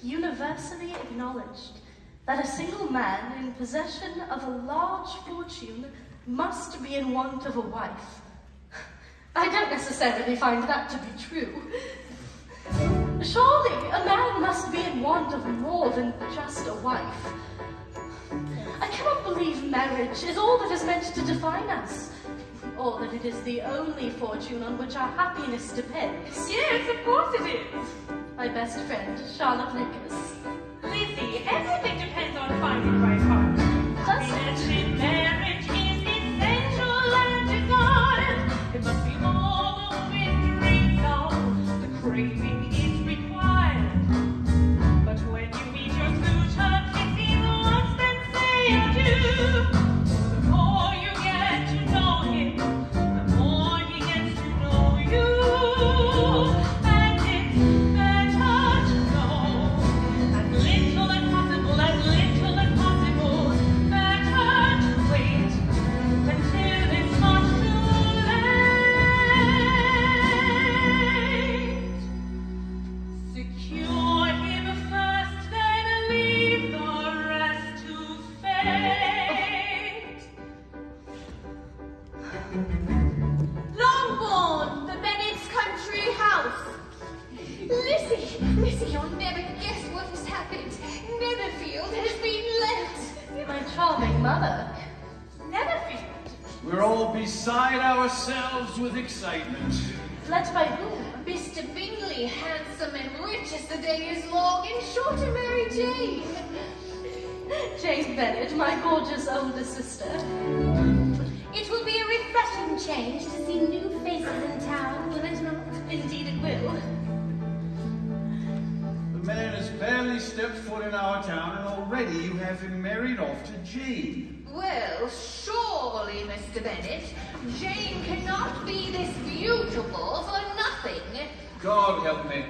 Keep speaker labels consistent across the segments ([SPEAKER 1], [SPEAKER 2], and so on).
[SPEAKER 1] universally acknowledged that a single man in possession of a large fortune must be in want of a wife. I don't necessarily find that to be true. Surely a man must be in want of more than just a wife. I cannot believe marriage is all that is meant to define us, or that it is the only fortune on which our happiness depends.
[SPEAKER 2] Yes, of course it is.
[SPEAKER 1] My best friend, Charlotte Lucas.
[SPEAKER 2] Lizzie, everything depends on finding the right heart. Happiness in marriage is essential and desired. It must be all the wind dreams of. The craving is required. But when you meet your suitor, kiss him once, then say adieu. The more you get to know him, the more he gets to know you. And it's better to know as little as possible, better to wait until it's not too late. Secure him first, then leave the rest to fate.
[SPEAKER 3] Longbourn, the Bennet's country house. Lizzie, you'll never guess what has happened. Netherfield has been let.
[SPEAKER 1] My charming mother.
[SPEAKER 3] Netherfield?
[SPEAKER 4] We're all beside ourselves with excitement.
[SPEAKER 1] Let by whom?
[SPEAKER 3] Mr. Bingley, handsome and rich as the day is long, and sure to marry Jane.
[SPEAKER 1] Jane Bennet, my gorgeous older sister.
[SPEAKER 3] It will be a refreshing change to see new faces in town, will it not?
[SPEAKER 1] Indeed it will.
[SPEAKER 4] The man has barely stepped foot in our town, and already you have him married off to Jean.
[SPEAKER 3] Well, surely, Mr. Bennet, Jane cannot be this beautiful for nothing.
[SPEAKER 4] God help me.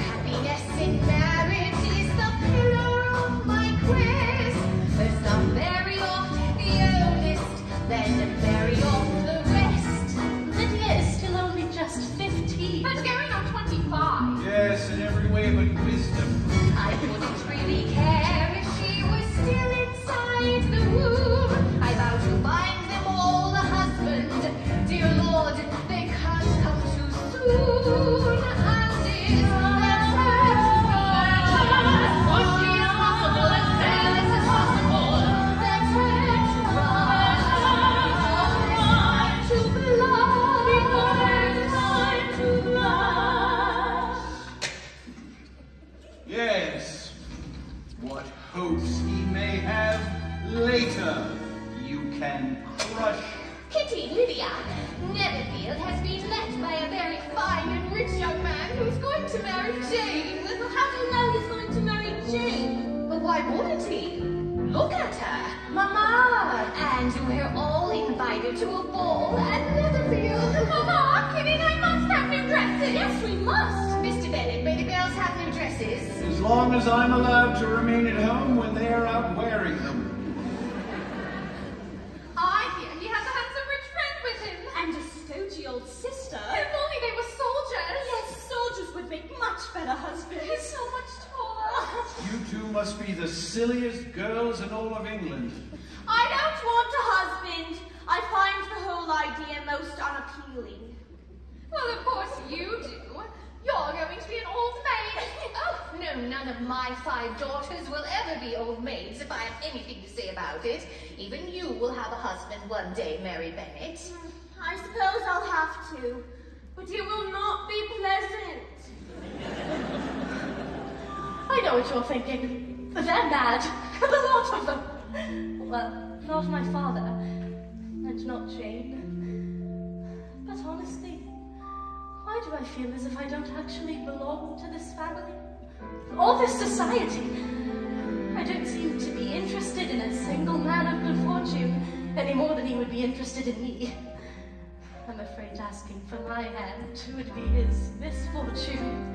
[SPEAKER 3] Happiness in marriage is the pillar of my quest. First I'll marry off the oldest, then marry off the rest.
[SPEAKER 1] Lydia is still only just 15.
[SPEAKER 3] But going on 25.
[SPEAKER 4] Yes, in every way but wisdom.
[SPEAKER 3] I wouldn't really care if she was still inside the womb. I vow to bind them all a husband. Dear Lord, they can't come too soon. And it's let's push me as possible, as careless as possible. Let's try to blush before it's time to blush.
[SPEAKER 4] Yes. What hopes he may have later, you can crush.
[SPEAKER 3] Kitty, Lydia, Netherfield has been let by a very fine and rich young man who's going to marry Jane. Well, how do you know he's going to marry Jane? Well, why wouldn't he? Look at her. Mama! And we're all invited to a ball at Netherfield. Mama, Kitty and I must have new dresses. Yes, we must. Mr. Bennet, may the girls have new dresses?
[SPEAKER 4] As long as I'm allowed to remain at home when they are out wearing them.
[SPEAKER 3] I hear he has a handsome rich friend with him.
[SPEAKER 5] And a stodgy old sister.
[SPEAKER 3] If only they were soldiers.
[SPEAKER 5] Yes, soldiers would make much better husbands.
[SPEAKER 3] He's so much taller.
[SPEAKER 4] You two must be the silliest girls in all of England.
[SPEAKER 5] I don't want a husband. I find the whole idea most unappealing.
[SPEAKER 3] Well, of course you do. You're going to be an old maid. Oh, no, none of my 5 daughters will ever be old maids if I have anything to say about it. Even you will have a husband one day, Mary Bennet.
[SPEAKER 5] I suppose I'll have to, but it will not be pleasant.
[SPEAKER 1] I know what you're thinking. They're mad. A lot of them. Well, not my father, and not Jane. But honestly, why do I feel as if I don't actually belong to this family? Or this society? I don't seem to be interested in a single man of good fortune any more than he would be interested in me. I'm afraid asking for my hand would be his misfortune.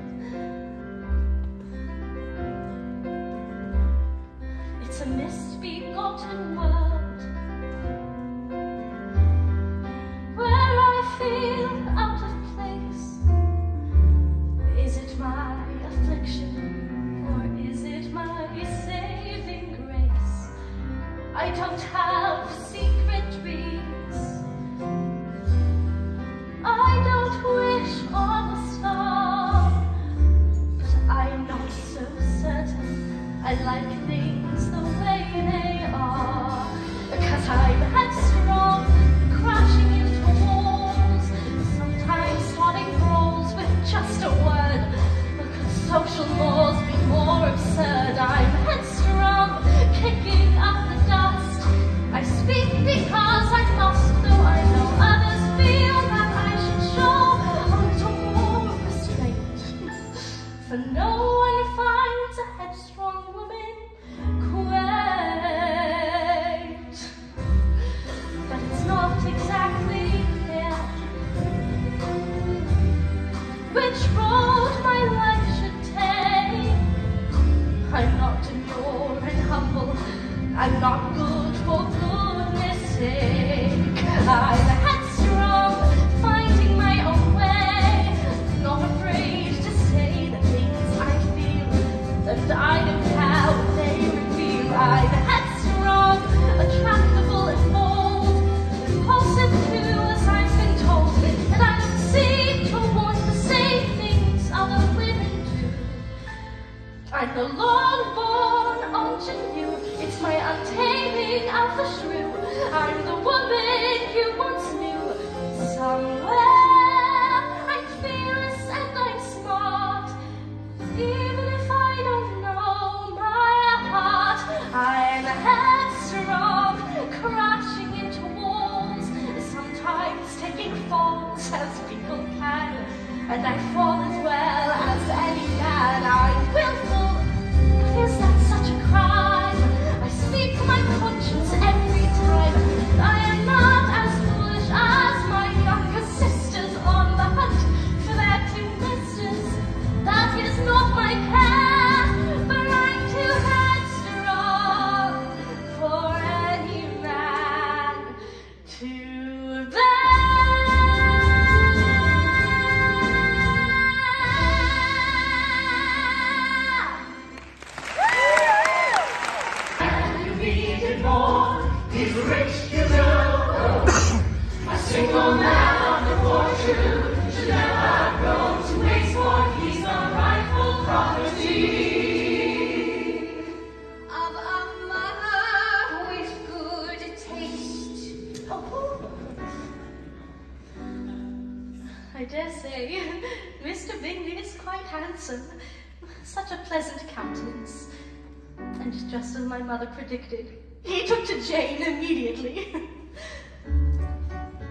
[SPEAKER 1] It's a misbegotten world where I feel out of place. Is it my affliction I don't have secret dreams. I don't wish on a star, but I'm not so certain I like things the way they are. 'Cause I'm headstrong, crashing into walls, sometimes starting brawls with just a word. Could social laws be more absurd? I'm headstrong, kicking up the dust. I speak because I must, though I know others feel that I should show a little more restraint. For no one finds a headstrong woman quaint. But it's not exactly clear which road my life should take. I'm not demure and humble, I'm not good for goodness sake. I'm headstrong, finding my own way, not afraid to say the things I feel, and I know how they reveal. I'm headstrong, attractable and bold, impulsive too, as I've been told, and I don't seem to want the same things other women do. I'm the long-born ingenue, it's my untaming of the shrew. I'm the woman you once knew. Somewhere I'm fearless and I'm smart, even if I don't know my heart. I'm headstrong, crashing into walls, sometimes taking falls as people can, and I fall as well as any man. I'm willful, but is that such a crime? I speak my conscience every time. I am not as foolish as my younger sisters on the hunt for their two misters. That is not my care, but I'm too headstrong for any man to bear.
[SPEAKER 2] You needed more. He's rich, you know. A single man of the fortune should never go to waste, for he's the rightful property
[SPEAKER 3] Of a mother with good taste.
[SPEAKER 1] I dare say Mr. Bingley is quite handsome. Such a pleasant countenance. And just as my mother predicted, he took to Jane immediately.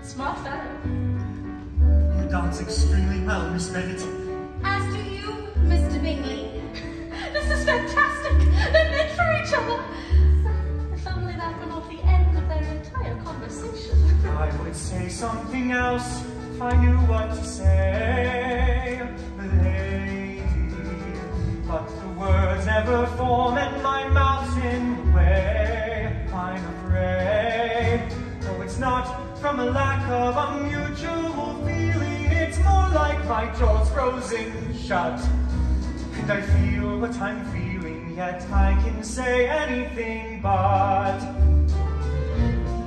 [SPEAKER 1] Smart fellow.
[SPEAKER 6] You dance extremely well, Miss Bennet.
[SPEAKER 3] As do you, Mr. Bingley.
[SPEAKER 1] This is fantastic! They're meant for each other! If only that were not the end of their entire conversation.
[SPEAKER 6] I would say something else if I knew what to say, lady. But the words never form and my mouth's in the way. I'm afraid, though it's not from a lack of a mutual feeling, it's more like my jaw's frozen shut. And I feel what I'm feeling, yet I can say anything but.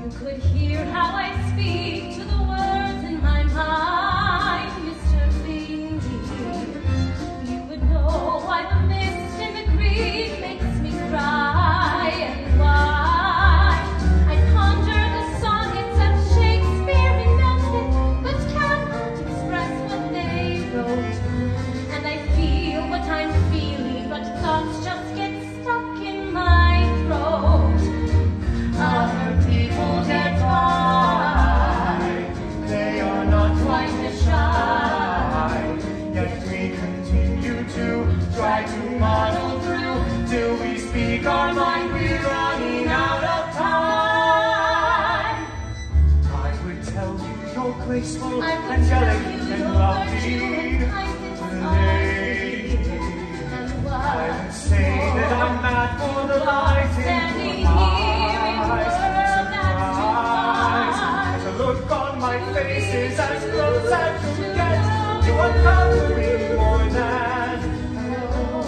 [SPEAKER 1] You could hear how I speak to the words in my mind, Mr. Bingley. You would know why the mist in the green makes me cry, and why I ponder the sonnets that Shakespeare invented, but cannot express what they wrote. And I feel what I'm feeling, but thoughts just get stuck in my throat. Other people get by,
[SPEAKER 6] They are not
[SPEAKER 1] quite as shy,
[SPEAKER 6] yet we continue to try to muddle through till we speak our mind. We're running out of time. I would tell you you're graceful,
[SPEAKER 1] I would
[SPEAKER 6] angelic,
[SPEAKER 1] tell you
[SPEAKER 6] and
[SPEAKER 1] your
[SPEAKER 6] lovely,
[SPEAKER 1] virtue and kindness are
[SPEAKER 6] lady.
[SPEAKER 1] and
[SPEAKER 6] I
[SPEAKER 1] why
[SPEAKER 6] would say that I'm mad for the light in
[SPEAKER 1] standing
[SPEAKER 6] your
[SPEAKER 1] here in a
[SPEAKER 6] eyes.
[SPEAKER 1] world that's too
[SPEAKER 6] Surprise.
[SPEAKER 1] fine.
[SPEAKER 6] The look on my face is as close as you get to a covering more than hello.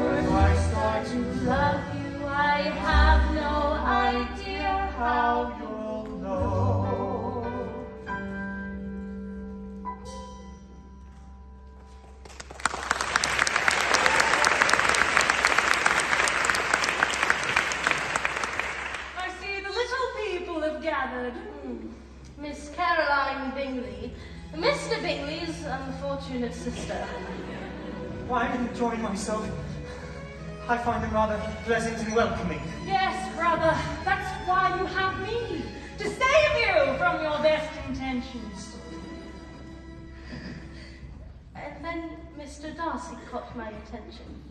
[SPEAKER 6] When I start to
[SPEAKER 1] Love you, I have no idea. Bingley's unfortunate sister.
[SPEAKER 6] Why I'm enjoying myself. I find them rather pleasant and welcoming.
[SPEAKER 2] Yes, brother, that's why you have me, to save you from your best intentions.
[SPEAKER 1] And then Mr. Darcy caught my attention.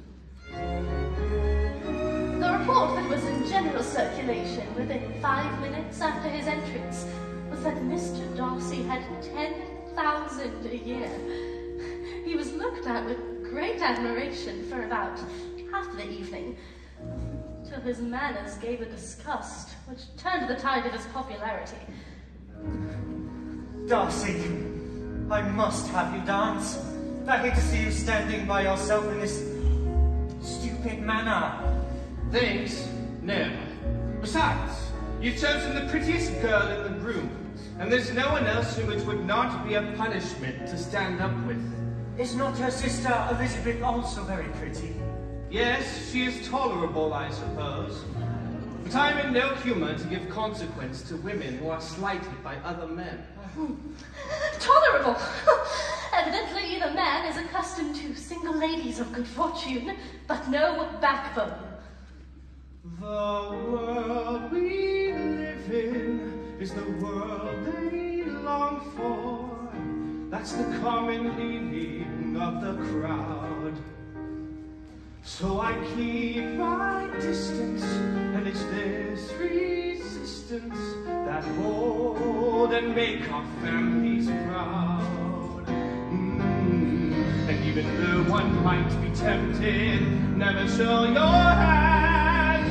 [SPEAKER 1] The report that was in general circulation within 5 minutes after his entrance was that Mr. Darcy had 10,000 a year. He was looked at with great admiration for about half the evening, till his manners gave a disgust which turned the tide of his popularity.
[SPEAKER 6] Darcy, I must have you dance. I hate to see you standing by yourself in this stupid manner.
[SPEAKER 7] Thanks? No. Besides, you've chosen the prettiest girl in the room, and there's no one else whom it would not be a punishment to stand up with.
[SPEAKER 6] Is not her sister Elizabeth also very pretty?
[SPEAKER 7] Yes, she is tolerable, I suppose. But I'm in no humor to give consequence to women who are slighted by other men.
[SPEAKER 1] Tolerable! Evidently, the man is accustomed to single ladies of good fortune, but no backbone.
[SPEAKER 4] The world we live in is the world they long for. That's the common leading of the crowd. So I keep my distance, and it's this resistance that hold and make our families proud. And even though one might be tempted, never show your hand.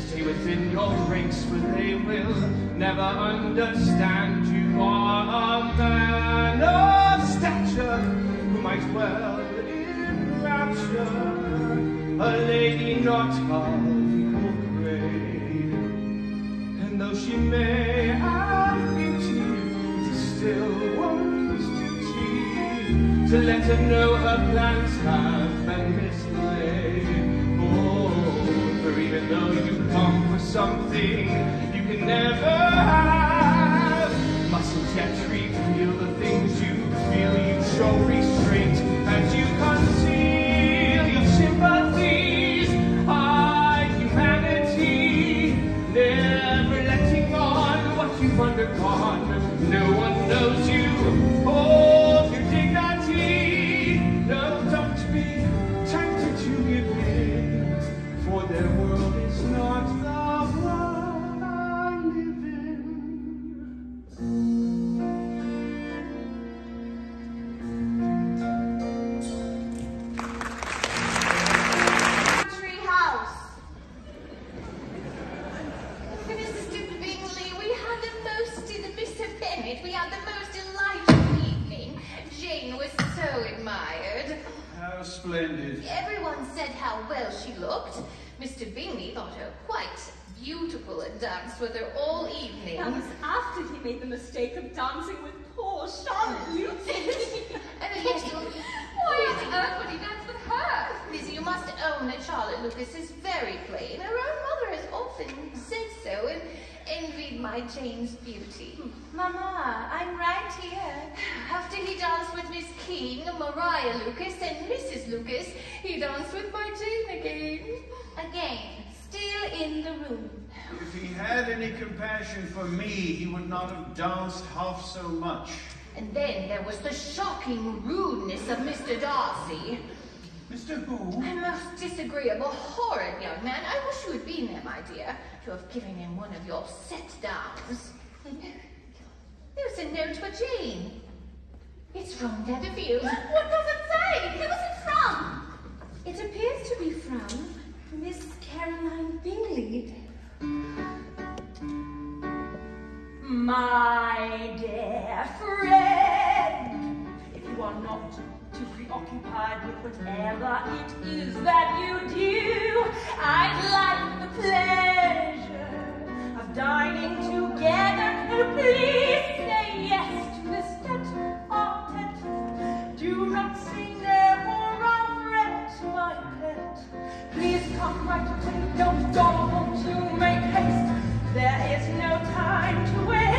[SPEAKER 4] Stay within your ranks, for they will never understand. You are a man of stature who might well enrapture a lady not of equal grade. And though she may have beauty, it is still one's duty to let her know her plans have been mislaid. Oh, for even though you long for something you can never have, mustn't yet reveal the things you feel. You show restraint as you conceal your sympathies. Hide humanity, never letting on what you've undergone. No one knows you. Hold your dignity. No, don't be tempted to give in, for their world is not the one I live in.
[SPEAKER 5] Country house.
[SPEAKER 3] Mr. Bingley, we had Mr. Bennet, we had the most delightful evening. Jane was so admired.
[SPEAKER 4] How splendid.
[SPEAKER 3] Everyone said how well she looked. Mr. Bingley thought her quite beautiful and danced with her all evening.
[SPEAKER 5] That was after he made the mistake of dancing with poor Charlotte Lucas.
[SPEAKER 3] And yes, why on earth would he dance with her? Lizzie, you must own that Charlotte Lucas is very plain. Her own mother has often said so and envied my Jane's beauty.
[SPEAKER 1] Mama, I'm right here.
[SPEAKER 3] After he danced with Miss King, Maria Lucas, and Mrs. Lucas, he danced with my Jane again.
[SPEAKER 1] Again, still in the room.
[SPEAKER 4] If he had any compassion for me, he would not have danced half so much.
[SPEAKER 3] And then there was the shocking rudeness of Mr. Darcy.
[SPEAKER 4] Mr. Who?
[SPEAKER 3] A most disagreeable, horrid young man. I wish you had been there, my dear, to have given him one of your set-downs. There's a note for Jane. It's from Netherfield.
[SPEAKER 5] What does it say? Who's it from?
[SPEAKER 1] It appears to be from Miss Caroline Bingley.
[SPEAKER 2] My dear friend, if you are not too preoccupied with whatever it is that you do, I'd like the pleasure of dining together. And please say yes to this tete-a-tete. Do not say never, I'll fret, my pet. Please come right away, don't won't you make haste? There is no time to waste.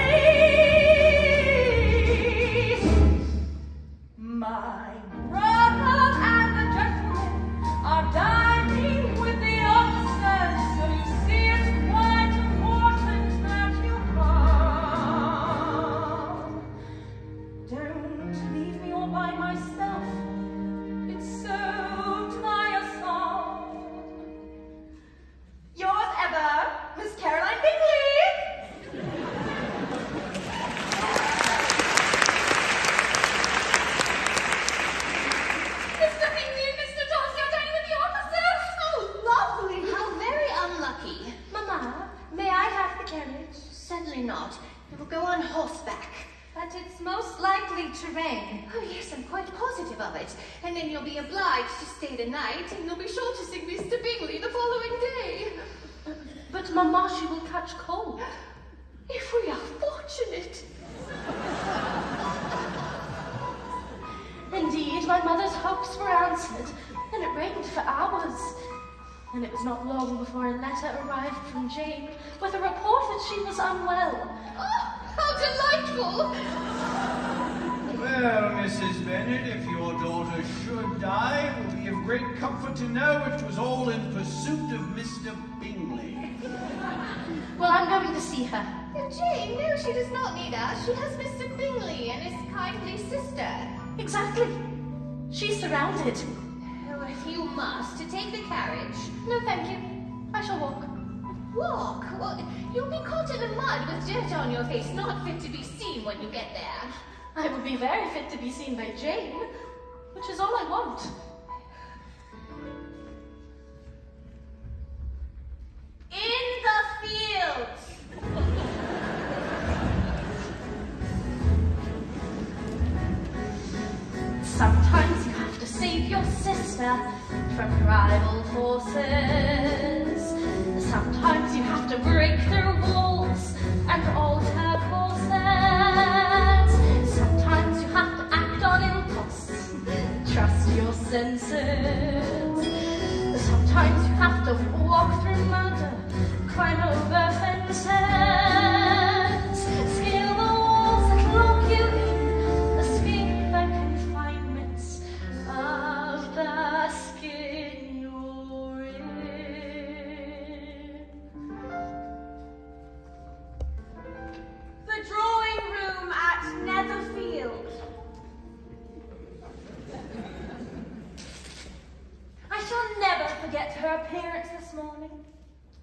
[SPEAKER 3] night, and then you'll be obliged to stay the night, and you'll be sure to see Mr. Bingley the following day.
[SPEAKER 1] But Mamma, she will catch cold.
[SPEAKER 3] If we are fortunate.
[SPEAKER 1] Indeed, my mother's hopes were answered, and it rained for hours. And it was not long before a letter arrived from Jane with a report that she was unwell.
[SPEAKER 3] Oh, how delightful!
[SPEAKER 4] Well, Mrs. Bennet, if your daughter should die, it will be of great comfort to know it was all in pursuit of Mr. Bingley.
[SPEAKER 1] Well, I'm going to see her.
[SPEAKER 3] Oh, Jane, no, she does not need us. She has Mr. Bingley and his kindly sister.
[SPEAKER 1] Exactly. She's surrounded.
[SPEAKER 3] Oh, if you must, to take the carriage.
[SPEAKER 1] No, thank you. I shall walk.
[SPEAKER 3] Walk? Well, you'll be caught in the mud with dirt on your face, not fit to be seen when you get there.
[SPEAKER 1] I will be very fit to be seen by Jane, which is all I want.
[SPEAKER 5] In the fields.
[SPEAKER 1] Sometimes you have to save your sister from rival forces. Sometimes you have to break through walls and alter courses. Sometimes you have to act on impulse, trust your senses. Sometimes you have to walk through mud, climb over fences, scale the walls that lock you in, escape the confinements of the skin you're in.
[SPEAKER 5] The drawing room at Netherfield. I shall never forget her appearance this morning.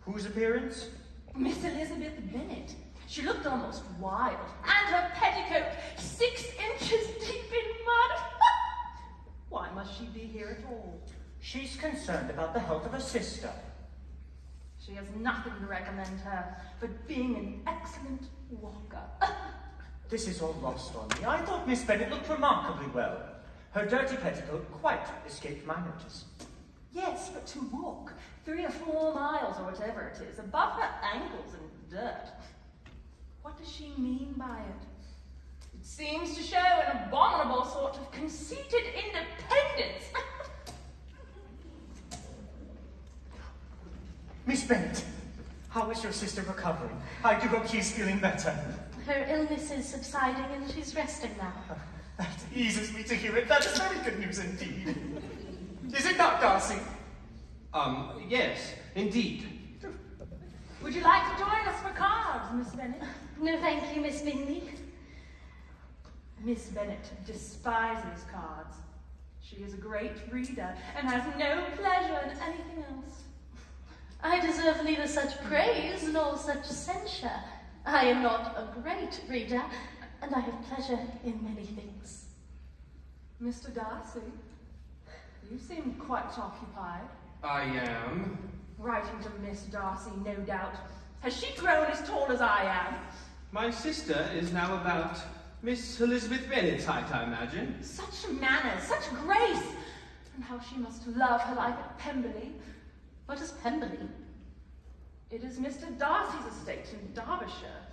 [SPEAKER 6] Whose appearance?
[SPEAKER 5] Miss Elizabeth Bennet. She looked almost wild, and her petticoat 6 inches deep in mud. Why must she be here at all?
[SPEAKER 6] She's concerned about the health of her sister.
[SPEAKER 5] She has nothing to recommend her but being an excellent walker.
[SPEAKER 6] This is all lost on me. I thought Miss Bennet looked remarkably well. Her dirty petticoat quite escaped my notice.
[SPEAKER 5] Yes, but to walk 3 or 4 miles or whatever it is, above her ankles in dirt. What does she mean by it? It seems to show an abominable sort of conceited independence.
[SPEAKER 6] Miss Bennet, how is your sister recovering? I do hope she's feeling better.
[SPEAKER 1] Her illness is subsiding and she's resting now.
[SPEAKER 6] That eases me to hear it. That is very good news indeed. Is it not, Darcy?
[SPEAKER 7] Yes, indeed.
[SPEAKER 5] Would you like to join us for cards, Miss Bennet?
[SPEAKER 1] No, thank you, Miss Bingley.
[SPEAKER 5] Miss Bennet despises cards. She is a great reader and has no pleasure in anything else.
[SPEAKER 1] I deserve neither such praise nor such censure. I am not a great reader, and I have pleasure in many things.
[SPEAKER 5] Mr. Darcy, you seem quite occupied.
[SPEAKER 7] I am.
[SPEAKER 5] Writing to Miss Darcy, no doubt. Has she grown as tall as I am?
[SPEAKER 7] My sister is now about Miss Elizabeth Bennet's height, I imagine.
[SPEAKER 5] Such manners, such grace! And how she must love her life at Pemberley.
[SPEAKER 1] What is Pemberley?
[SPEAKER 5] It is Mr. Darcy's estate in Derbyshire.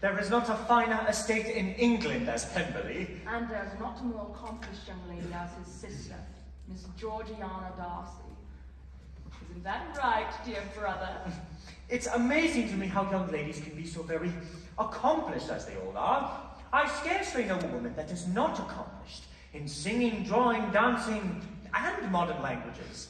[SPEAKER 6] There is not a finer estate in England as Pemberley.
[SPEAKER 5] And there's not a more accomplished young lady as his sister, Miss Georgiana Darcy. Isn't that right, dear brother?
[SPEAKER 6] It's amazing to me how young ladies can be so very accomplished as they all are. I scarcely know a woman that is not accomplished in singing, drawing, dancing, and modern languages.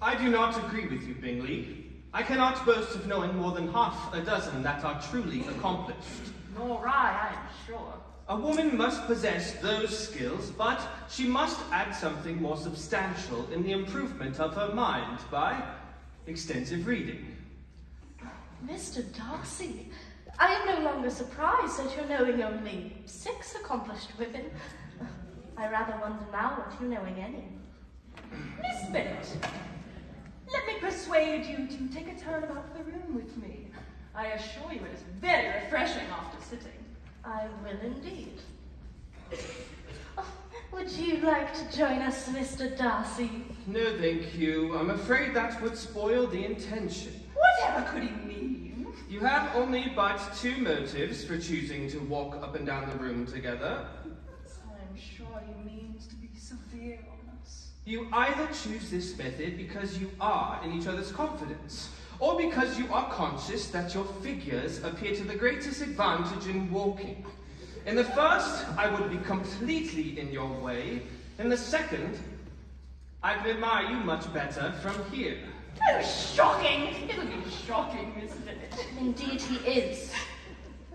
[SPEAKER 7] I do not agree with you, Bingley. I cannot boast of knowing more than half a dozen that are truly accomplished.
[SPEAKER 5] Nor I am sure.
[SPEAKER 7] A woman must possess those skills, but she must add something more substantial in the improvement of her mind by extensive reading.
[SPEAKER 1] Mr. Darcy, I am no longer surprised at your knowing only 6 accomplished women. I rather wonder now at you knowing any.
[SPEAKER 5] Miss Bennet, let me persuade you to take a turn about the room with me. I assure you it is very refreshing after sitting.
[SPEAKER 1] I will indeed. Oh, Would you like to join us, Mr. Darcy?
[SPEAKER 7] No, thank you. I'm afraid that would spoil the intention.
[SPEAKER 5] Whatever could he mean?
[SPEAKER 7] You have only but two motives for choosing to walk up and down the room together.
[SPEAKER 5] I'm sure he means to be severe on us.
[SPEAKER 7] You either choose this method because you are in each other's confidence, or because you are conscious that your figures appear to the greatest advantage in walking. In the first, I would be completely in your way. In the second, I can admire you much better from here.
[SPEAKER 5] Oh, shocking! It'll be shocking, isn't it?
[SPEAKER 1] Indeed he is.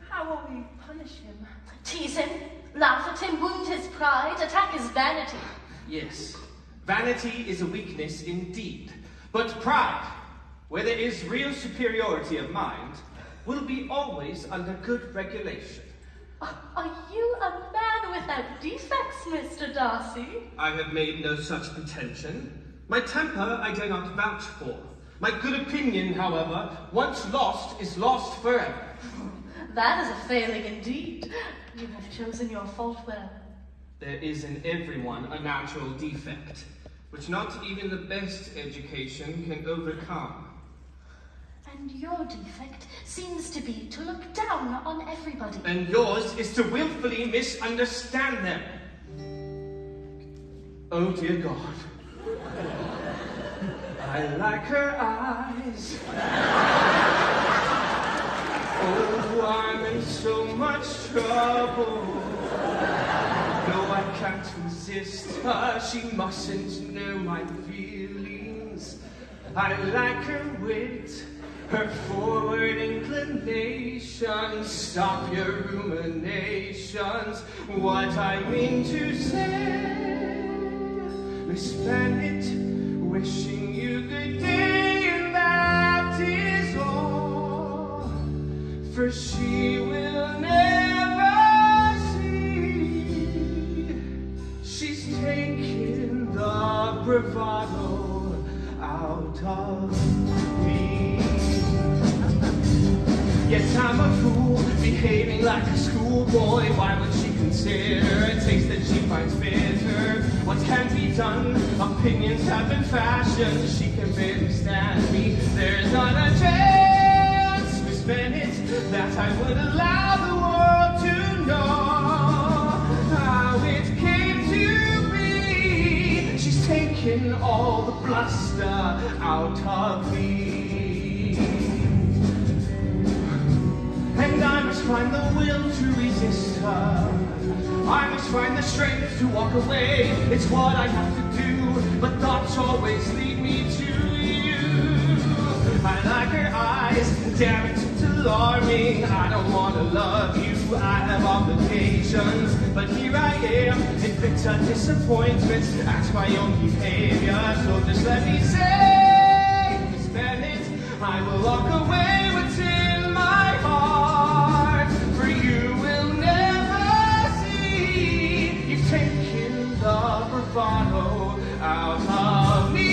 [SPEAKER 5] How will we punish him?
[SPEAKER 1] Tease him, laugh at him, wound his pride, attack his vanity.
[SPEAKER 7] Yes, vanity is a weakness indeed. But pride, where there is real superiority of mind, will be always under good regulation.
[SPEAKER 1] Are you a man without defects, Mr. Darcy?
[SPEAKER 7] I have made no such pretension. My temper I dare not vouch for. My good opinion, however, once lost, is lost forever.
[SPEAKER 1] That is a failing indeed. You have chosen your fault well.
[SPEAKER 7] There is in everyone a natural defect, which not even the best education can overcome.
[SPEAKER 1] And your defect seems to be to look down on everybody.
[SPEAKER 7] And yours is to willfully misunderstand them. Oh dear God. I like her eyes. Oh, I'm in so much trouble. No, I can't resist her. She mustn't know my feelings. I like her wit, her forward inclinations. Stop your ruminations. What I mean to say, Miss Bennet, wishing you good day, and that is all. For she will never see she's taken the bravado out of me. Yet I'm a fool, behaving like a schoolboy. Why would she consider a taste that she finds bitter? What can be done? Opinions have been fashioned. She can barely stand me. There's not a chance, Miss Bennet, that I would allow the world to know how it came to be. She's taken all the bluster out of me. And I must find the will to resist her. I must find the strength to walk away. It's what I have to do, but thoughts always lead me to you. I like her eyes, damn it, it's alarming. I don't want to love you, I have obligations. But here I am, in bitter disappointment at my own behavior. So just let me say, Miss Bennet, I will walk away what's in my heart. For you will never see you've taken the bravado out of me.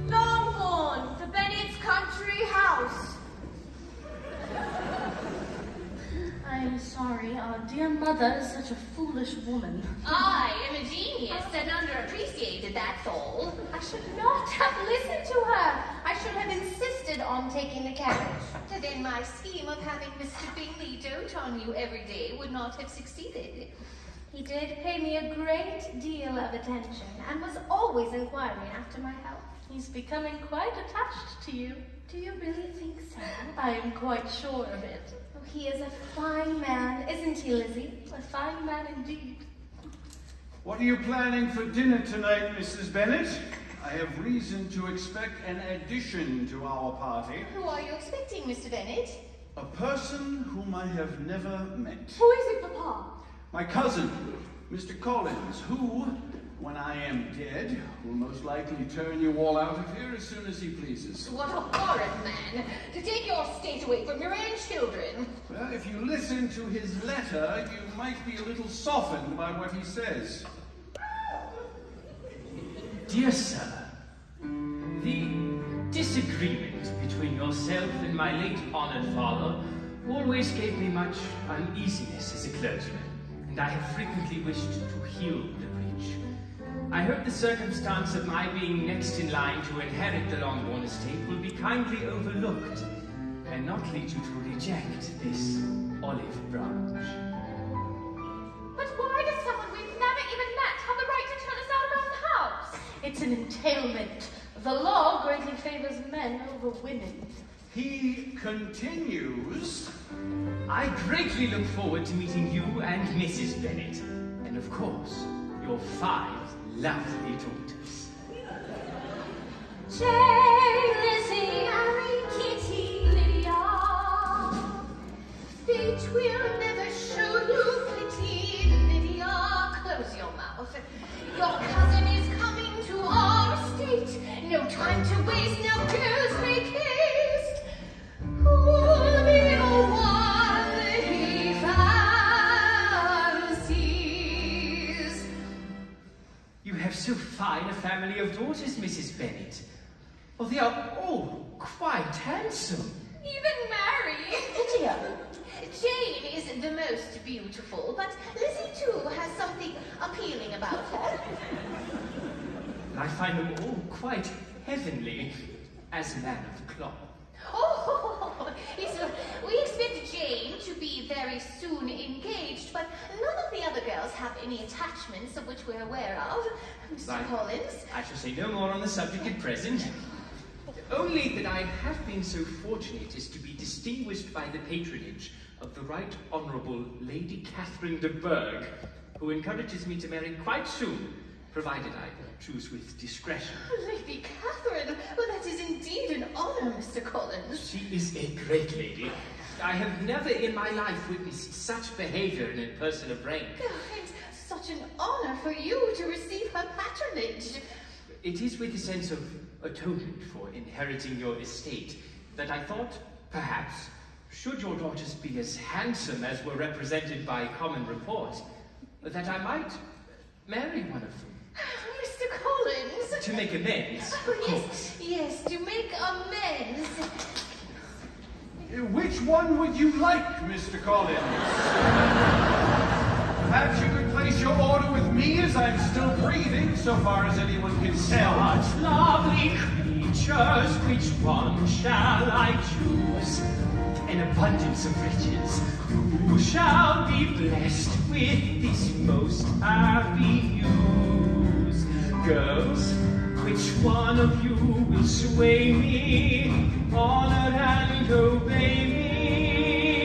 [SPEAKER 3] Longhorn, to Bennett's country house.
[SPEAKER 1] I am sorry, our dear mother is such a foolish woman.
[SPEAKER 3] I am a genius and underappreciated, that's all. I should not have listened to her. I should have insisted on taking the carriage. Then my scheme of having Mr. Bingley dote on you every day would not have succeeded.
[SPEAKER 1] He did pay me a great deal of attention and was always inquiring after my health. He's becoming quite attached to you.
[SPEAKER 3] Do you really think so?
[SPEAKER 1] I am quite sure of it.
[SPEAKER 3] Oh, he is a fine man, isn't he, Lizzie?
[SPEAKER 1] A fine man indeed.
[SPEAKER 8] What are you planning for dinner tonight, Mrs. Bennet? I have reason to expect an addition to our party.
[SPEAKER 3] Who are you expecting, Mr. Bennet?
[SPEAKER 8] A person whom I have never met.
[SPEAKER 3] Who is it, Papa?
[SPEAKER 8] My cousin, Mr. Collins, who, when I am dead, will most likely turn you all out of here as soon as he pleases.
[SPEAKER 3] What a horrid man, to take your state away from your own children.
[SPEAKER 8] Well, if you listen to his letter, you might be a little softened by what he says.
[SPEAKER 9] Dear sir, the disagreement between yourself and my late honored father always gave me much uneasiness as a clergyman, and I have frequently wished to heal the breach. I hope the circumstance of my being next in line to inherit the Longbourn estate will be kindly overlooked, and not lead you to reject this olive branch.
[SPEAKER 3] But why does someone we've never even met have the right to turn us out of our own house?
[SPEAKER 1] It's an entailment. The law greatly favors men over women.
[SPEAKER 8] He continues.
[SPEAKER 9] I greatly look forward to meeting you and Mrs. Bennet, and of course, your 5 lovely daughters.
[SPEAKER 3] Jane, Lizzie, Mary, Kitty, Lydia. Fate will never show you pity, Lydia. Close your mouth. Your cousin is coming to our estate. No time to waste, no girls make haste. Who'll be the one he fancies?
[SPEAKER 9] You have so fine a family of daughters, Mrs. Bennet. Oh, they are all quite handsome.
[SPEAKER 3] Even Mary.
[SPEAKER 1] Lydia.
[SPEAKER 3] Jane is the most beautiful, but Lizzie too has something appealing about her.
[SPEAKER 9] I find them all quite heavenly, as a man of the cloth.
[SPEAKER 3] Oh, yes, we expect Jane to be very soon engaged, but none of the other girls have any attachments of which we're aware of. Mr.
[SPEAKER 9] Right.
[SPEAKER 3] Collins.
[SPEAKER 9] I shall say no more on the subject at present. Only that I have been so fortunate as to be distinguished by the patronage of the Right Honourable Lady Catherine de Bourgh, who encourages me to marry quite soon, provided I choose with discretion.
[SPEAKER 3] Lady Catherine, well, that is indeed an honour, Mr. Collins.
[SPEAKER 9] She is a great lady. I have never in my life witnessed such behaviour in a person of rank.
[SPEAKER 3] Oh, it's such an honour for you to receive her patronage.
[SPEAKER 9] It is with a sense of atonement for inheriting your estate that I thought, perhaps, should your daughters be as handsome as were represented by common report, that I might marry one of them.
[SPEAKER 3] Mr. Collins.
[SPEAKER 9] To make amends,
[SPEAKER 3] Oh,
[SPEAKER 9] of course.
[SPEAKER 3] yes, to make amends.
[SPEAKER 8] Which one would you like, Mr. Collins? Perhaps you could place your order with me as I'm still breathing, so far as anyone can tell.
[SPEAKER 9] Such lovely creatures, which one shall I choose? An abundance of riches. Who shall be blessed with this most happy news? Girls, which one of you will sway me, honor and obey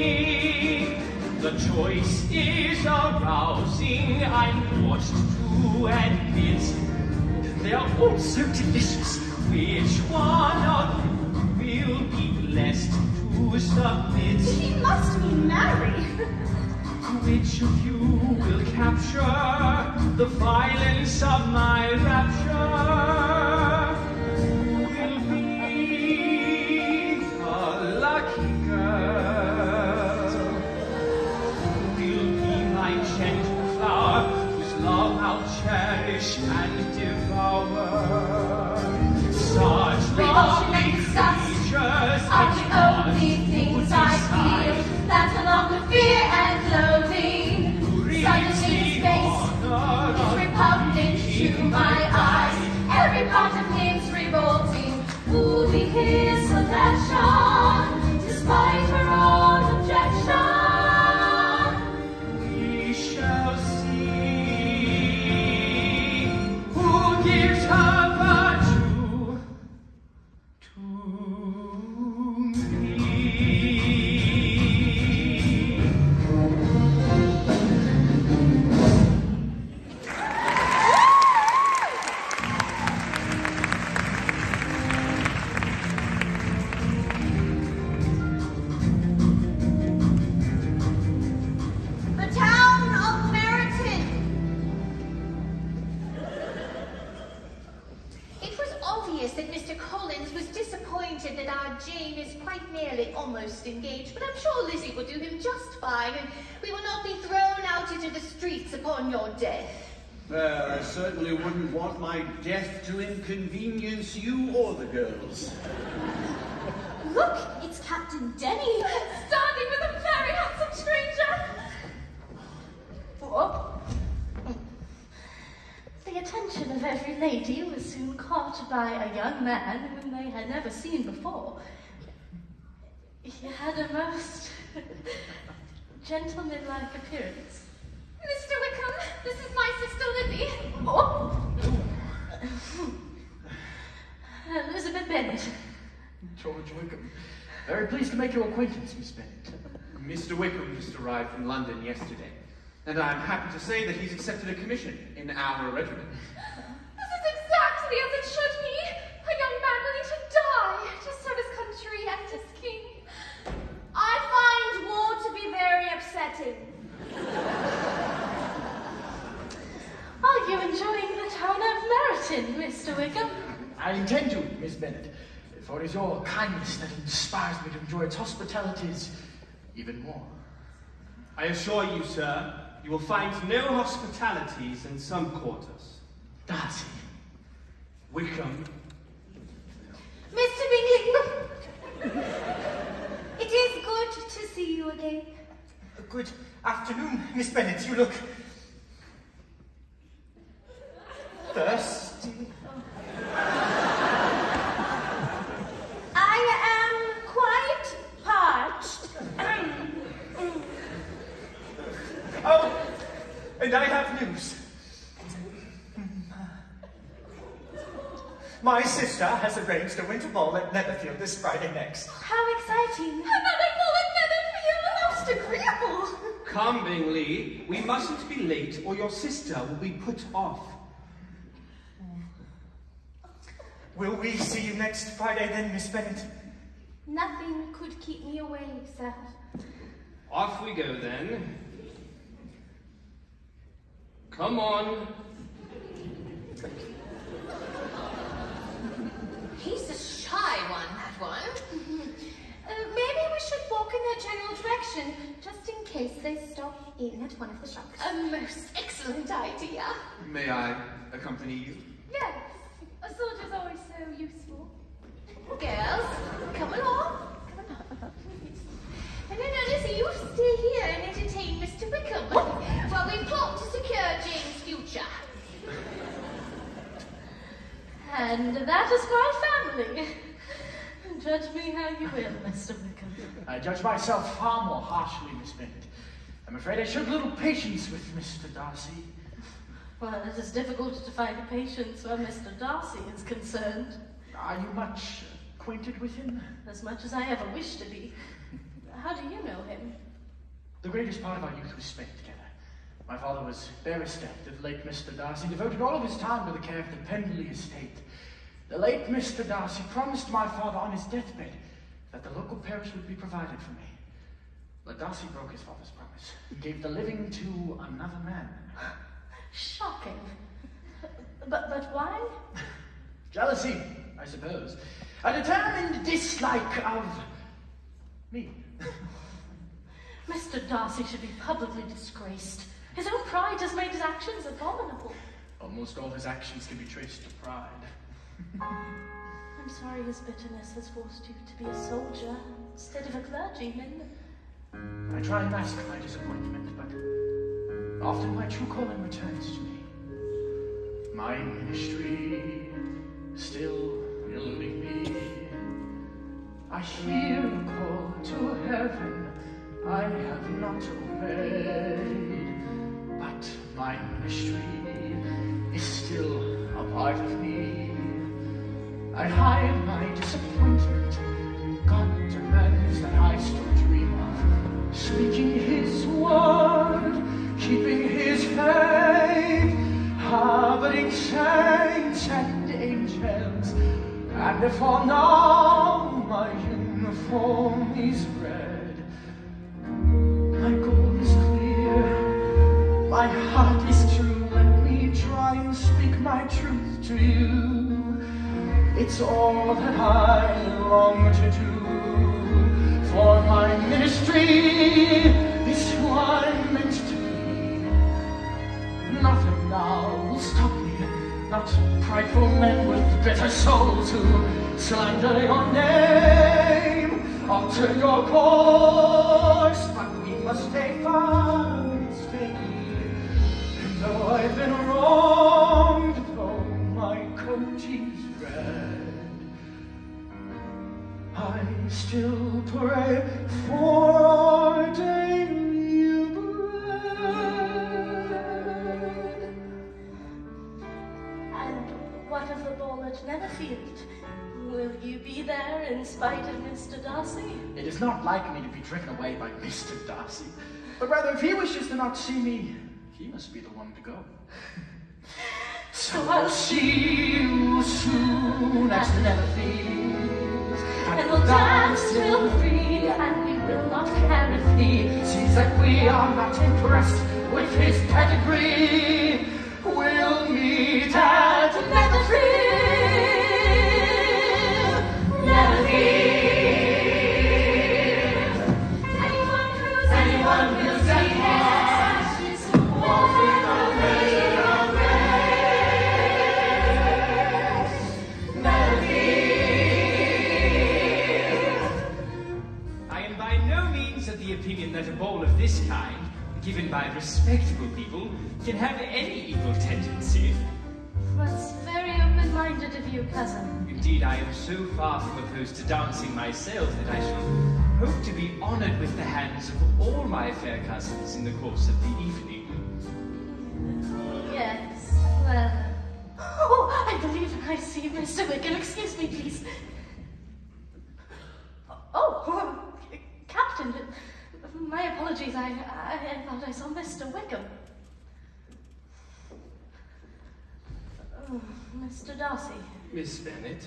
[SPEAKER 9] me? The choice is arousing, I'm forced to admit. They are all so delicious. Which one of you will be blessed to submit?
[SPEAKER 3] He must be married.
[SPEAKER 9] Which of you will capture the violence of my rapture? Will be a lucky girl. Will be my gentle flower, whose love I'll cherish and devour. Such lovely creatures
[SPEAKER 3] Are the only things I feel that along with fear and loathing, silence in his face is repugnant to my eyes. Every part of him's revolting. Would be his possession, despite her own objection.
[SPEAKER 9] We shall see who gives her virtue to me.
[SPEAKER 3] The town of Meryton. It was obvious that Mr. Collins was disappointed that our Jane is quite nearly almost engaged, but I'm sure Lizzie will do him just fine, and we will not be thrown out into the streets upon your death.
[SPEAKER 8] Well, I certainly wouldn't want my death to inconvenience you or the girls.
[SPEAKER 1] Look, it's Captain Denny, standing with a very handsome stranger. What? The attention of every lady was soon caught by a young man whom they had never seen before. He had a most gentlemanlike appearance.
[SPEAKER 3] Mr. Wickham, this is my sister Libby.
[SPEAKER 1] Oh! Elizabeth Bennet.
[SPEAKER 10] George Wickham. Very pleased to make your acquaintance, Miss Bennet.
[SPEAKER 7] Mr. Wickham just arrived from London yesterday, and I'm happy to say that he's accepted a commission in our regiment.
[SPEAKER 3] This is exactly as it should be. A young man willing to die to serve his country and his king.
[SPEAKER 1] I find war to be very upsetting. Are you enjoying the town of Meryton, Mr. Wickham?
[SPEAKER 10] I intend to, Miss Bennet, for it is your kindness that inspires me to enjoy its hospitalities even more.
[SPEAKER 7] I assure you, sir, you will find no hospitalities in some quarters.
[SPEAKER 10] Darcy.
[SPEAKER 7] Wickham.
[SPEAKER 1] Mr. Bingley, it is good to see you again.
[SPEAKER 6] Good afternoon, Miss Bennet. You look thirsty.
[SPEAKER 1] I am quite parched.
[SPEAKER 6] Oh, and I have news. My sister has arranged a winter ball at Netherfield this Friday next.
[SPEAKER 1] How exciting.
[SPEAKER 3] Another ball at Netherfield, most agreeable.
[SPEAKER 7] Come, Bingley, we mustn't be late or your sister will be put off.
[SPEAKER 6] Will we see you next Friday then, Miss Bennet?
[SPEAKER 1] Nothing could keep me away, sir.
[SPEAKER 7] Off we go then. Come on.
[SPEAKER 3] He's a shy one, that one. Maybe we should walk in their general direction, just in case they stop in at one of the shops. A most excellent idea.
[SPEAKER 7] May I accompany you?
[SPEAKER 3] Yes, a soldier's always so useful. Girls, come along. No, listen, you stay here and entertain Mr. Wickham while we plot to secure Jane's future.
[SPEAKER 1] And that is my family. Judge me how you will, Mr. Wickham.
[SPEAKER 10] I judge myself far more harshly, Miss Bennet. I'm afraid I showed little patience with Mr. Darcy.
[SPEAKER 1] Well, it is difficult to find patience where Mr. Darcy is concerned.
[SPEAKER 10] Are you much acquainted with him?
[SPEAKER 1] As much as I ever wish to be. How do you know him?
[SPEAKER 10] The greatest part of our youth was spent together. My father was barrister. The late Mr. Darcy devoted all of his time to the care of the Pendley estate. The late Mr. Darcy promised my father on his deathbed that the local parish would be provided for me. But Darcy broke his father's promise and gave the living to another man.
[SPEAKER 1] Shocking. But why?
[SPEAKER 10] Jealousy, I suppose. A determined dislike of me.
[SPEAKER 1] Mr. Darcy should be publicly disgraced. His own pride has made his actions abominable.
[SPEAKER 10] Almost all his actions can be traced to pride.
[SPEAKER 1] I'm sorry his bitterness has forced you to be a soldier instead of a clergyman.
[SPEAKER 10] I try and mask my disappointment, but often my true calling returns to me. My ministry still eluding me. I hear a call to heaven I have not obeyed, but my ministry is still a part of me. I hide my disappointment. God demands that I still dream of speaking His word, keeping His faith, harboring saints and angels, and before now my uniform is red. My goal is clear, my heart is true. Let me try and speak my truth to you. It's all that I long to do, for my ministry is who I'm meant to be. Nothing now will stop me. Not prideful men with bitter souls who slander your name. Alter your course, but we must stay firm, stay. And though I've been wronged, though my coat is red, I still pray for our daily bread.
[SPEAKER 1] And what of the ball at Netherfield? Will you be there in spite of Mr. Darcy?
[SPEAKER 10] It is not like me to be driven away by Mr. Darcy, but rather if he wishes to not see me, he must be the one to go. So I'll see you soon at Netherfield,
[SPEAKER 1] And we'll dance till 3, and we will not care if he
[SPEAKER 10] sees that we are not impressed with his pedigree. We'll meet at Netherfield.
[SPEAKER 1] Anyone who's seen his ashes walk with a ray of grace.
[SPEAKER 9] I am by no means of the opinion that a ball of this kind, given by respectable people, can have any evil tendency.
[SPEAKER 1] That's very open-minded of you, cousin.
[SPEAKER 9] Indeed, I am so far from opposed to dancing myself that I shall hope to be honored with the hands of all my fair cousins in the course of the evening.
[SPEAKER 1] Yes, well... Oh, I believe I see Mr. Wickham. Excuse me, please. Oh, Captain, my apologies. I thought I saw Mr. Wickham. Oh, Mr. Darcy,
[SPEAKER 4] Miss Bennet.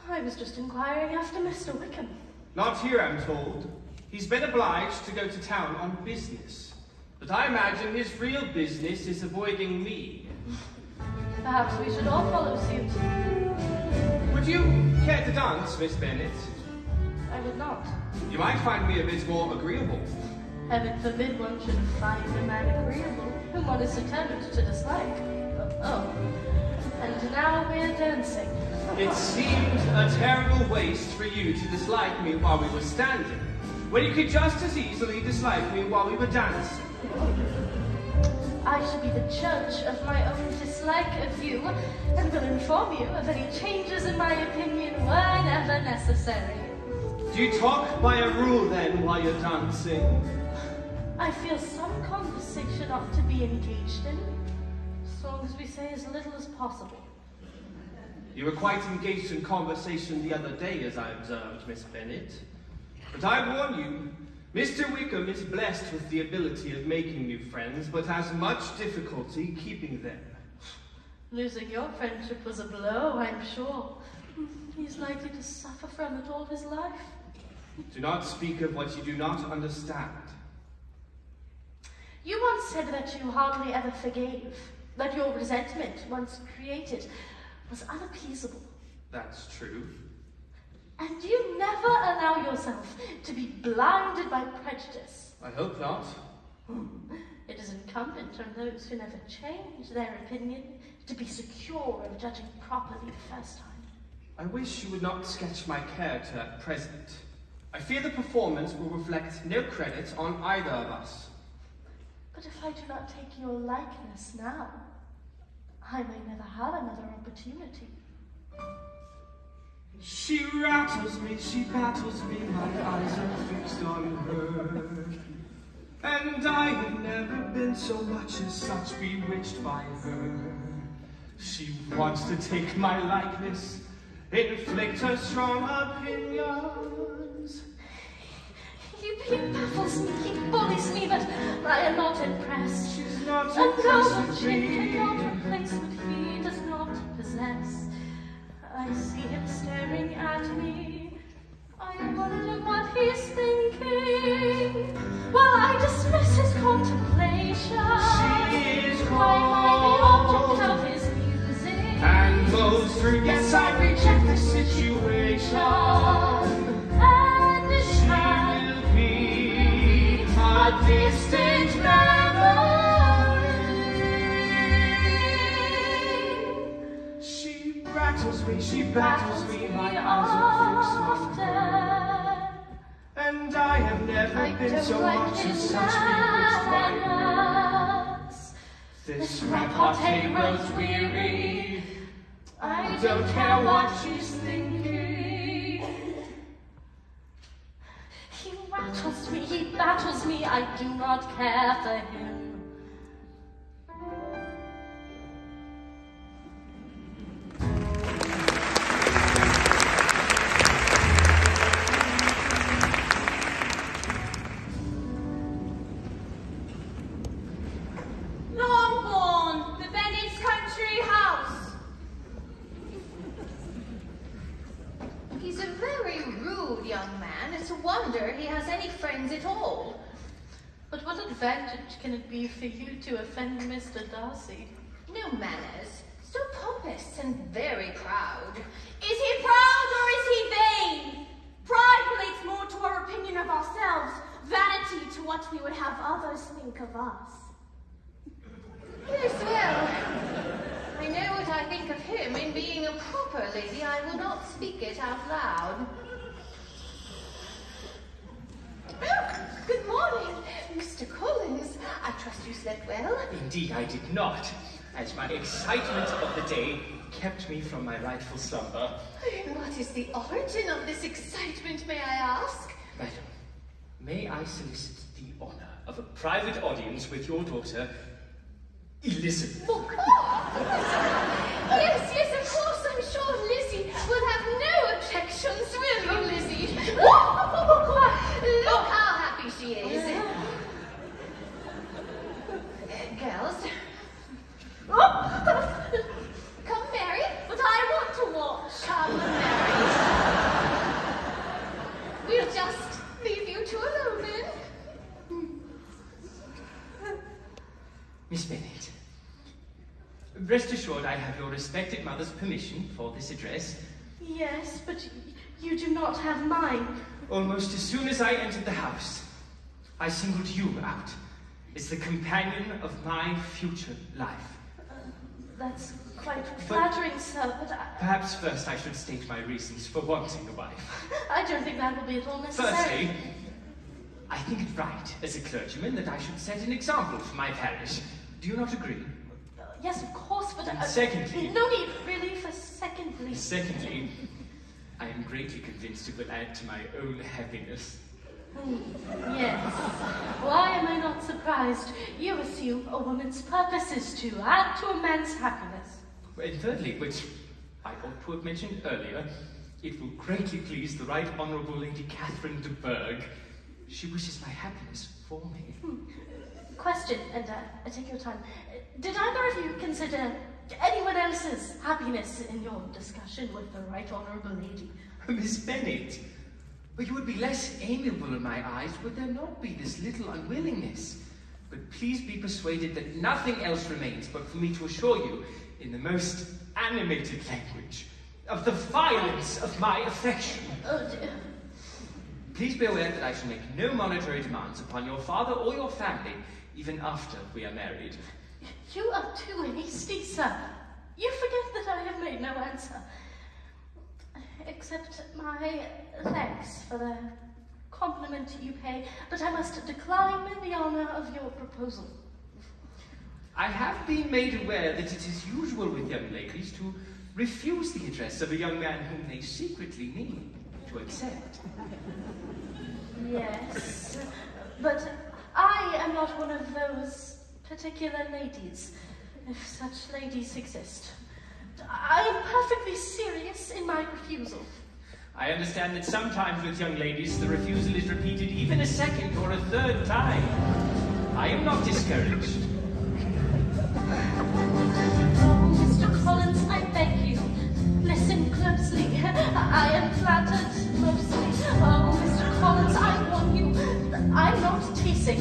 [SPEAKER 1] I was just inquiring after Mr. Wickham.
[SPEAKER 4] Not here, I'm told. He's been obliged to go to town on business. But I imagine his real business is avoiding me.
[SPEAKER 1] Perhaps we should all follow suit.
[SPEAKER 4] Would you care to dance, Miss Bennet?
[SPEAKER 1] I would not.
[SPEAKER 4] You might find me a bit more agreeable.
[SPEAKER 1] Heaven forbid one should find a man agreeable whom one is determined to dislike. Oh, and now we're dancing.
[SPEAKER 4] It seemed a terrible waste for you to dislike me while we were standing, when you could just as easily dislike me while we were dancing.
[SPEAKER 1] I shall be the judge of my own dislike of you, and will inform you of any changes in my opinion whenever necessary.
[SPEAKER 4] Do you talk by a rule then while you're dancing?
[SPEAKER 1] I feel some conversation ought to be engaged in, as long as we say as little as possible.
[SPEAKER 4] You were quite engaged in conversation the other day, as I observed, Miss Bennet. But I warn you, Mr. Wickham is blessed with the ability of making new friends, but has much difficulty keeping them.
[SPEAKER 1] Losing your friendship was a blow, I'm sure. He's likely to suffer from it all his life.
[SPEAKER 4] Do not speak of what you do not understand.
[SPEAKER 1] You once said that you hardly ever forgave, that your resentment, once created, was unappeasable.
[SPEAKER 4] That's true.
[SPEAKER 1] And you never allow yourself to be blinded by prejudice.
[SPEAKER 4] I hope not.
[SPEAKER 1] It is incumbent on those who never change their opinion to be secure of judging properly the first time.
[SPEAKER 4] I wish you would not sketch my character at present. I fear the performance will reflect no credit on either of us.
[SPEAKER 1] But if I do not take your likeness now, I may never have another opportunity.
[SPEAKER 4] She rattles me, she battles me, my eyes are fixed on her. And I have never been so much as such bewitched by her. She wants to take my likeness, inflict her strong opinions.
[SPEAKER 1] He baffles me, he bullies me, but I am not impressed.
[SPEAKER 4] She's not
[SPEAKER 1] A noble
[SPEAKER 4] impressed
[SPEAKER 1] chin
[SPEAKER 4] with me.
[SPEAKER 1] cannot replace what he does not possess. I see him staring at me. I wonder what he's thinking. While I dismiss his contemplation,
[SPEAKER 4] She is
[SPEAKER 1] my mind the object
[SPEAKER 4] cold,
[SPEAKER 1] of his musing.
[SPEAKER 4] and most forgets I reject the situation.
[SPEAKER 1] And in
[SPEAKER 4] She
[SPEAKER 1] time,
[SPEAKER 4] will be a distant memory. I have never been so much as such
[SPEAKER 1] manners.
[SPEAKER 4] This repartee grows weary. I don't care what she's thinking.
[SPEAKER 1] He rattles me, he battles me, I do not care for him.
[SPEAKER 3] Longbourn, the Bennett's country house. He's a very rude young man. It's a wonder he has any friends at all.
[SPEAKER 1] But what advantage can it be for you to offend Mr. Darcy?
[SPEAKER 3] No manners. So pompous and very proud. Is he proud or is he vain?
[SPEAKER 11] Pride relates more to our opinion of ourselves, vanity to what we would have others think of us.
[SPEAKER 3] Yes, well, I know what I think of him. In being a proper lady, I will not speak it out loud. Oh, good morning, Mr. Collins. I trust you slept well.
[SPEAKER 9] Indeed, I did not, as my excitement of the day kept me from my rightful slumber.
[SPEAKER 3] What is the origin of this excitement, may I ask?
[SPEAKER 9] Madam, may I solicit the honor of a private audience with your daughter, Elizabeth?
[SPEAKER 3] Oh, yes, yes, of course. I'm sure Lizzie will have no objections, will you, Lizzie? Look how happy she is. Girls. Come, Mary.
[SPEAKER 11] But I want to watch.
[SPEAKER 3] Come, Mary. We'll just leave you two alone then.
[SPEAKER 9] Miss Bennet, rest assured I have your respected mother's permission for this address.
[SPEAKER 1] Yes, but you do not have mine.
[SPEAKER 9] Almost as soon as I entered the house, I singled you out as the companion of my future life.
[SPEAKER 1] That's quite flattering, sir, but
[SPEAKER 9] Perhaps first I should state my reasons for wanting a wife.
[SPEAKER 1] I don't think that will be at all necessary.
[SPEAKER 9] Firstly, I think it right, as a clergyman, that I should set an example for my parish. Do you not agree?
[SPEAKER 1] Yes, of course, but...
[SPEAKER 9] And secondly...
[SPEAKER 1] No need, really, for secondly.
[SPEAKER 9] Secondly, I am greatly convinced it will add to my own happiness.
[SPEAKER 1] Yes. Why am I not surprised? You assume a woman's purpose is to add to a man's happiness.
[SPEAKER 9] And thirdly, which I ought to have mentioned earlier, it will greatly please the Right Honourable Lady Catherine de Bourgh. She wishes my happiness for me.
[SPEAKER 1] Question, and take your time. Did either of you consider anyone else's happiness in your discussion with the Right Honourable Lady?
[SPEAKER 9] Miss Bennet, but you would be less amiable in my eyes would there not be this little unwillingness. But please be persuaded that nothing else remains but for me to assure you, in the most animated language, of the violence of my affection.
[SPEAKER 1] Oh dear.
[SPEAKER 9] Please be aware that I shall make no monetary demands upon your father or your family, even after we are married.
[SPEAKER 1] You are too hasty, sir. You forget that I have made no answer. Except my thanks for the compliment you pay, but I must decline the honour of your proposal.
[SPEAKER 9] I have been made aware that it is usual with young ladies to refuse the address of a young man whom they secretly mean to accept.
[SPEAKER 1] Yes, but I am not one of those particular ladies, if such ladies exist. I am perfectly serious in my refusal.
[SPEAKER 9] I understand that sometimes with young ladies the refusal is repeated even a second or a third time. I am not discouraged.
[SPEAKER 1] Oh, Mr. Collins, I beg you, listen closely. I am flattered mostly. Oh, Mr. Collins, I warn you, I'm not teasing.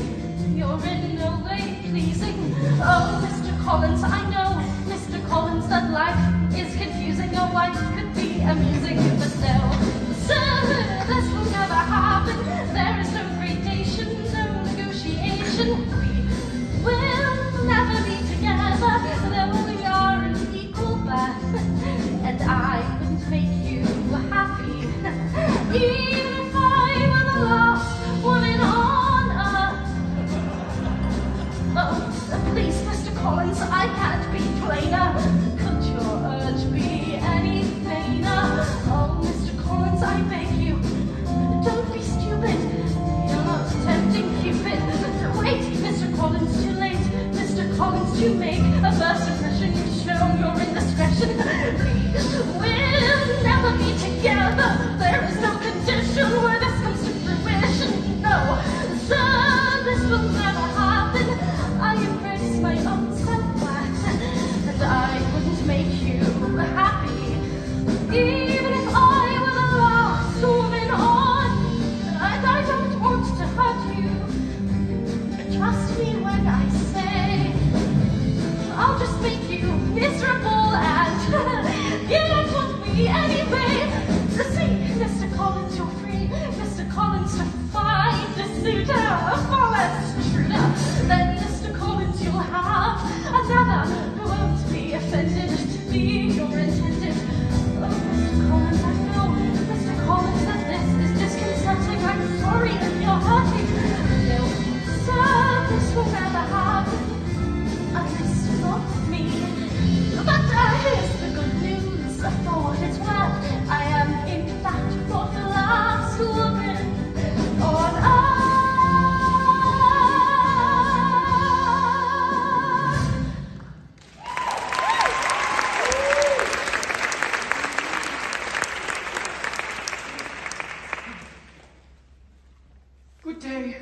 [SPEAKER 1] You're in no way pleasing. Oh, Mr. Collins, I know, Mr. Collins, that life is confusing. A wife could be amusing, but no, sir, this will never happen. There is no gradation, no negotiation. We will never be together, though we are an equal birth. And I would make you happy, even if I were the last to make a first impression. You show your indiscretion. We will never be together. There is no condition where this comes to fruition. No, sir, this will never happen. I embrace my own self-worth, and I wouldn't make you happy, even if I were the last woman on. And I don't want to hurt you. Trust me when I say I'll just make you miserable, and you don't want me anyway. See, Mr. Collins, you're free. Mr. Collins, to find a suitor, a far less intruder. Then, Mr. Collins, you'll have another who won't be offended to be your intended. Oh, Mr. Collins, I know, Mr. Collins, that this is disconcerting. I'm sorry that you're hurting. No, sir, this will never happen. At least not me. But here's the good news. For what it's worth, I am in fact not the last woman on earth.
[SPEAKER 8] Good day.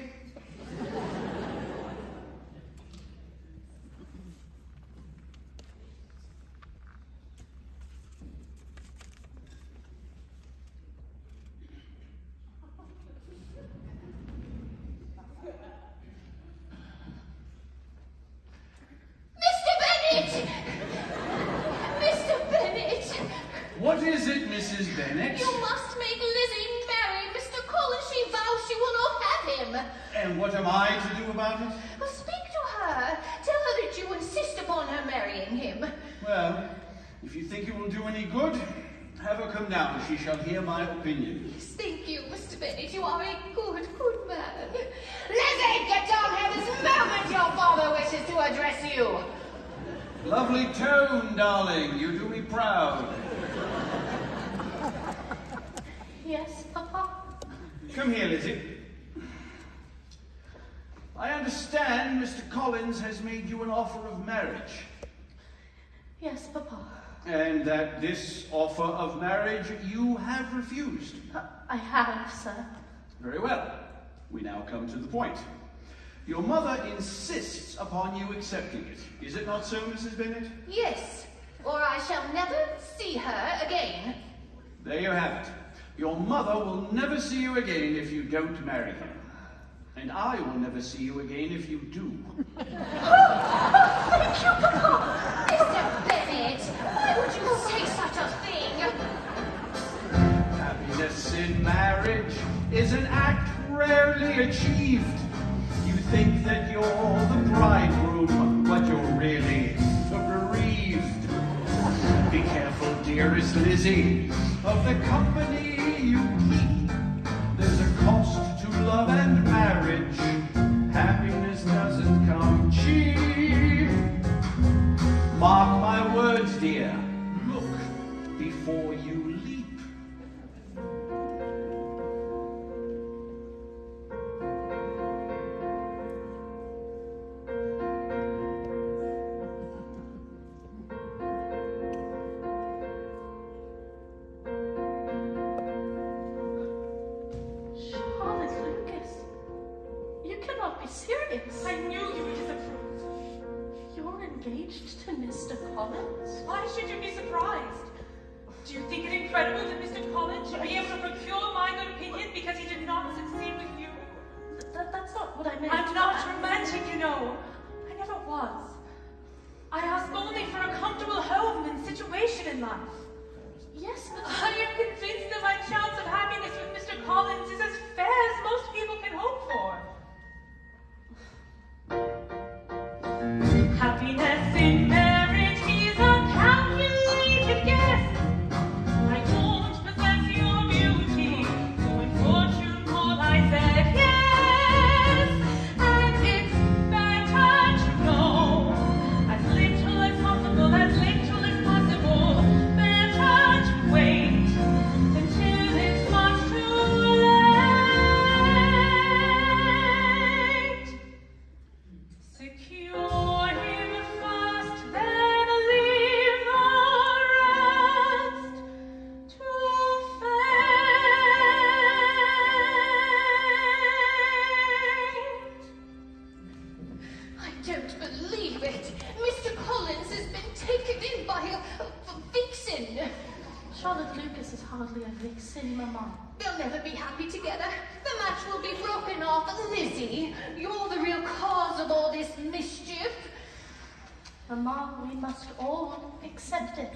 [SPEAKER 3] Mr. Bennet!
[SPEAKER 8] What is it, Mrs. Bennet?
[SPEAKER 3] You must make Lizzie marry Mr. Collins. She vows she will not have him.
[SPEAKER 8] And what am I to do about it?
[SPEAKER 3] Well, speak to her. Tell her that you insist upon her marrying him.
[SPEAKER 8] Well, if you think it will do any good, have her come down. She shall hear my opinion.
[SPEAKER 3] Yes, thank you, Mr. Bennet. You are a good, good man. Lizzie, get down here this moment. Your father wishes to address you.
[SPEAKER 8] Lovely tone, darling. You do me proud.
[SPEAKER 1] Yes, Papa?
[SPEAKER 8] Come here, Lizzie. I understand Mr. Collins has made you an offer of marriage.
[SPEAKER 1] Yes, Papa.
[SPEAKER 8] And that this offer of marriage you have refused.
[SPEAKER 1] I have, sir.
[SPEAKER 8] Very well. We now come to the point. Your mother insists upon you accepting it. Is it not so, Mrs. Bennet?
[SPEAKER 3] Yes, or I shall never see her again.
[SPEAKER 8] There you have it. Your mother will never see you again if you don't marry her. And I will never see you again if you do.
[SPEAKER 3] Thank you, Papa. Mr. Bennet, why would you say such a thing?
[SPEAKER 8] Happiness in marriage is an act rarely achieved. You think that you're the bridegroom, but you're really the bereaved. Be careful, dearest Lizzie, of the company you keep. There's a cost to love and marriage. Happiness doesn't come cheap. Mark my words, dear. Look before you leap.
[SPEAKER 1] Charlotte Lucas, you cannot be serious.
[SPEAKER 2] I knew you would disapprove.
[SPEAKER 1] You're engaged to Mr. Collins?
[SPEAKER 2] Why should you be surprised? Do you think it incredible that Mr. Collins should be able to procure my good opinion because he did not succeed with you?
[SPEAKER 1] That's not what I meant.
[SPEAKER 2] I'm not romantic, you know. I never was. I ask only for a comfortable home and situation in life.
[SPEAKER 1] Yes, but
[SPEAKER 2] I am convinced that my chance of happiness with Mr. Collins is as fair as most people can hope for. Happiness in marriage is a calculated guess. I don't possess your beauty, so in fortune call I said yes. And it's better
[SPEAKER 5] Mama.
[SPEAKER 3] They'll never be happy together. The match will be broken off. Lizzie, you're the real cause of all this mischief.
[SPEAKER 1] Mamma, we must all accept it.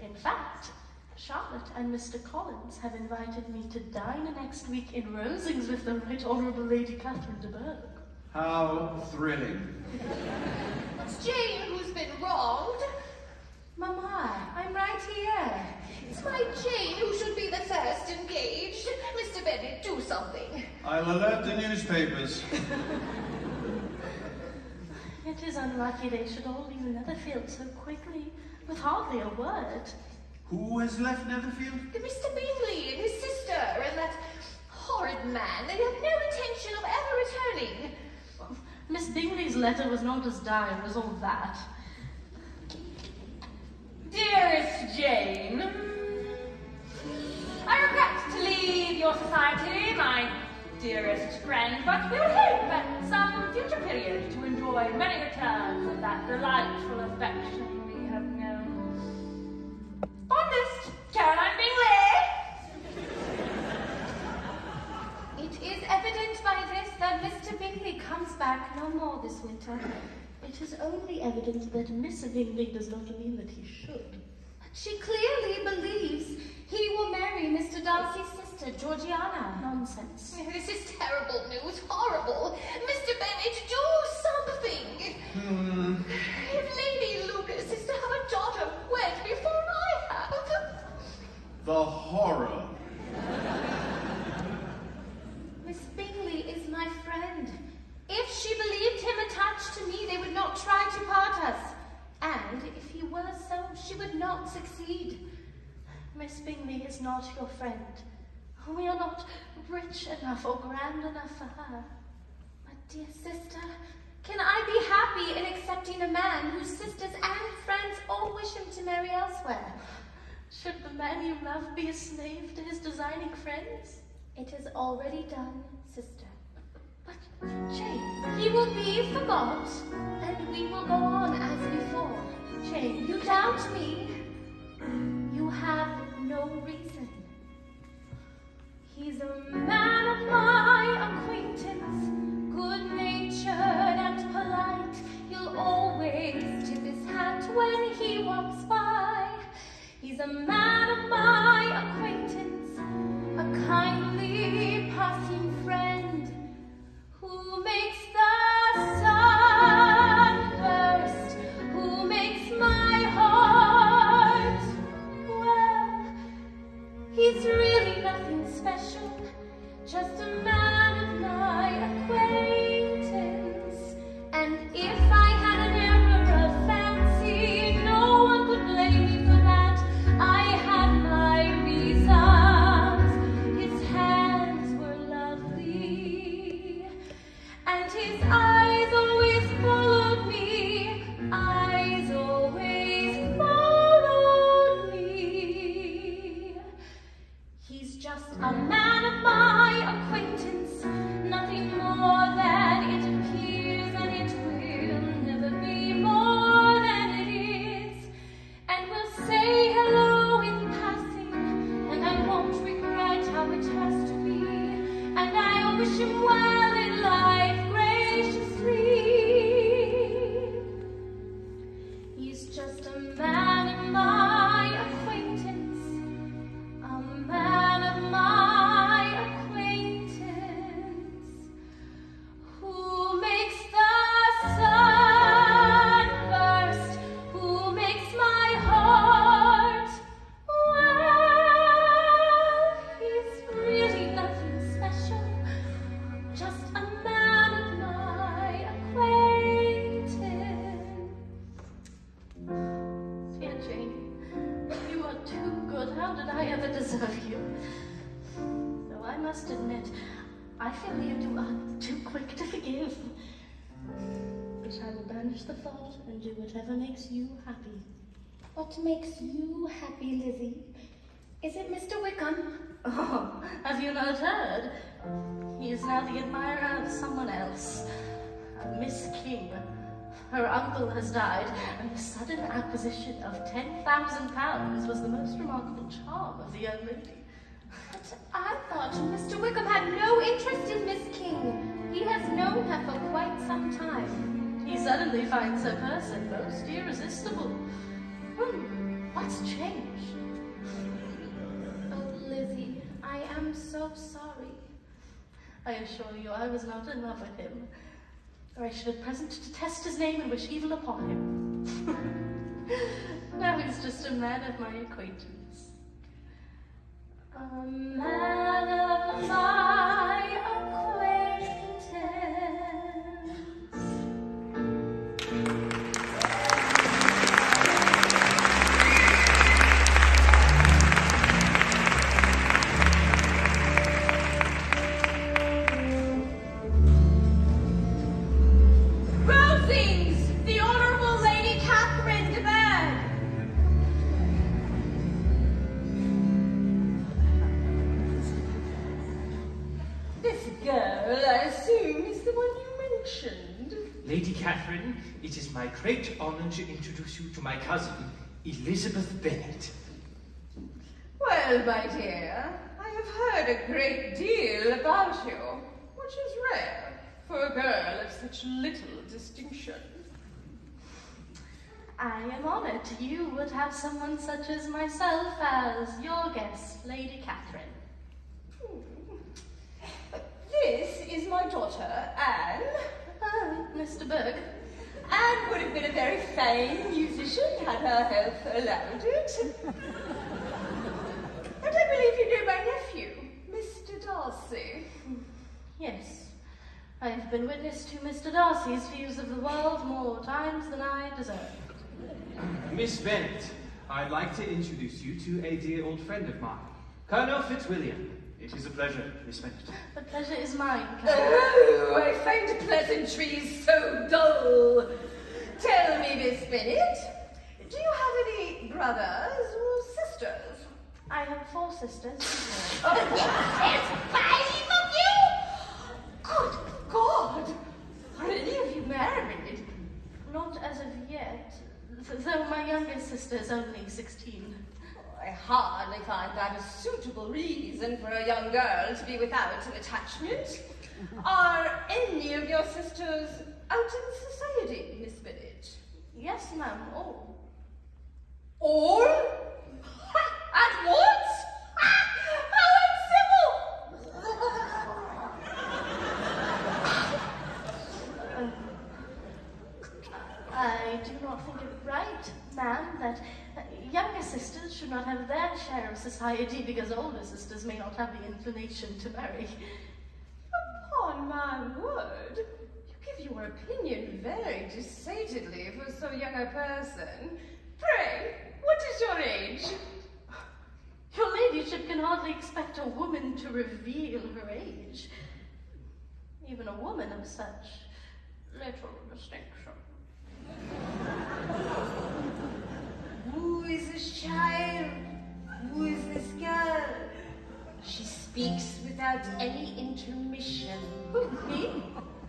[SPEAKER 1] In fact, Charlotte and Mr. Collins have invited me to dine next week in Rosings with the Right Honourable Lady Catherine de Bourgh.
[SPEAKER 8] How thrilling.
[SPEAKER 3] It's Jane who's been wronged.
[SPEAKER 1] Mamma, I'm right here.
[SPEAKER 3] It's my Jane who should be the first engaged. Mr. Bennet, do something.
[SPEAKER 8] I'll alert the newspapers.
[SPEAKER 1] It is unlucky they should all leave Netherfield so quickly, with hardly a word.
[SPEAKER 8] Who has left Netherfield?
[SPEAKER 3] Mr. Bingley and his sister and that horrid man. They have no intention of ever returning.
[SPEAKER 1] Miss Bingley's letter was not as dire as all that.
[SPEAKER 5] Dearest Jane, I regret to leave your society, my dearest friend, but we will hope at some future period to enjoy many returns of that delightful affection we have known. Fondest, Caroline Bingley!
[SPEAKER 11] It is evident by this that Mr. Bingley comes back no more this winter.
[SPEAKER 1] It is only evident that Miss Bingley does not mean that he should.
[SPEAKER 11] She clearly believes he will marry Mr. Darcy's sister, Georgiana.
[SPEAKER 1] Nonsense.
[SPEAKER 3] This is terrible news, horrible. Mr. Bennet, do something. If Lady Lucas is to have a daughter wed before I have.
[SPEAKER 8] The horror.
[SPEAKER 11] Miss Bingley is my friend. If she believed him attached to me, they would not try to part us. And if he were so, she would not succeed.
[SPEAKER 1] Miss Bingley is not your friend. We are not rich enough or grand enough for her.
[SPEAKER 11] But dear sister, can I be happy in accepting a man whose sisters and friends all wish him to marry elsewhere?
[SPEAKER 1] Should the man you love be a slave to his designing friends?
[SPEAKER 11] It is already done, sister.
[SPEAKER 1] But Jane,
[SPEAKER 11] He will be forgot, and we will go on as before.
[SPEAKER 1] Jane,
[SPEAKER 11] You doubt me. You have no reason. He's a man of my acquaintance, good-natured and polite. He'll always tip his hat when he walks by. He's a man of my acquaintance, a kindly passing friend, who makes the sun burst, who makes my heart, well, he's really nothing special, just a man of my acquaintance. And if I had an error of fancy, no one could blame me for that. I had my reasons. His hands were lovely, and his eyes always followed me. Eyes always followed me. He's just a man of my acquaintance, nothing more than it appears, and it will never be more than it is. And we'll say hello in passing, and I won't regret how it has to be. And I wish him well in life graciously. He's just a man of my acquaintance, a man of my acquaintance, who makes the sun burst, who makes my heart, well, he's really nothing special, just a man of my acquaintance.
[SPEAKER 1] dear Jane, you are too good. How did I ever deserve you? Though I must admit, I feel you two are too quick to forgive. But I will banish the thought and do whatever makes you happy.
[SPEAKER 11] What makes you happy, Lizzie? Is it Mr. Wickham?
[SPEAKER 1] Oh, have you not heard? He is now the admirer of someone else. Miss King. Her uncle has died, and the sudden acquisition of £10,000 was the most remarkable charm of the young lady.
[SPEAKER 3] But I thought Mr. Wickham had no interest in Miss King. He has known her for quite some time.
[SPEAKER 1] He suddenly finds her person most irresistible. What's changed?
[SPEAKER 3] Oh, Lizzie, I am so sorry.
[SPEAKER 1] I assure you I was not in love with him, or I should at present detest his name and wish evil upon him. Now he's just a man of my acquaintance.
[SPEAKER 11] A man of my acquaintance.
[SPEAKER 3] Rosings, the Honourable Lady Catherine de Bourgh. This girl, I assume, is the one you mentioned.
[SPEAKER 9] Lady Catherine, it is my great honor to introduce you to my cousin, Elizabeth Bennet.
[SPEAKER 3] Well, my dear, I have heard a great deal about you, which is rare for a girl of such little distinction.
[SPEAKER 1] I am honored you would have someone such as myself as your guest, Lady Catherine.
[SPEAKER 3] This is my daughter, Anne.
[SPEAKER 1] Mr. Berg.
[SPEAKER 3] Anne would have been a very fine musician had her health allowed it. And I believe you know my nephew, Mr. Darcy.
[SPEAKER 1] Yes, I have been witness to Mr. Darcy's views of the world more times than I deserve.
[SPEAKER 7] Miss Bennet, I'd like to introduce you to a dear old friend of mine, Colonel Fitzwilliam.
[SPEAKER 10] It is a pleasure, Miss Bennet.
[SPEAKER 1] The pleasure is mine, Colonel.
[SPEAKER 3] Oh, I find pleasantries so dull. Tell me, Miss Bennet, do you have any brothers or sisters?
[SPEAKER 1] I have 4 sisters.
[SPEAKER 3] Oh, there's 5 of you? Good God! Are any of you married?
[SPEAKER 1] Not as of yet, though my youngest sister is only 16.
[SPEAKER 3] I hardly find that a suitable reason for a young girl to be without an attachment. Are any of your sisters out in society, Miss Bennet?
[SPEAKER 1] Yes, ma'am, all.
[SPEAKER 3] All? At once? How uncivil!
[SPEAKER 1] I do not think it right, ma'am, that younger sisters should not have their share of society because older sisters may not have the inclination to marry.
[SPEAKER 3] Upon my word, you give your opinion very decidedly for so young a person. Pray, what is your age?
[SPEAKER 1] Your ladyship can hardly expect a woman to reveal her age. Even a woman of such little distinction.
[SPEAKER 3] Who is this child? Who is this girl? She speaks without any intermission.
[SPEAKER 1] Who, me?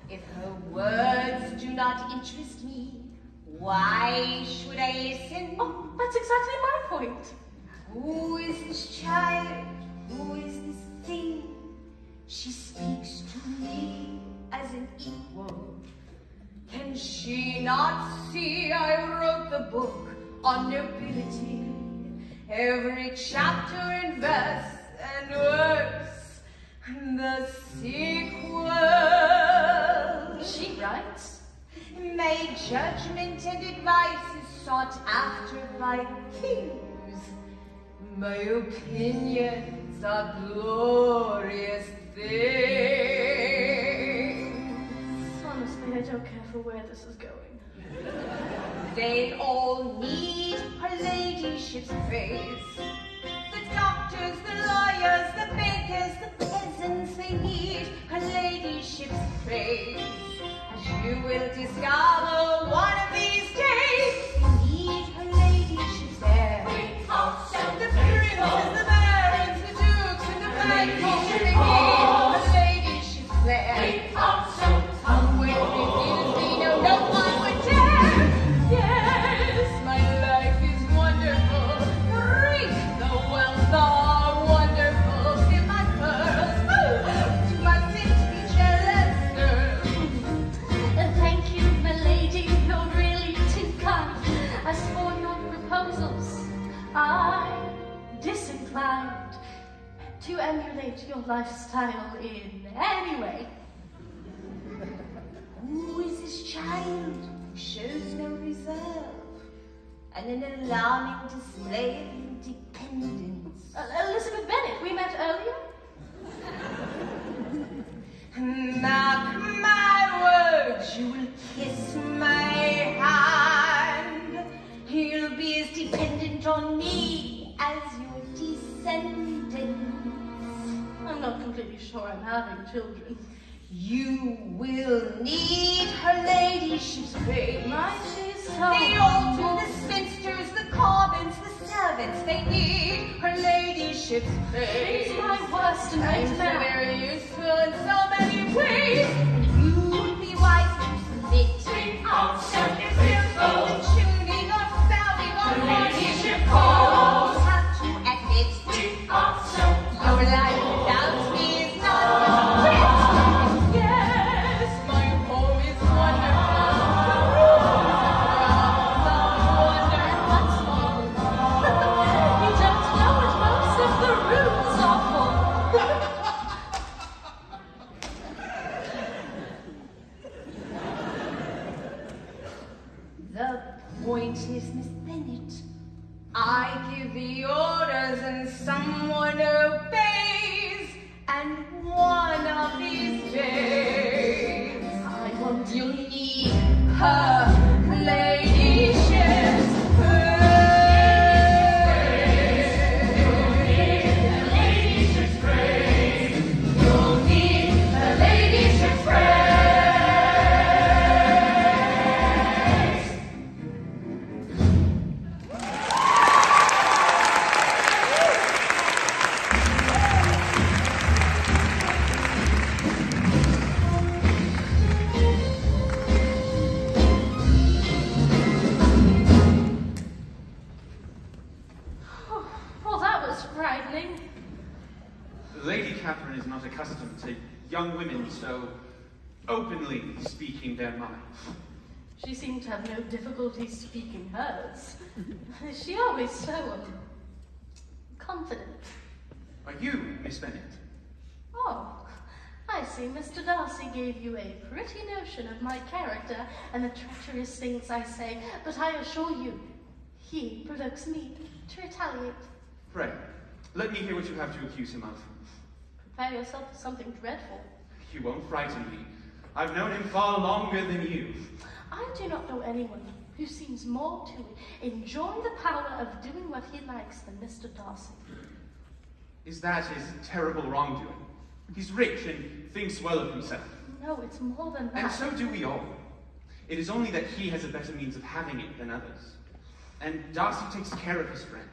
[SPEAKER 3] If her words do not interest me, why should I listen?
[SPEAKER 1] Oh, that's exactly my point.
[SPEAKER 3] Who is this child? Who is this thing? She speaks to me as an equal. Can she not see I wrote the book on nobility? Every chapter and verse and worse, the sequel.
[SPEAKER 1] She writes.
[SPEAKER 3] My judgment and advice is sought after by kings. My opinions are glorious things.
[SPEAKER 1] Honestly, I don't care for where this is going.
[SPEAKER 3] They all need her ladyship's praise. The doctors, the lawyers, the bakers, the peasants, they need her ladyship's praise. As you will discover one of these days, they need her ladyship's air. The princes, the barons, the dukes, and the viscounts, they need her ladyship's flair. When we feel we know no one would dare. Yes, my life is wonderful. Great, the wealth are wonderful.
[SPEAKER 1] lifestyle in any way.
[SPEAKER 3] Who is this child who shows no reserve and an alarming display of independence?
[SPEAKER 1] Elizabeth Bennet, we met earlier.
[SPEAKER 3] Mark my words, you will kiss my hand. You'll be as dependent on me as your descendants.
[SPEAKER 1] I'm not completely sure I'm having children.
[SPEAKER 3] You will need her ladyship's praise.
[SPEAKER 1] She's so
[SPEAKER 3] The altar, the spinsters, the commons, the servants, they need her ladyship's praise.
[SPEAKER 1] She's my worst
[SPEAKER 3] I'm so
[SPEAKER 1] nightmare.
[SPEAKER 3] very useful in so many ways, and you'd be wise to submit. The tuning or spouting or ladyship calls. Have to admit, your life without me is not complete. Yes, my home is wonderful.
[SPEAKER 1] You don't know it, most of the rooms are full.
[SPEAKER 3] The point is, Miss Bennet, I give the orders and someone obeys, and one of these days
[SPEAKER 1] I want
[SPEAKER 3] you'll need her ladyship's praise. You'll need her ladyship's praise.
[SPEAKER 1] Well, that was frightening.
[SPEAKER 8] Lady Catherine is not accustomed to young women so openly speaking their minds.
[SPEAKER 1] She seemed to have no difficulty speaking hers. Is she always so confident?
[SPEAKER 8] Are you, Miss Bennet?
[SPEAKER 1] Oh, I see Mr. Darcy gave you a pretty notion of my character and the treacherous things I say, but I assure you, he provokes me to retaliate.
[SPEAKER 8] Pray, let me hear what you have to accuse him of.
[SPEAKER 1] Prepare yourself for something dreadful.
[SPEAKER 8] You won't frighten me. I've known him far longer than you.
[SPEAKER 1] I do not know anyone who seems more to enjoy the power of doing what he likes than Mr. Darcy.
[SPEAKER 8] Is that his terrible wrongdoing? He's rich and thinks well of himself.
[SPEAKER 1] No, it's more than that.
[SPEAKER 8] And so do we all. It is only that he has a better means of having it than others. And Darcy takes care of his friends.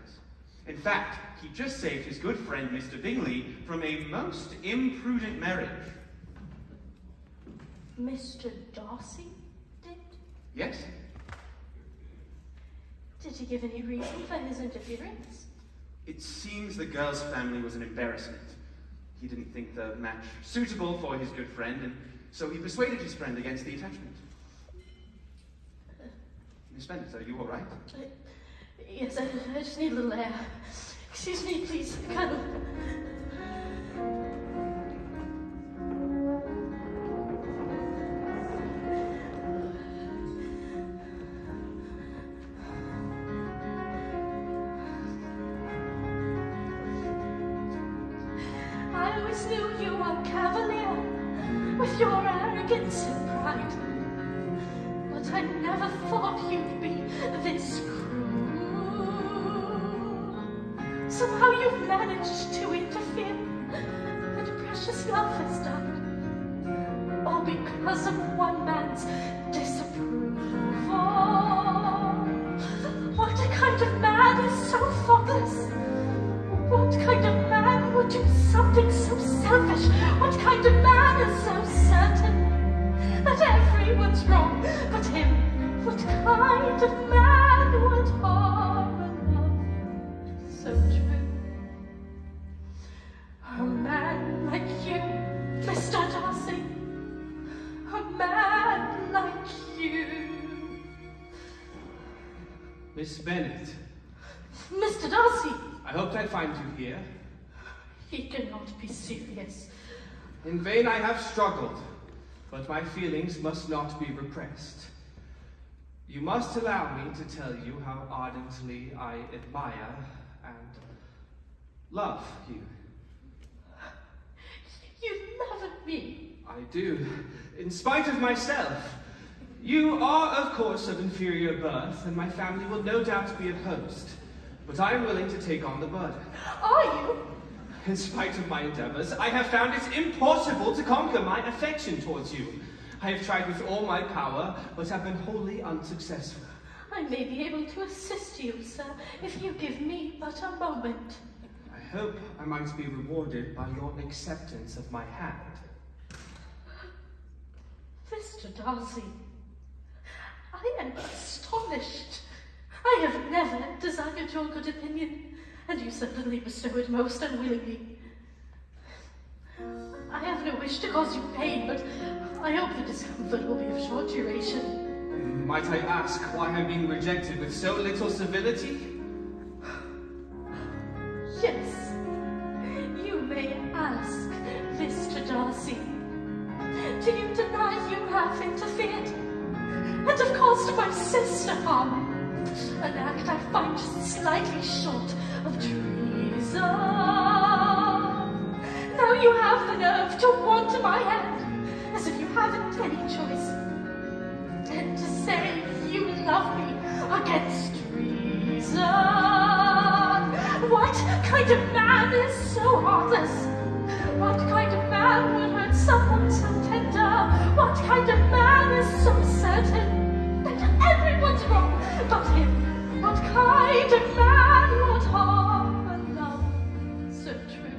[SPEAKER 8] In fact, he just saved his good friend Mr. Bingley from a most imprudent marriage.
[SPEAKER 1] Mr. Darcy did?
[SPEAKER 8] Yes?
[SPEAKER 1] Did he give any reason for his interference?
[SPEAKER 8] It seems the girl's family was an embarrassment. He didn't think the match suitable for his good friend, and so he persuaded his friend against the attachment. Miss Bennet, are you all right?
[SPEAKER 1] Yes, I just need a little air. Excuse me, please, Colonel. I always knew you were cavalier with your arrogance and pride, but I never thought you'd be this cruel. Somehow you've managed to interfere, and precious love has died, all because of one man's disapproval. What kind of man is so thoughtless? What kind of man would do something so selfish? What kind of man is so certain that everyone's wrong but him? What kind of man would harm a love so true? A man like you, Mr. Darcy. A man like you.
[SPEAKER 4] Miss Bennet,
[SPEAKER 1] Mr. Darcy,
[SPEAKER 4] I hoped I'd find you here.
[SPEAKER 1] He cannot be serious.
[SPEAKER 4] In vain I have struggled, but my feelings must not be repressed. You must allow me to tell you how ardently I admire and love you.
[SPEAKER 1] You love me.
[SPEAKER 4] I do, in spite of myself. You are, of course, of inferior birth, and my family will no doubt be opposed. But I am willing to take on the burden.
[SPEAKER 1] Are you?
[SPEAKER 4] In spite of my endeavors, I have found it impossible to conquer my affection towards you. I have tried with all my power, but have been wholly unsuccessful.
[SPEAKER 1] I may be able to assist you, sir, if you give me but a moment.
[SPEAKER 4] I hope I might be rewarded by your acceptance of my hand.
[SPEAKER 1] Mr. Darcy, I am astonished. I have never desired your good opinion, and you certainly bestow it most unwillingly. I have no wish to cause you pain, but I hope the discomfort will be of short duration.
[SPEAKER 4] Might I ask why I'm being rejected with so little civility?
[SPEAKER 1] Yes, you may ask, Mr. Darcy. Do you deny you have interfered and have caused my sister harm? An act I find just slightly short of treason. Now you have the nerve to want my hand, as if you haven't any choice, and to say you love me against reason. What kind of man is so heartless? What kind of man will hurt someone so tender? What kind of man is so certain that everyone's wrong but him? What kind of man would harm a love so true?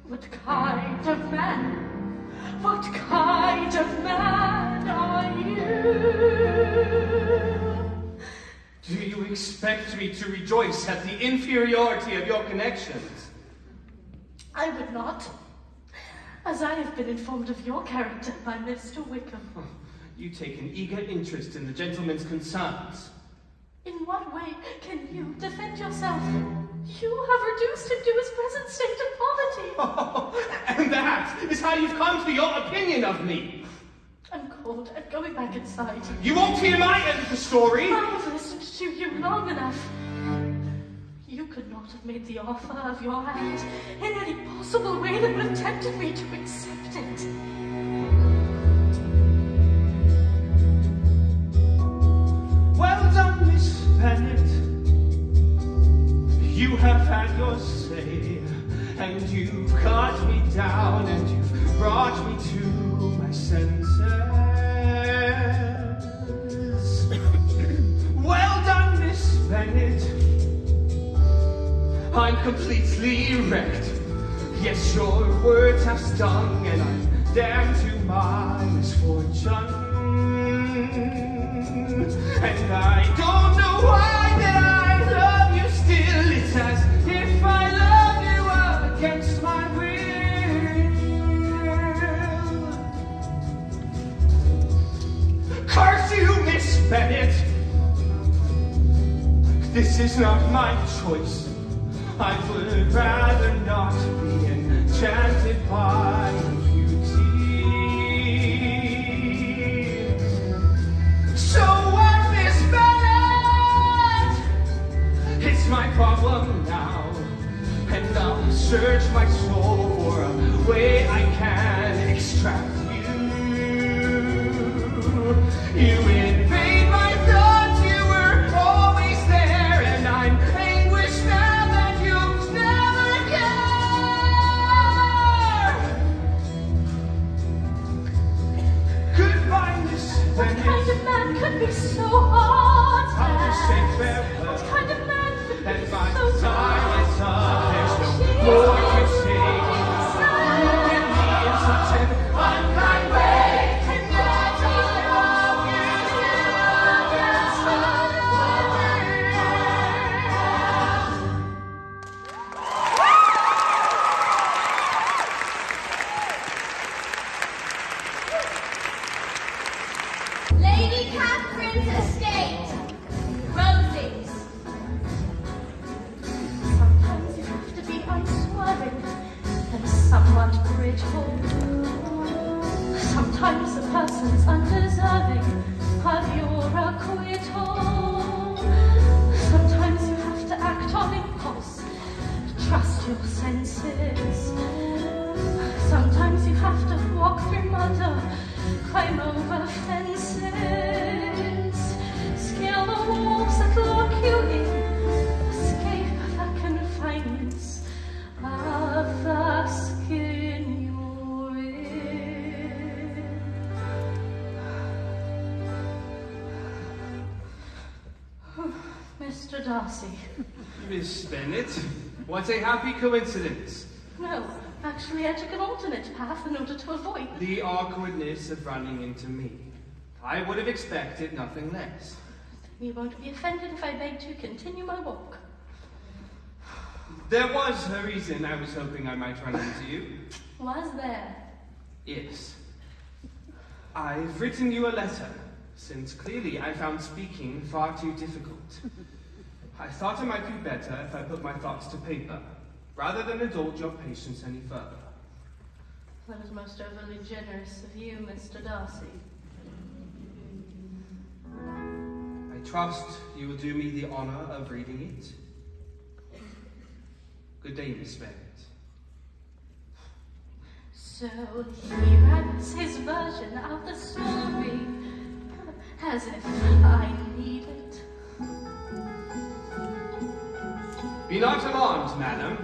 [SPEAKER 1] What kind of man? What kind of man are you?
[SPEAKER 4] Do you expect me to rejoice at the inferiority of your connections?
[SPEAKER 1] I would not, as I have been informed of your character by Mr. Wickham.
[SPEAKER 4] You take an eager interest in the gentleman's concerns.
[SPEAKER 1] In what way can you defend yourself? You have reduced him to his present state of poverty.
[SPEAKER 4] Oh, and that is how you've come to your opinion of me.
[SPEAKER 1] I'm cold and going back inside.
[SPEAKER 4] You won't hear my end of the story.
[SPEAKER 1] I have listened to you long enough. You could not have made the offer of your hand in any possible way that would have tempted me to accept it.
[SPEAKER 4] Well done, Miss Bennet. You have had your say, and you've cut me down, and you've brought me to my senses. Well done, Miss Bennet. I'm completely wrecked. Yes, your words have stung, and I'm damned to my misfortune. And I don't know why that I love you still. It's as if I love you against my will. Curse you, Miss Bennet. This is not my choice. I would rather not be enchanted by your beauty. So what, Miss Bennet? It's my problem now, and I'll search my soul for a way I can extract you. You invade my thoughts, you were always there, and I'm anguished now that you'll never care. Goodbye, Miss
[SPEAKER 1] What
[SPEAKER 4] Bennet.
[SPEAKER 1] kind of man could be so heartless?
[SPEAKER 4] I'll just say farewell.
[SPEAKER 1] What kind of man could
[SPEAKER 4] And
[SPEAKER 1] be
[SPEAKER 4] by
[SPEAKER 1] so
[SPEAKER 4] the time it's up, there's no more to say.
[SPEAKER 1] grateful. Sometimes a person's undeserving of your acquittal. Sometimes you have to act on impulse, trust your senses. Sometimes you have to walk through mud, climb over fences, scale the walls that lock you in, escape the confinements of the skin you're in. Mr. Darcy.
[SPEAKER 4] Miss Bennet, what a happy coincidence.
[SPEAKER 1] No, actually I took an alternate path in order to avoid
[SPEAKER 4] The awkwardness of running into me. I would have expected nothing less.
[SPEAKER 1] You won't be offended if I beg to continue my walk.
[SPEAKER 4] There was a reason I was hoping I might run into you.
[SPEAKER 1] Was there?
[SPEAKER 4] Yes. I've written you a letter, since clearly I found speaking far too difficult. I thought it might be better if I put my thoughts to paper, rather than indulge your patience any further.
[SPEAKER 1] That is most overly generous of you, Mr. Darcy.
[SPEAKER 4] I trust you will do me the honor of reading it. Good day, Miss Bennet.
[SPEAKER 1] So he writes his version of the story, as if I need it.
[SPEAKER 4] Be not alarmed, madam.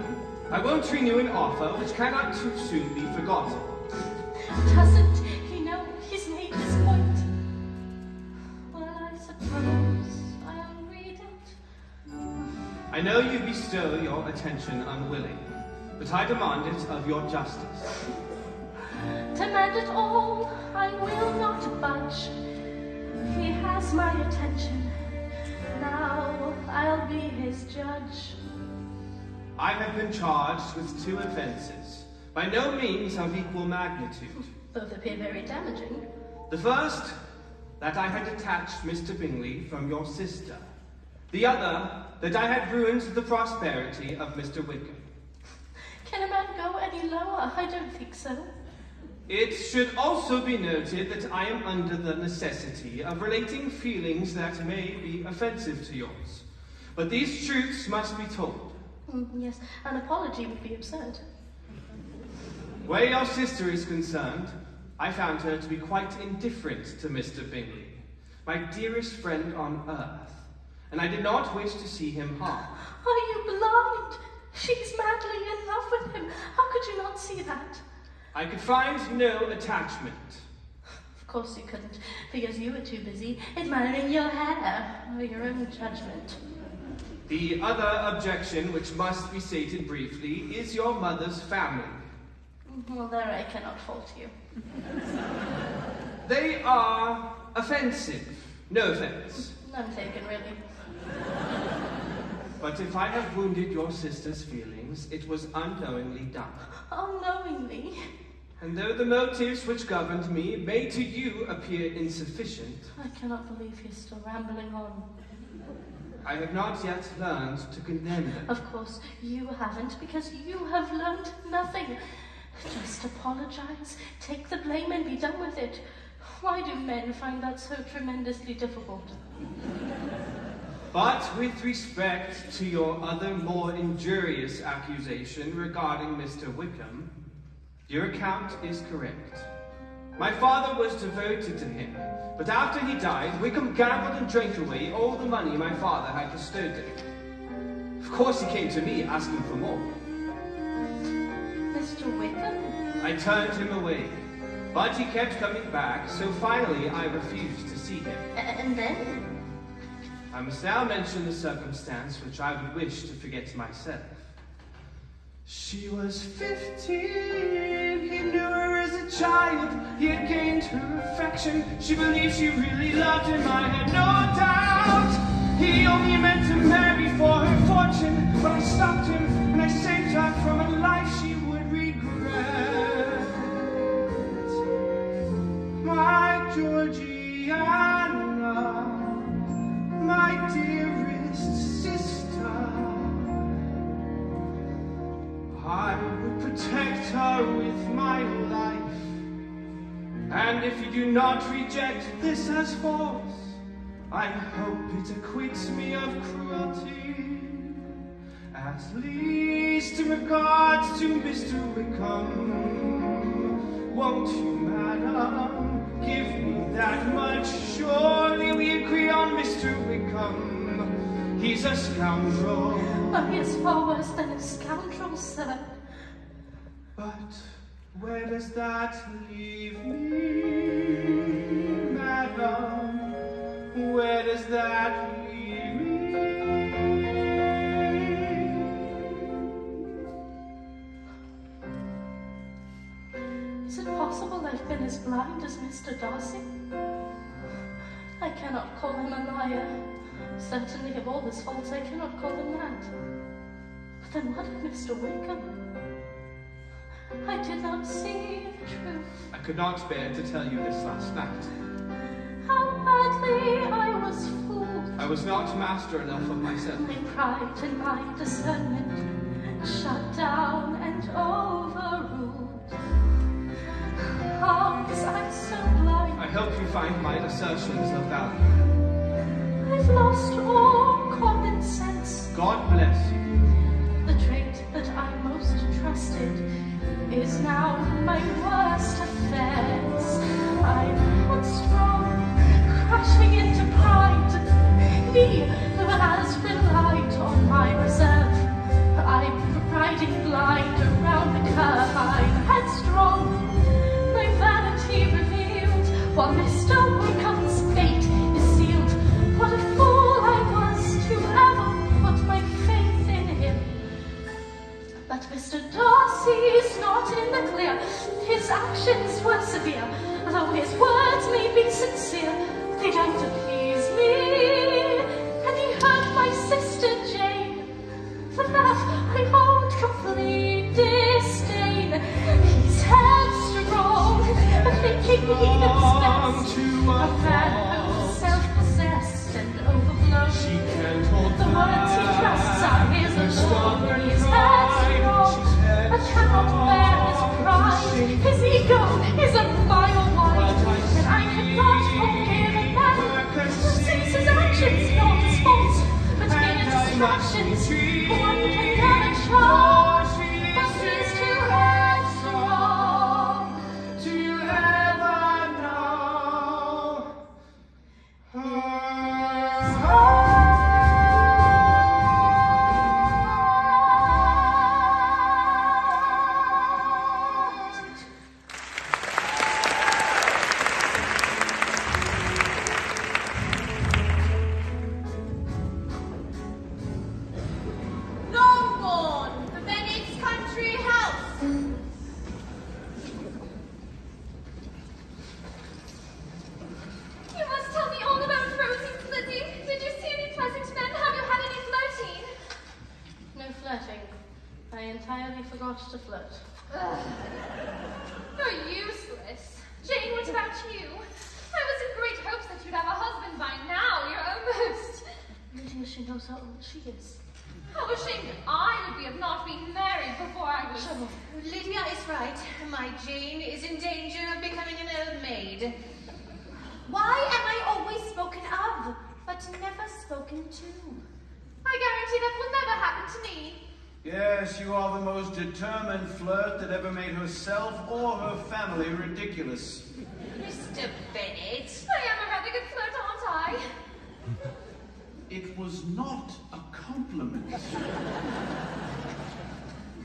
[SPEAKER 4] I won't renew an offer which cannot too soon be forgotten.
[SPEAKER 1] Doesn't he know he's made his point? Well, I suppose I'll read it.
[SPEAKER 4] I know you bestow your attention unwilling, but I demand it of your justice.
[SPEAKER 1] Demand it all, I will not budge. He has my attention. Now I'll be his judge.
[SPEAKER 4] I have been charged with 2 offences, by no means of equal magnitude.
[SPEAKER 1] Both appear very damaging.
[SPEAKER 4] The first, that I had detached Mr. Bingley from your sister. The other, that I had ruined the prosperity of Mr. Wickham.
[SPEAKER 1] Can a man go any lower? I don't think so.
[SPEAKER 4] It should also be noted that I am under the necessity of relating feelings that may be offensive to yours. But these truths must be told.
[SPEAKER 1] Yes, an apology would be absurd.
[SPEAKER 4] Where your sister is concerned, I found her to be quite indifferent to Mr. Bingley, my dearest friend on earth, and I did not wish to see him harmed.
[SPEAKER 1] Are you blind? She's madly in love with him. How could you not see that?
[SPEAKER 4] I could find no attachment.
[SPEAKER 1] Of course you couldn't, because you were too busy admiring your hair or your own judgment.
[SPEAKER 4] The other objection, which must be stated briefly, is your mother's family.
[SPEAKER 1] Well, there I cannot fault you.
[SPEAKER 4] They are offensive. No offense.
[SPEAKER 1] None taken, really.
[SPEAKER 4] But if I have wounded your sister's feelings, it was unknowingly done.
[SPEAKER 1] Unknowingly?
[SPEAKER 4] And though the motives which governed me may to you appear insufficient,
[SPEAKER 1] I cannot believe you're still rambling on.
[SPEAKER 4] I have not yet learned to condemn them.
[SPEAKER 1] Of course, you haven't, because you have learned nothing. Just apologize, take the blame, and be done with it. Why do men find that so tremendously difficult?
[SPEAKER 4] But with respect to your other more injurious accusation regarding Mr. Wickham, your account is correct. My father was devoted to him, but after he died, Wickham gambled and drank away all the money my father had bestowed him. Of course he came to me asking for more.
[SPEAKER 1] Mr. Wickham?
[SPEAKER 4] I turned him away, but he kept coming back, so finally I refused to see him.
[SPEAKER 1] And then?
[SPEAKER 4] I must now mention the circumstance which I would wish to forget myself. She was 15, he knew her as a child, he had gained her affection, she believed she really loved him, I had no doubt. He only meant to marry for her fortune, but I stopped him and I saved her from a life she would regret. My Georgiana, my dearest sister, I would protect her with my And if you do not reject this as false, I hope it acquits me of cruelty. At least in regards to Mr. Wickham, won't you, madam, give me that much? Surely we agree on Mr. Wickham. He's a scoundrel.
[SPEAKER 1] But he is far worse than a scoundrel, sir.
[SPEAKER 4] But where does that leave me, madam? Where does that leave me?
[SPEAKER 1] Is it possible I've been as blind as Mr. Darcy? I cannot call him a liar. Certainly of all his faults I cannot call him that. But then what of Mr. Wickham? I did not see the truth.
[SPEAKER 4] I could not bear to tell you this last night.
[SPEAKER 1] How badly I was fooled.
[SPEAKER 4] I was not master enough of myself.
[SPEAKER 1] My pride and my discernment shut down and overruled. How was I so blind?
[SPEAKER 4] I hope you find my assertions of value.
[SPEAKER 1] I've lost all common sense.
[SPEAKER 4] God bless you.
[SPEAKER 1] The trait that I most trusted is now my worst offense. I'm headstrong, crashing into pride. Me who has relied on my reserve. I'm riding blind around the curve. I'm headstrong, my vanity revealed, while Mr. Wickham's fate is sealed. What a fool I was to ever put my faith in him. But Mr. Darcy's not in the clear. His actions were severe, though his words may be sincere. They don't appease me. And he hurt my sister Jane. For that I hold complete disdain. He's headstrong, thinking he knows best. A man who's self-possessed and overblown.
[SPEAKER 4] She can't hold
[SPEAKER 1] The words he trusts are his alone. He's headstrong, but cannot bear his pride. His ego is a mile wide, and I cannot forgive a man who sees his actions not as faults, but mere distractions. One can never charge, but he's too headstrong
[SPEAKER 4] to ever know.
[SPEAKER 3] Longbourn, the Bennett's country house.
[SPEAKER 11] You must tell me all about Rosie, Lizzie. Did you see any pleasant men? Have you had any flirting?
[SPEAKER 1] No flirting. I entirely forgot to flirt.
[SPEAKER 11] You're useless. Jane, what about you? I was in great hopes that you'd have a husband by now. You're almost...
[SPEAKER 1] Lydia, she knows how old she is.
[SPEAKER 11] How ashamed I would be of not being married before I was...
[SPEAKER 1] Shut up.
[SPEAKER 3] Lydia is right. My Jane is in danger of becoming an old maid. Why am I always spoken of, but never spoken to?
[SPEAKER 11] I guarantee that will never happen to me.
[SPEAKER 8] Yes, you are the most determined flirt that ever made herself or her family ridiculous.
[SPEAKER 3] Mr. Bennet.
[SPEAKER 11] I am a rather good flirt, aren't I?
[SPEAKER 8] It was not a compliment.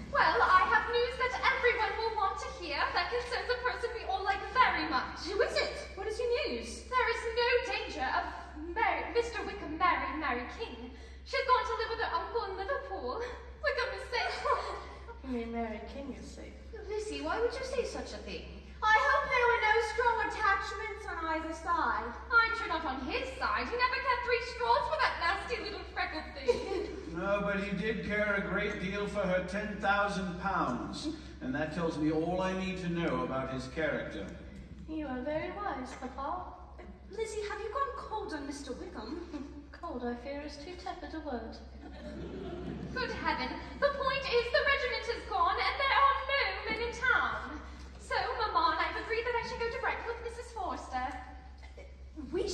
[SPEAKER 11] Well, I have news that everyone will want to hear that concerns a person we all like very much.
[SPEAKER 3] Who is it? What is your news?
[SPEAKER 11] There is no danger of Mr. Wickham marrying Mary King. She's gone to live with her uncle in Liverpool. Wickham is safe.
[SPEAKER 1] You mean Mary King is safe?
[SPEAKER 3] Lucy, why would you say such a thing? I hope there were no strong attachments on either side.
[SPEAKER 11] I'm sure not on his side. He never cared 3 straws for that nasty little freckled thing.
[SPEAKER 8] No, but he did care a great deal for her £10,000, and that tells me all I need to know about his character.
[SPEAKER 1] You are very wise, Papa.
[SPEAKER 3] Lizzie, have you gone cold on Mr. Wickham?
[SPEAKER 1] Cold, I fear, is too tepid a word.
[SPEAKER 11] Good heaven. The point is the regiment is gone and there are no men in town. So, Mamma and I have agreed that I should go to breakfast with Mrs.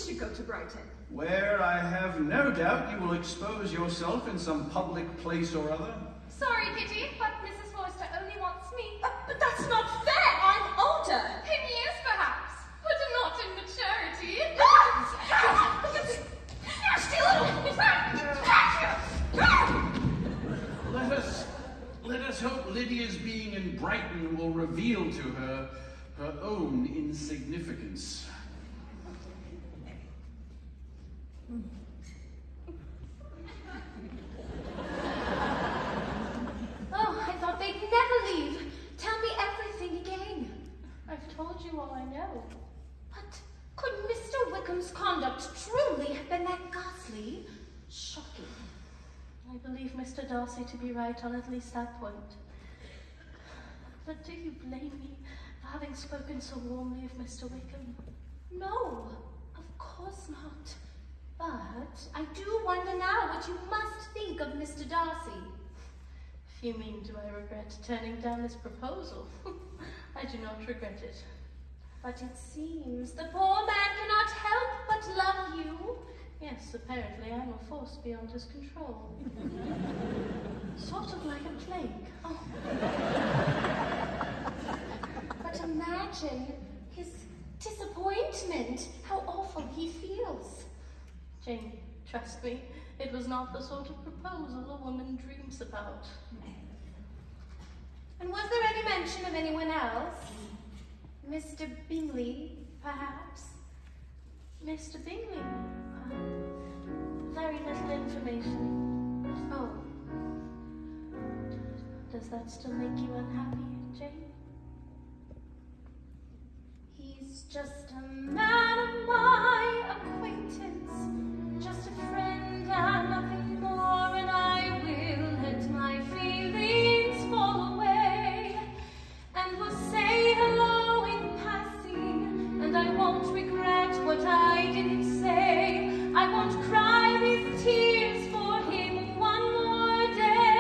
[SPEAKER 5] should go to Brighton.
[SPEAKER 8] Where I have no doubt you will expose yourself in some public place or other.
[SPEAKER 11] Sorry, Kitty, but Mrs. Forrester only wants me.
[SPEAKER 5] But that's not fair. I'm older.
[SPEAKER 11] In years, perhaps, but not in maturity.
[SPEAKER 8] Let us hope Lydia's being in Brighton will reveal to her her own insignificance.
[SPEAKER 11] Oh, I thought they'd never leave. Tell me everything again.
[SPEAKER 1] I've told you all I know.
[SPEAKER 11] But could Mr. Wickham's conduct truly have been that ghastly? Shocking.
[SPEAKER 1] I believe Mr. Darcy to be right on at least that point. But do you blame me for having spoken so warmly of Mr. Wickham?
[SPEAKER 11] No, of course not. But I do wonder now what you must think of Mr. Darcy.
[SPEAKER 1] If you mean, do I regret turning down his proposal? I do not regret it.
[SPEAKER 11] But it seems the poor man cannot help but love you.
[SPEAKER 1] Yes, apparently I'm a force beyond his control. Sort of like a plague.
[SPEAKER 11] Oh. But imagine his disappointment, how awful he feels.
[SPEAKER 1] Jane, trust me, it was not the sort of proposal a woman dreams about.
[SPEAKER 11] And was there any mention of anyone else? Mr. Bingley, perhaps?
[SPEAKER 1] Mr. Bingley? Very little information.
[SPEAKER 11] Oh.
[SPEAKER 1] Does that still make you unhappy, Jane?
[SPEAKER 11] He's just a man of my acquaintance, just a friend and nothing more, and I will let my feelings fall away, and will say hello in passing, and I won't regret what I didn't say. I won't cry with tears for him one more day.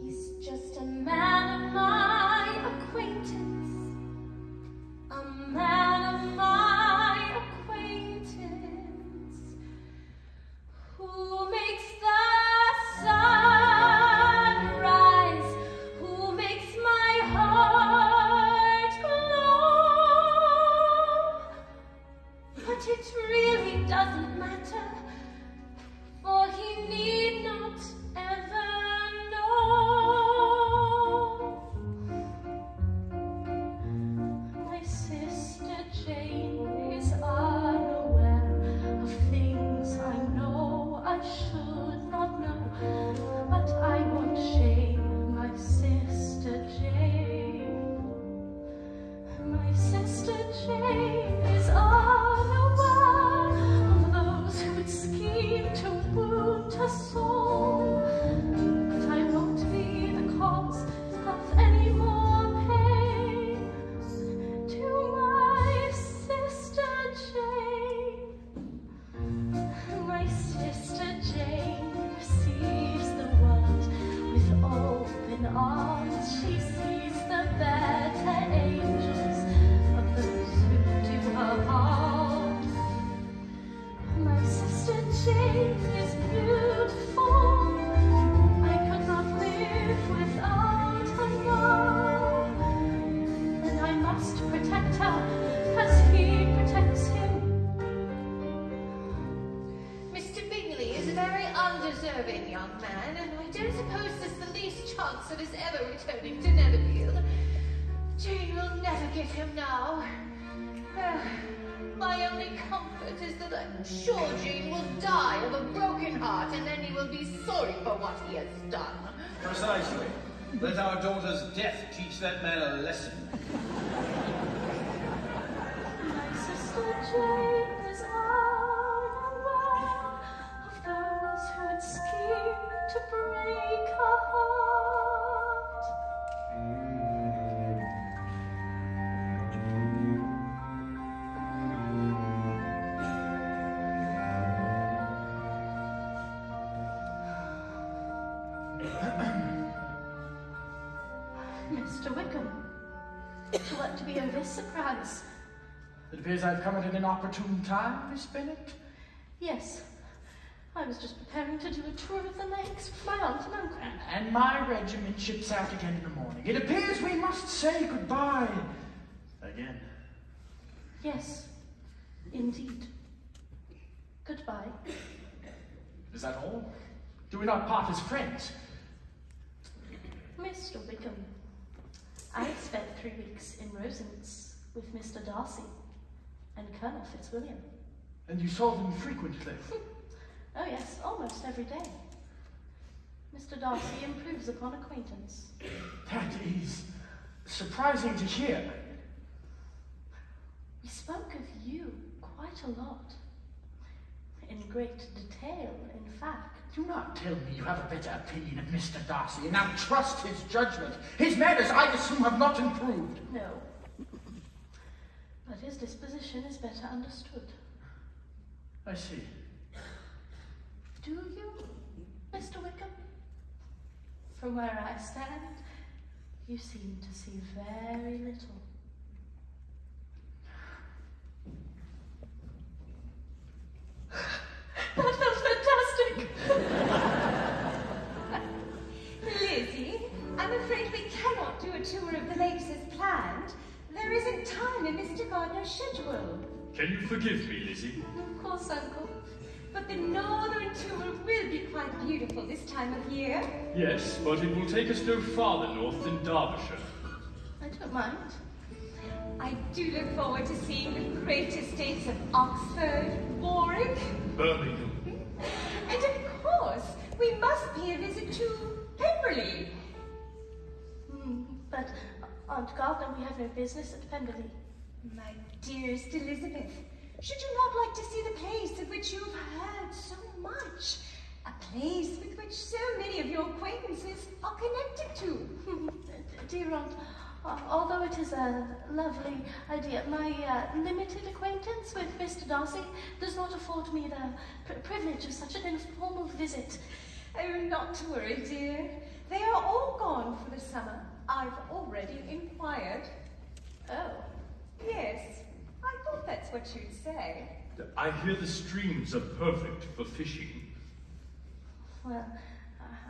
[SPEAKER 11] He's just a man of my acquaintance, a man of my acquaintance, who makes the sun rise, who makes my heart glow. But it really doesn't matter, for he need not ever know.
[SPEAKER 1] My sister Jane is unaware of things I know I should not know, but I won't shame my sister Jane. My sister Jane is unaware of those who would scheme to wound her soul, but I won't be the cause of any more pain to my sister Jane. My sister Jane receives the world with open arms. She sees the better angels of those who do her harm. My sister Jane is beautiful. I could not live without her love, and I must protect her as he protects him.
[SPEAKER 3] Mr. Bingley is a very undeserving young man, and I don't suppose there's the least chance of his ever returning to Netherfield. Jane will never get him now. My only comfort is that I'm sure Jane will die of a broken heart, and then he will be sorry for what he has done.
[SPEAKER 8] Precisely. Let our daughter's death teach that man a lesson.
[SPEAKER 1] My sister Jane is unaware of those who would scheme to break her heart. Mr. Wickham, what to be of this surprise?
[SPEAKER 10] It appears I've come at an inopportune time, Miss Bennet.
[SPEAKER 1] Yes. I was just preparing to do a tour of the lakes with my aunt and uncle.
[SPEAKER 10] And my regiment ships out again in the morning. It appears we must say goodbye again.
[SPEAKER 1] Yes, indeed. Goodbye.
[SPEAKER 10] Is that all? Do we not part as friends?
[SPEAKER 1] Mr. Wickham, I spent 3 weeks in Rosings with Mr. Darcy and Colonel Fitzwilliam.
[SPEAKER 10] And you saw them frequently?
[SPEAKER 1] Oh yes, almost every day. Mr. Darcy improves upon acquaintance.
[SPEAKER 10] That is surprising to hear.
[SPEAKER 1] We spoke of you quite a lot. In great detail, in fact.
[SPEAKER 10] Do not tell me you have a better opinion of Mr. Darcy and now trust his judgment. His manners, I assume, have not improved.
[SPEAKER 1] No. But his disposition is better understood.
[SPEAKER 10] I see.
[SPEAKER 1] Do you, Mr. Wickham? From where I stand, you seem to see very little. That felt fantastic!
[SPEAKER 3] Lizzie, I'm afraid we cannot do a tour of the lakes as planned. There isn't time in Mr. Gardner's schedule.
[SPEAKER 9] Can you forgive me, Lizzie?
[SPEAKER 3] Of course, Uncle. But the northern tour will be quite beautiful this time of year.
[SPEAKER 9] Yes, but it will take us no farther north than Derbyshire.
[SPEAKER 1] I don't mind.
[SPEAKER 3] I do look forward to seeing the great estates of Oxford, Warwick,
[SPEAKER 9] Birmingham.
[SPEAKER 3] and of course, we must pay a visit to Pemberley.
[SPEAKER 1] But, Aunt Gardner, we have no business at Pemberley.
[SPEAKER 3] My dearest Elizabeth, should you not like to see the place of which you have heard so much? A place with which so many of your acquaintances are connected to.
[SPEAKER 1] Dear Aunt, although it is a lovely idea, my limited acquaintance with Mr. Darcy does not afford me the privilege of such an informal visit.
[SPEAKER 3] Oh, not to worry, dear. They are all gone for the summer. I've already inquired.
[SPEAKER 1] Oh.
[SPEAKER 3] Yes, I thought that's what you'd say.
[SPEAKER 9] I hear the streams are perfect for fishing.
[SPEAKER 1] Well,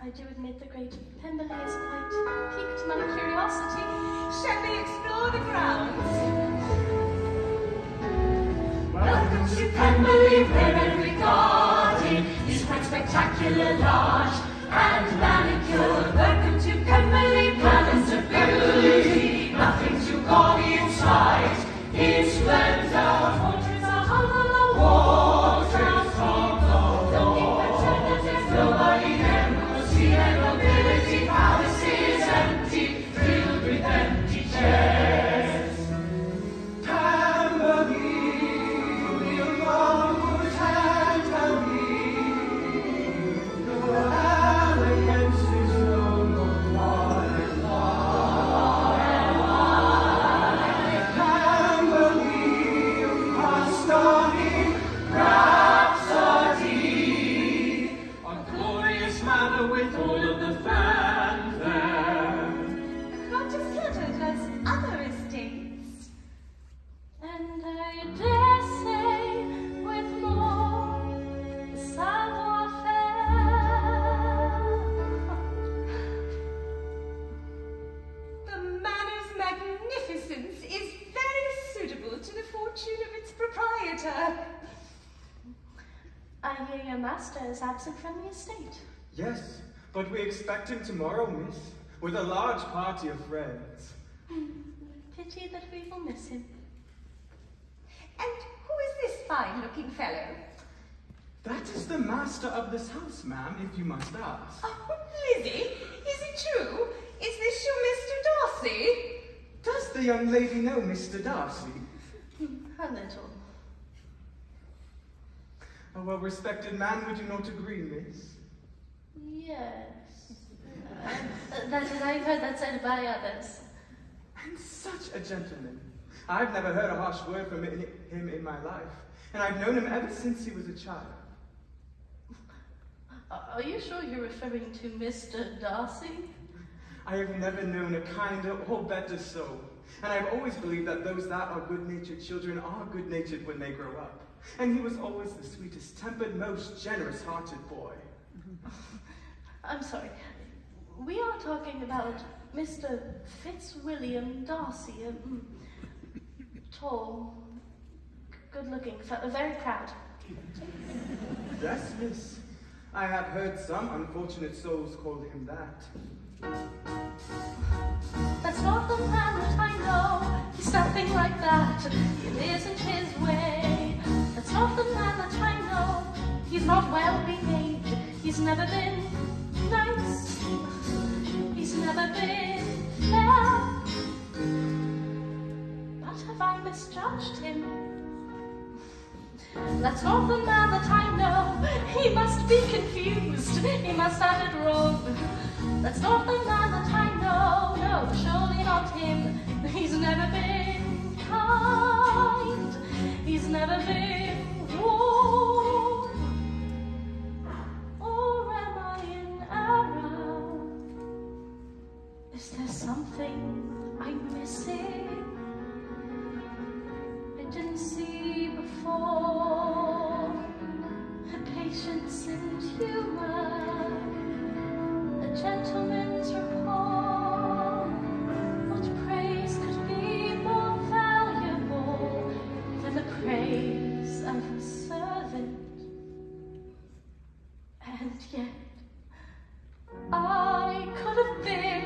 [SPEAKER 1] I do admit the great Pemberley has quite piqued my curiosity.
[SPEAKER 3] Shall we explore the grounds?
[SPEAKER 11] Welcome to Pemberley, where every garden is quite spectacular, large and manicured. Welcome to Pemberley, gardens of beauty, nothing too gaudy in sight. In splendor, fortress are humble, walls are deep, looking pretend nobody ever will see their nobility palaces empty, filled with empty chairs.
[SPEAKER 4] Pemberley, we'll go to Pemberley. Your elegance is known far and wide. Pemberley, our stunning rhapsody, a glorious manor with all of the fanfare.
[SPEAKER 3] Not as cluttered as other estates.
[SPEAKER 1] And I dare say with more savoir-faire.
[SPEAKER 3] The manor's magnificence is very suitable to the fortune of its proprietor.
[SPEAKER 1] I hear your master is absent from the estate.
[SPEAKER 7] Yes, but we expect him tomorrow, miss, with a large party of friends.
[SPEAKER 1] Pity that we will miss him.
[SPEAKER 3] And who is this fine-looking fellow?
[SPEAKER 7] That is the master of this house, ma'am, if you must ask.
[SPEAKER 3] Oh, Lizzie, is it true? Is this your Mr. Darcy?
[SPEAKER 7] Does the young lady know Mr. Darcy?
[SPEAKER 1] A little.
[SPEAKER 7] A well-respected man, would you not agree, miss?
[SPEAKER 1] Yes. That is, I've heard that said by others.
[SPEAKER 7] And such a gentleman. I've never heard a harsh word from him in my life, and I've known him ever since he was a child.
[SPEAKER 1] Are you sure you're referring to Mr. Darcy?
[SPEAKER 7] I have never known a kinder or better soul. And I've always believed that those that are good-natured children are good-natured when they grow up. And he was always the sweetest-tempered, most generous-hearted boy.
[SPEAKER 1] I'm sorry. We are talking about Mr. Fitzwilliam Darcy, tall, good-looking, very proud.
[SPEAKER 7] Yes, miss. I have heard some unfortunate souls call him that.
[SPEAKER 1] That's not the man that I know. He's nothing like that. It isn't his way. That's not the man that I know. He's not well behaved. He's never been nice. He's never been fair. But have I misjudged him? That's not the man that I know. He must be confused. He must have it wrong. That's not the man that I know. No, surely not him. He's never been kind. He's never been warm. Or am I in error? Is there something I'm missing? I didn't see before. Patience and humor, a gentleman's rapport. What praise could be more valuable than the praise of a servant? And yet, I could have been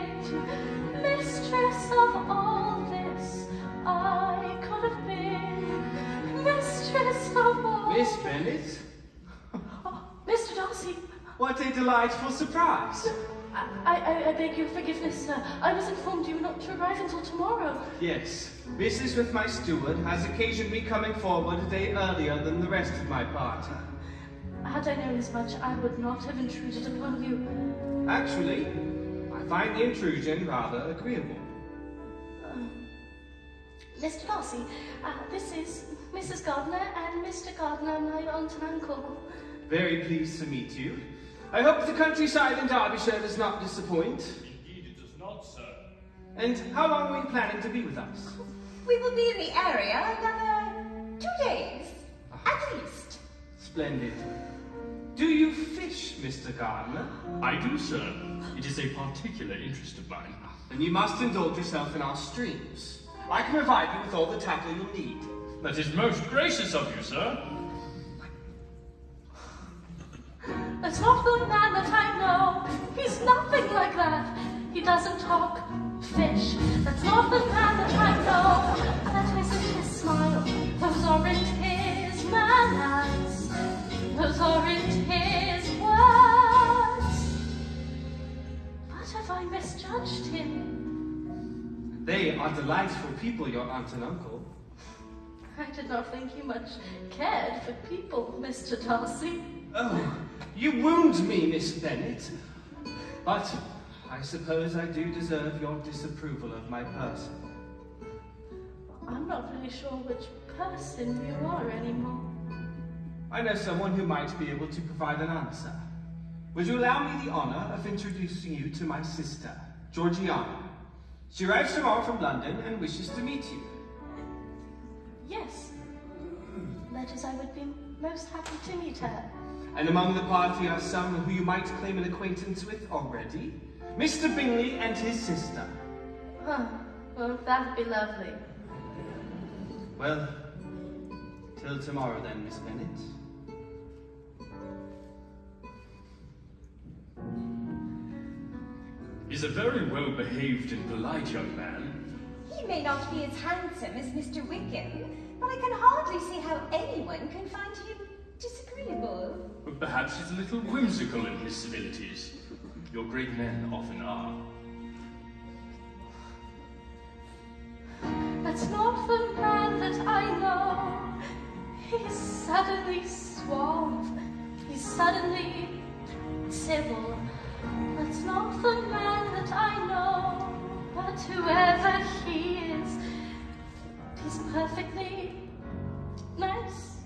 [SPEAKER 1] mistress of all this. I could have been mistress of all.
[SPEAKER 7] Miss Bennet?
[SPEAKER 1] Oh, Mr. Darcy.
[SPEAKER 7] What a delightful surprise.
[SPEAKER 1] I beg your forgiveness, sir. I was informed you were not to arrive until tomorrow.
[SPEAKER 7] Yes, business with my steward has occasioned me coming forward a day earlier than the rest of my party.
[SPEAKER 1] Had I known as much, I would not have intruded upon you.
[SPEAKER 7] Actually, I find the intrusion rather agreeable.
[SPEAKER 1] Mr. Darcy, this is Mrs. Gardner and Mr. Gardner, my aunt and uncle.
[SPEAKER 7] Very pleased to meet you. I hope the countryside in Derbyshire does not disappoint.
[SPEAKER 10] Indeed it does not, sir.
[SPEAKER 7] And how long were you planning to be with us?
[SPEAKER 3] We will be in the area another 2 days, at least.
[SPEAKER 7] Splendid. Do you fish, Mr. Gardner?
[SPEAKER 10] I do, sir. It is a particular interest of mine.
[SPEAKER 7] Then you must indulge yourself in our streams. I can provide you with all the tackle you'll need.
[SPEAKER 10] That is most gracious of you, sir.
[SPEAKER 1] That's not the man that I know. He's nothing like that. He doesn't talk fish. That's not the man that I know. That isn't his smile. Those aren't his manners. Those aren't his words. But have I misjudged him?
[SPEAKER 7] They are delightful people, your aunt and uncle.
[SPEAKER 1] I did not think you much cared for people, Mr. Darcy.
[SPEAKER 7] Oh, you wound me, Miss Bennet. But I suppose I do deserve your disapproval of my person.
[SPEAKER 1] I'm not really sure which person you are anymore.
[SPEAKER 7] I know someone who might be able to provide an answer. Would you allow me the honor of introducing you to my sister, Georgiana? She arrives tomorrow from London and wishes to meet you.
[SPEAKER 1] Yes. That is, I would be most happy to meet her.
[SPEAKER 7] And among the party are some who you might claim an acquaintance with already. Mr. Bingley and his sister.
[SPEAKER 1] Huh. Well, that'd be lovely.
[SPEAKER 7] Well, till tomorrow then, Miss Bennet.
[SPEAKER 10] He's a very well-behaved and polite young man.
[SPEAKER 3] He may not be as handsome as Mr. Wickham, but I can hardly see how anyone can find him disagreeable.
[SPEAKER 10] But perhaps he's a little whimsical in his civilities. Your great men often are.
[SPEAKER 1] That's not the man that I know. He's suddenly suave. He's suddenly civil. That's not the man that I know. But whoever he is, he's perfectly nice.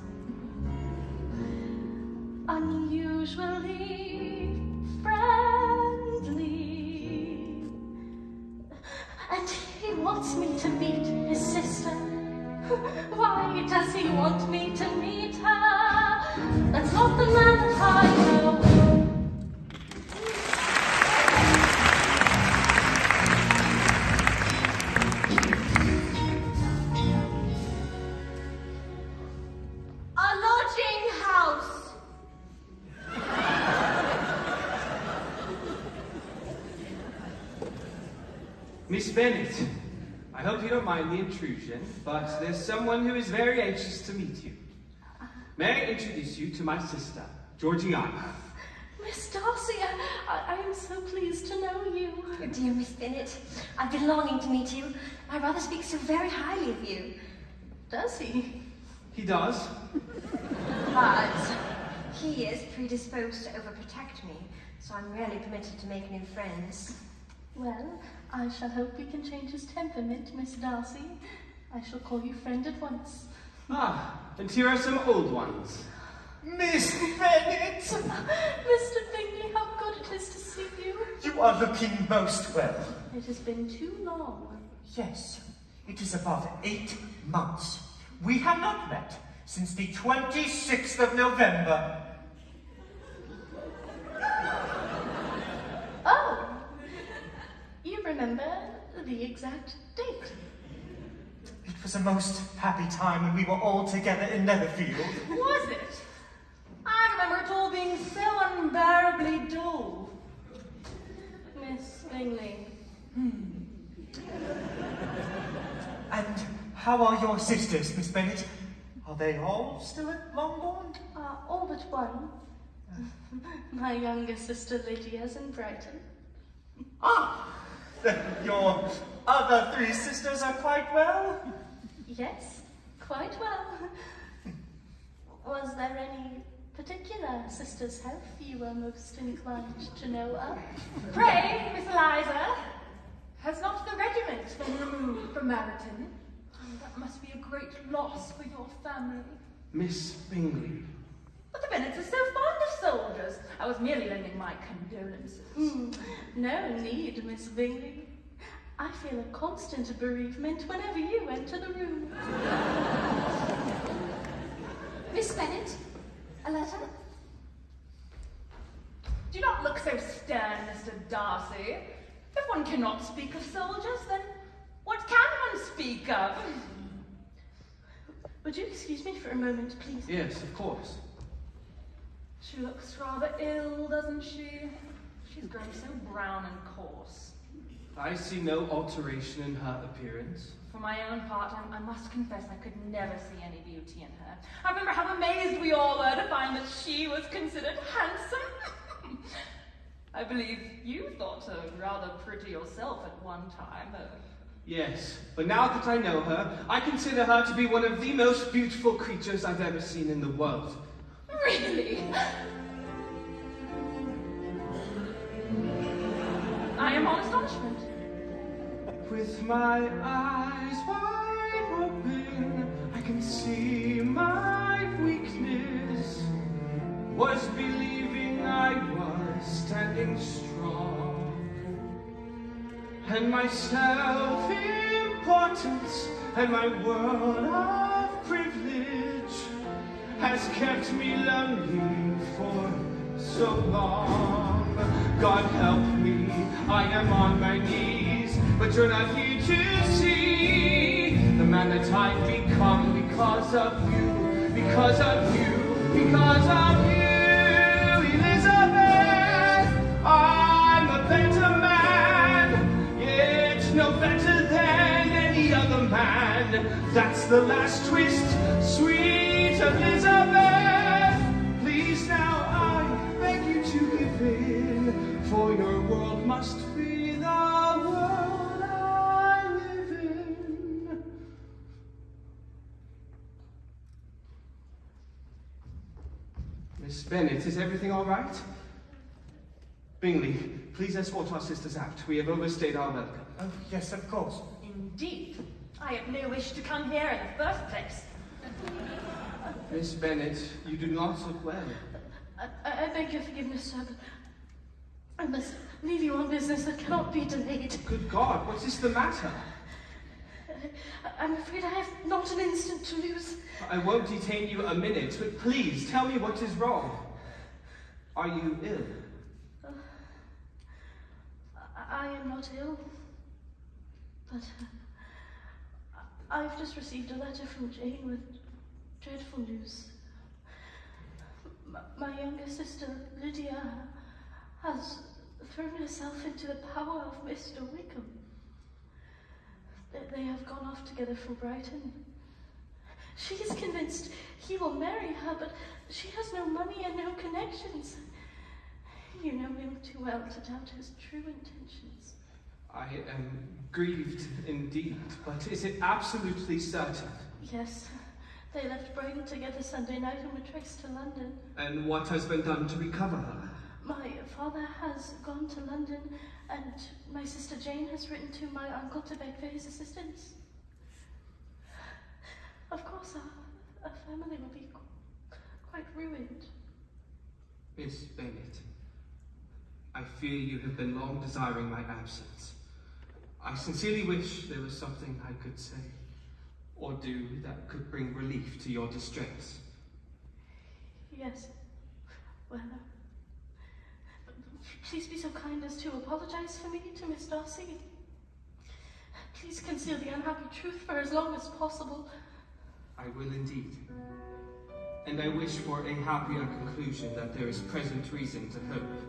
[SPEAKER 1] Unusually friendly. wants me to meet his sister. Why does he want me to meet her? That's not the man that I know.
[SPEAKER 3] A lodging house.
[SPEAKER 4] Miss Bennet, I hope you don't mind the intrusion, but there's someone who is very anxious to meet you. May I introduce you to my sister, Georgiana?
[SPEAKER 1] Miss Darcy, I am so pleased to know you.
[SPEAKER 11] Oh, dear Miss Bennet, I've been longing to meet you. My brother speaks so very highly of you.
[SPEAKER 1] Does he?
[SPEAKER 4] He does.
[SPEAKER 11] But he is predisposed to overprotect me, so I'm rarely permitted to make new friends.
[SPEAKER 1] Well, I shall hope we can change his temperament, Miss Darcy. I shall call you friend at once.
[SPEAKER 4] Ah, and here are some old ones.
[SPEAKER 10] Miss Bennet!
[SPEAKER 1] Mr. Bingley, how good it is to see you.
[SPEAKER 10] You are looking most well.
[SPEAKER 1] It has been too long.
[SPEAKER 10] Yes, it is above 8 months. We have not met since the 26th of November.
[SPEAKER 1] Oh! You remember the exact date?
[SPEAKER 10] It was a most happy time when we were all together in Netherfield.
[SPEAKER 5] Was it? I remember it all being so unbearably dull.
[SPEAKER 1] Miss Bingley.
[SPEAKER 10] And how are your sisters, Miss Bennet? Are they all still at Longbourn?
[SPEAKER 1] All but one. My younger sister Lydia's in Brighton.
[SPEAKER 10] Ah! Then your other 3 sisters are quite well?
[SPEAKER 1] Yes, quite well. Was there any particular sister's health you were most inclined to know of?
[SPEAKER 5] Pray, Miss Eliza, has not the regiment been removed from Meryton? That must be a great loss for your family.
[SPEAKER 4] Miss Bingley.
[SPEAKER 5] But the Bennets are so fond of soldiers. I was merely lending my condolences.
[SPEAKER 1] No need, Miss Bingley. I feel a constant bereavement whenever you enter the room.
[SPEAKER 3] Miss Bennet, a letter?
[SPEAKER 5] Do not look so stern, Mr. Darcy. If one cannot speak of soldiers, then what can one speak of?
[SPEAKER 1] Would you excuse me for a moment, please?
[SPEAKER 4] Yes, of course.
[SPEAKER 5] She looks rather ill, doesn't she? She's grown so brown and coarse.
[SPEAKER 4] I see no alteration in her appearance.
[SPEAKER 5] For my own part, I must confess I could never see any beauty in her. I remember how amazed we all were to find that she was considered handsome. I believe you thought her rather pretty yourself at one time.
[SPEAKER 4] Yes, but now that I know her, I consider her to be one of the most beautiful creatures I've ever seen in the world.
[SPEAKER 5] Really? I am all astonishment.
[SPEAKER 4] With my eyes wide open, I can see my weakness was believing I was standing strong, and my self-importance and my world of privilege has kept me lonely for so long. God help me, I am on my knees, but you're not here to see the man that I've become because of you, because of you, because of you. Elizabeth, I'm a better man, yet no better than any other man. That's the last twist, sweet Elizabeth. Please now, I beg you to give in, for your world must be the world I live in. Miss Bennet, is everything all right? Bingley, please escort our sisters out. We have overstayed our welcome.
[SPEAKER 10] Oh, yes, of course.
[SPEAKER 5] Indeed. I have no wish to come here in the first place.
[SPEAKER 4] Miss Bennet, you do not look well.
[SPEAKER 1] I beg your forgiveness, sir, but I must leave you on business that cannot be delayed.
[SPEAKER 4] Good God, what is the matter?
[SPEAKER 1] I'm afraid I have not an instant to lose.
[SPEAKER 4] I won't detain you a minute, but please tell me what is wrong. Are you ill?
[SPEAKER 1] I am not ill, but I've just received a letter from Jane with dreadful news. My younger sister, Lydia, has thrown herself into the power of Mr. Wickham. They have gone off together from Brighton. She is convinced he will marry her, but she has no money and no connections. You know him too well to doubt his true intentions.
[SPEAKER 4] I am grieved indeed, but is it absolutely certain?
[SPEAKER 1] Yes, they left Brighton together Sunday night and were traced to London.
[SPEAKER 4] And what has been done to recover her?
[SPEAKER 1] My father has gone to London, and my sister Jane has written to my uncle to beg for his assistance. Of course, our family will be quite ruined.
[SPEAKER 4] Miss Bennet, I fear you have been long desiring my absence. I sincerely wish there was something I could say or do that could bring relief to your distress.
[SPEAKER 1] Yes, well, please be so kind as to apologize for me to Miss Darcy. Please conceal the unhappy truth for as long as possible.
[SPEAKER 4] I will indeed. And I wish for a happier conclusion that there is present reason to hope.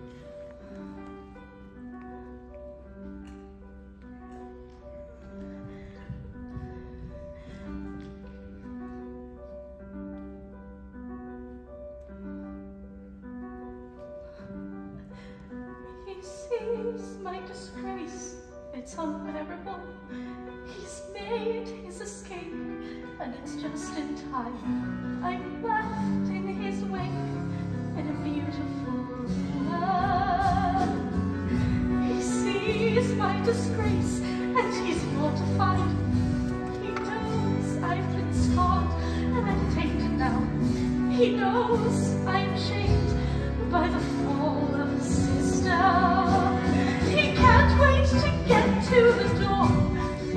[SPEAKER 1] He sees my disgrace, it's unbearable. He's made his escape, and it's just in time. I'm left in his wake, in a beautiful world. He sees my disgrace, and he's mortified. He knows I've been scarred, and I'm tainted now. He knows I'm shamed by the fall of a sister. He can't wait to get to the door,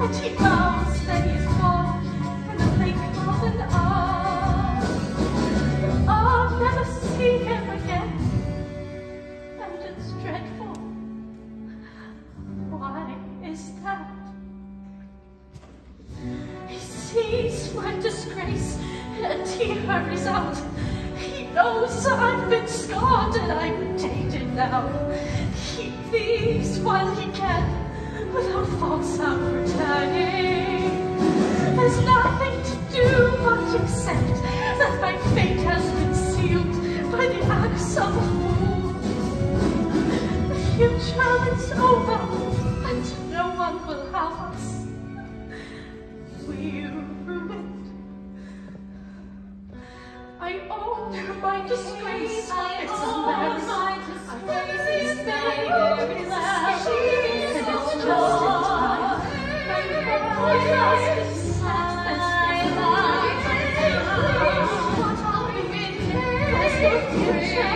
[SPEAKER 1] and he vows that he's gone in the blink of an eye. I'll never see him again, and it's dreadful. Why is that? He sees my disgrace, and he hurries out. He knows I've been scarred, and I'm tainted now. He leaves while he can, without thoughts of returning. There's nothing to do but accept that my fate has been sealed by the axe of a fool. The future is over, and no one will have us. We're ruined. I own my disgrace. It's embarrassing. I face very loud. And it's just in time. My just what are we in? There's no future.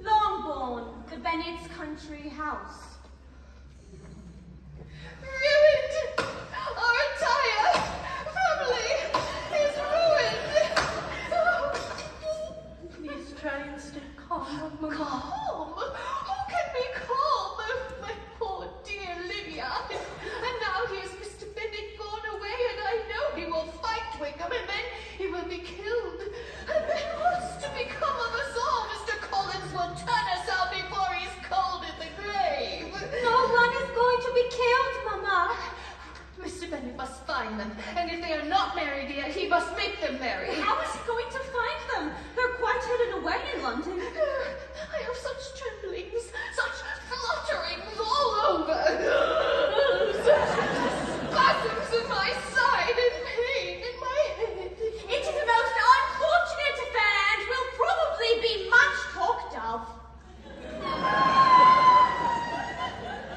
[SPEAKER 11] Longbourn, the Bennet's country house.
[SPEAKER 3] Ruined! Our entire family is ruined!
[SPEAKER 1] Please try and stay calm, Mama.
[SPEAKER 3] Calm? Who can be calm? My poor dear Lydia. And now here's Mr. Bennet gone away, and I know he will fight Wickham, and then he will be killed. And then what's to become of us all? Mr. Collins will turn us out before he's cold in the grave.
[SPEAKER 11] No one is going to be killed, Mama.
[SPEAKER 3] Mr. Bennet must find them, and if they are not married yet, he must make them marry.
[SPEAKER 11] How is he going to find them? They're quite hidden away in London.
[SPEAKER 3] I have such tremblings, such flutterings all over. Spasms in my side and pain in my head.
[SPEAKER 11] It is a most unfortunate affair and will probably be much talked of.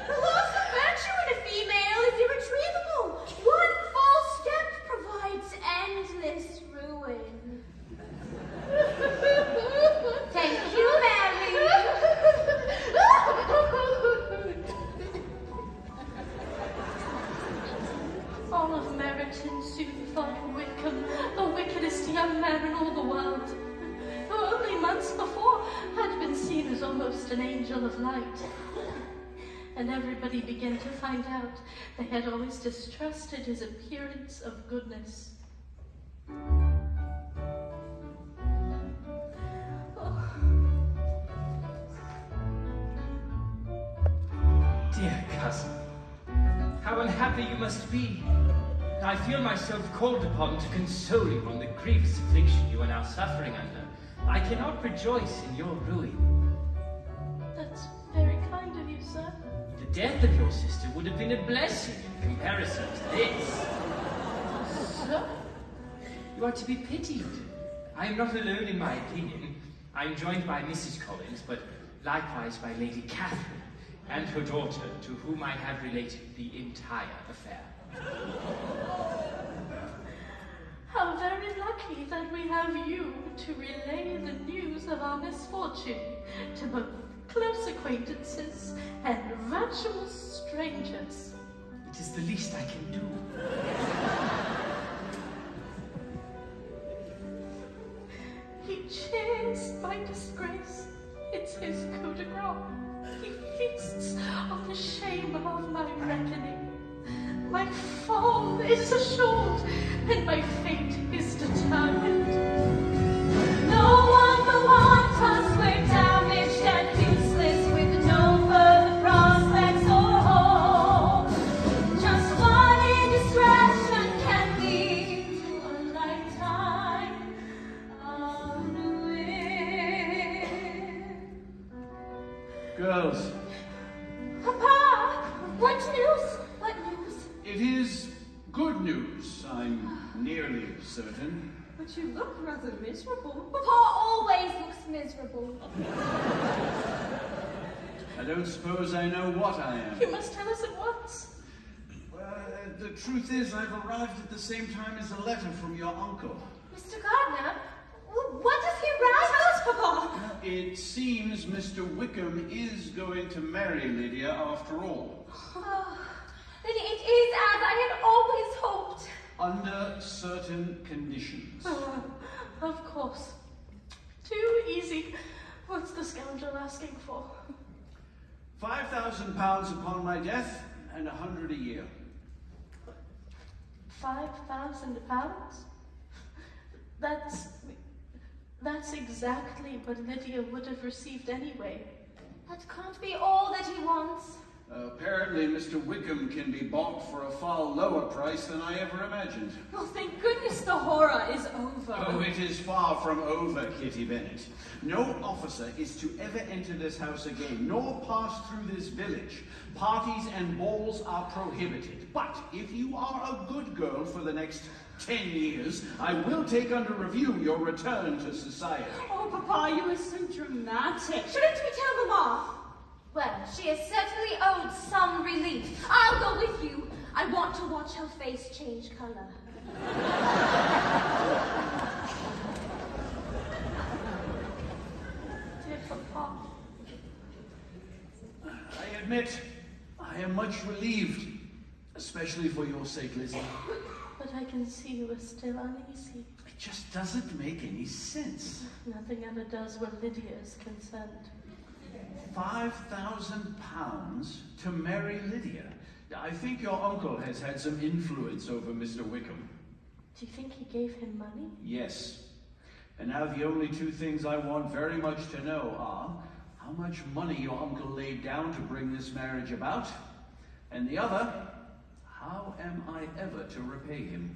[SPEAKER 11] The loss of virtue in a female is irretrievable. One false step provides end
[SPEAKER 1] man in all the world, who only months before had been seen as almost an angel of light. And everybody began to find out they had always distrusted his appearance of goodness.
[SPEAKER 9] Dear cousin, how unhappy you must be. I feel myself called upon to console you on the grievous affliction you are now suffering under. I cannot rejoice in your ruin.
[SPEAKER 1] That's very kind of you, sir.
[SPEAKER 9] The death of your sister would have been a blessing in comparison to this.
[SPEAKER 1] Sir?
[SPEAKER 9] You are to be pitied. I am not alone in my opinion. I am joined by Mrs. Collins, but likewise by Lady Catherine and her daughter, to whom I have related the entire affair.
[SPEAKER 1] How very lucky that we have you to relay the news of our misfortune to both close acquaintances and virtuous strangers.
[SPEAKER 9] It is the least I can do.
[SPEAKER 1] He cheers my disgrace. It's his coup de grace. He feasts on the shame of my reckoning. My fall is assured, and my fate is determined.
[SPEAKER 11] No one will want us, we're damaged and useless with no further prospects or hope. Just one indiscretion can lead to a lifetime of ruin.
[SPEAKER 8] Girls,
[SPEAKER 11] Papa, what news? What news?
[SPEAKER 8] it is good news, I'm nearly certain.
[SPEAKER 3] But you look rather miserable.
[SPEAKER 11] Papa always looks miserable.
[SPEAKER 8] I don't suppose I know what I am.
[SPEAKER 1] You must tell us at once.
[SPEAKER 8] Well, the truth is, I've arrived at the same time as a letter from your uncle.
[SPEAKER 11] Mr. Gardner, what does he write? Tell us, Papa.
[SPEAKER 8] It seems Mr. Wickham is going to marry Lydia after all.
[SPEAKER 11] Oh, then it is as I had always hoped.
[SPEAKER 8] Under certain conditions.
[SPEAKER 1] Of course. Too easy. What's the scoundrel asking for?
[SPEAKER 8] £5,000 upon my death, and 100 a year.
[SPEAKER 1] £5,000? That's exactly what Lydia would have received anyway.
[SPEAKER 11] That can't be all that he wants.
[SPEAKER 8] Apparently, Mr. Wickham can be bought for a far lower price than I ever imagined.
[SPEAKER 3] Well, thank goodness the horror is over.
[SPEAKER 8] Oh, it is far from over, Kitty Bennet. No officer is to ever enter this house again, nor pass through this village. Parties and balls are prohibited. But if you are a good girl for the next 10 years, I will take under review your return to society.
[SPEAKER 3] Oh, Papa, you are so dramatic.
[SPEAKER 11] Shouldn't we tell Mama? Well, she has certainly owed some relief. I'll go with you. I want to watch her face change color.
[SPEAKER 1] Dear Papa.
[SPEAKER 8] I admit, I am much relieved, especially for your sake, Lizzie.
[SPEAKER 1] But I can see you are still uneasy.
[SPEAKER 8] It just doesn't make any sense.
[SPEAKER 1] Nothing ever does where Lydia is concerned.
[SPEAKER 8] £5,000 to marry Lydia. I think your uncle has had some influence over Mr. Wickham.
[SPEAKER 1] Do you think he gave him money?
[SPEAKER 8] Yes. And now the only two things I want very much to know are how much money your uncle laid down to bring this marriage about, and the other, how am I ever to repay him?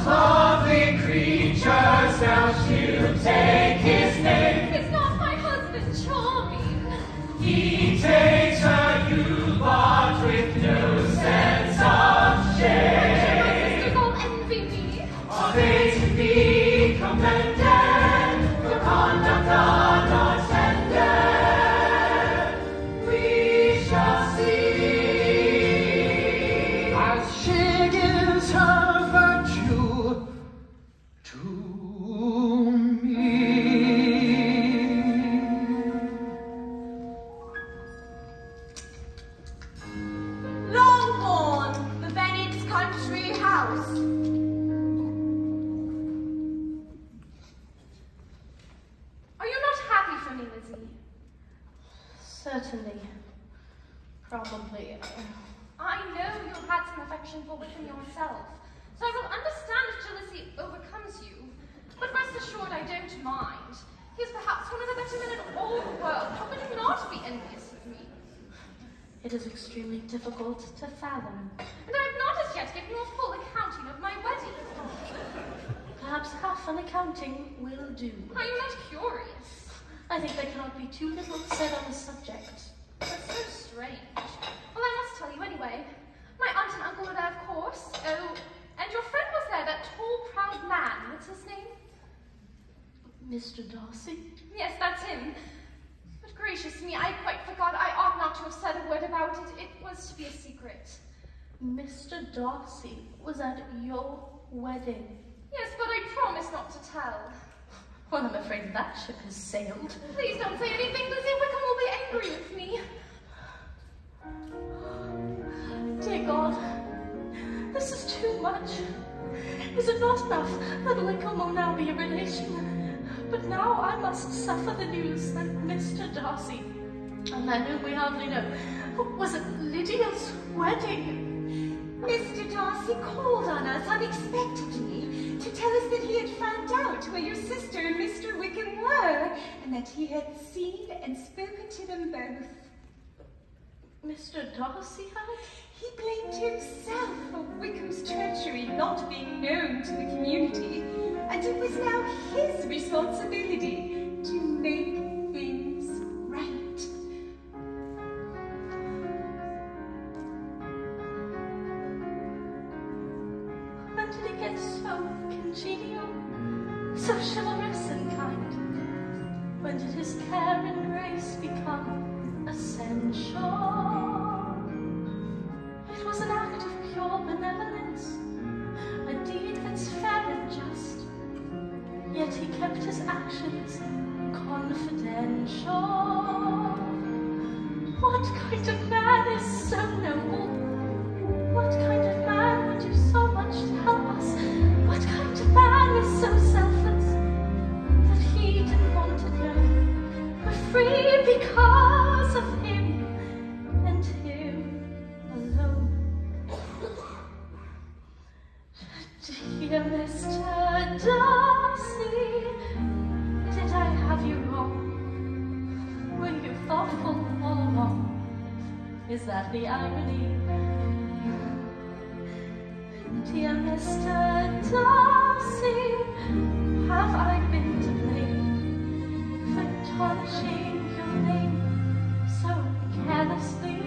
[SPEAKER 11] Lovely
[SPEAKER 9] creatures, thou she'll take his name.
[SPEAKER 11] Is not my husband charming?
[SPEAKER 9] He takes her, you but with no sense of shame.
[SPEAKER 11] Must all envy me?
[SPEAKER 9] Are they to be commended for conduct unattended? We
[SPEAKER 1] Certainly. Probably.
[SPEAKER 3] I know you had some affection for Wickham yourself, so I will understand if jealousy overcomes you. But rest assured, I don't mind. He is perhaps one of the better men in all the world. How could you not be envious of me?
[SPEAKER 1] It is extremely difficult to fathom.
[SPEAKER 3] And I have not as yet given you a full accounting of my wedding.
[SPEAKER 1] Perhaps half an accounting will do.
[SPEAKER 3] Are you not curious?
[SPEAKER 1] I think there cannot be too little said on the subject.
[SPEAKER 3] That's so strange. Well, I must tell you anyway. My aunt and uncle were there, of course. Oh, and your friend was there, that tall, proud man. What's his name?
[SPEAKER 1] Mr. Darcy?
[SPEAKER 3] Yes, that's him. But gracious me, I quite forgot. I ought not to have said a word about it. It was to be a secret.
[SPEAKER 1] Mr. Darcy was at your wedding?
[SPEAKER 3] Yes, but I promised not to tell.
[SPEAKER 1] Well, I'm afraid that ship has sailed.
[SPEAKER 3] Please don't say anything. Lizzie Wickham will be angry with me.
[SPEAKER 1] Dear God, this is too much. Is it not enough that Wickham will now be a relation? But now I must suffer the news that Mr. Darcy, a man whom we hardly know, was at Lydia's wedding.
[SPEAKER 12] Mr. Darcy called on us unexpectedly to tell us that he had found out where your sister and Mr. Wickham were, and that he had seen and spoken to them both.
[SPEAKER 1] Mr. Darcy had?
[SPEAKER 12] He blamed himself for Wickham's treachery not being known to the community, and it was now his responsibility to make things right.
[SPEAKER 1] When did he get so congenial, so chivalrous and kind? When did his care and grace become essential? It was an act of pure benevolence, a deed that's fair and just, yet he kept his actions confidential. What kind of man is so noble? What kind of man would do so much to help us? What kind of man is so selfless that he didn't want to know we're free because of him and him alone? Dear Mr. Darcy, did I have you wrong? Were you thoughtful all along? Is that the irony? Dear Mr. Darcy, have I been to blame for tarnishing your name so carelessly?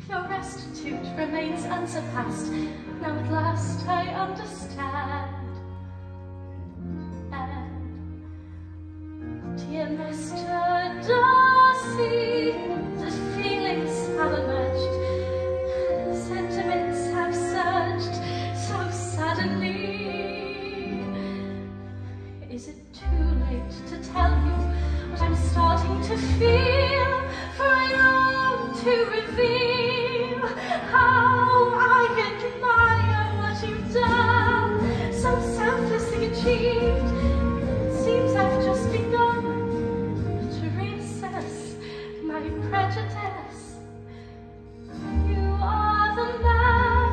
[SPEAKER 1] Your restitute remains unsurpassed. Now at last I understand. And dear Mr. Darcy, the feelings have emerged. Sentiments have surged so suddenly. Is it too late to tell you what I'm starting to feel? For I long to reveal how I admire what you've done, so selflessly achieved. It seems I've just begun to reassess my prejudice. You are the man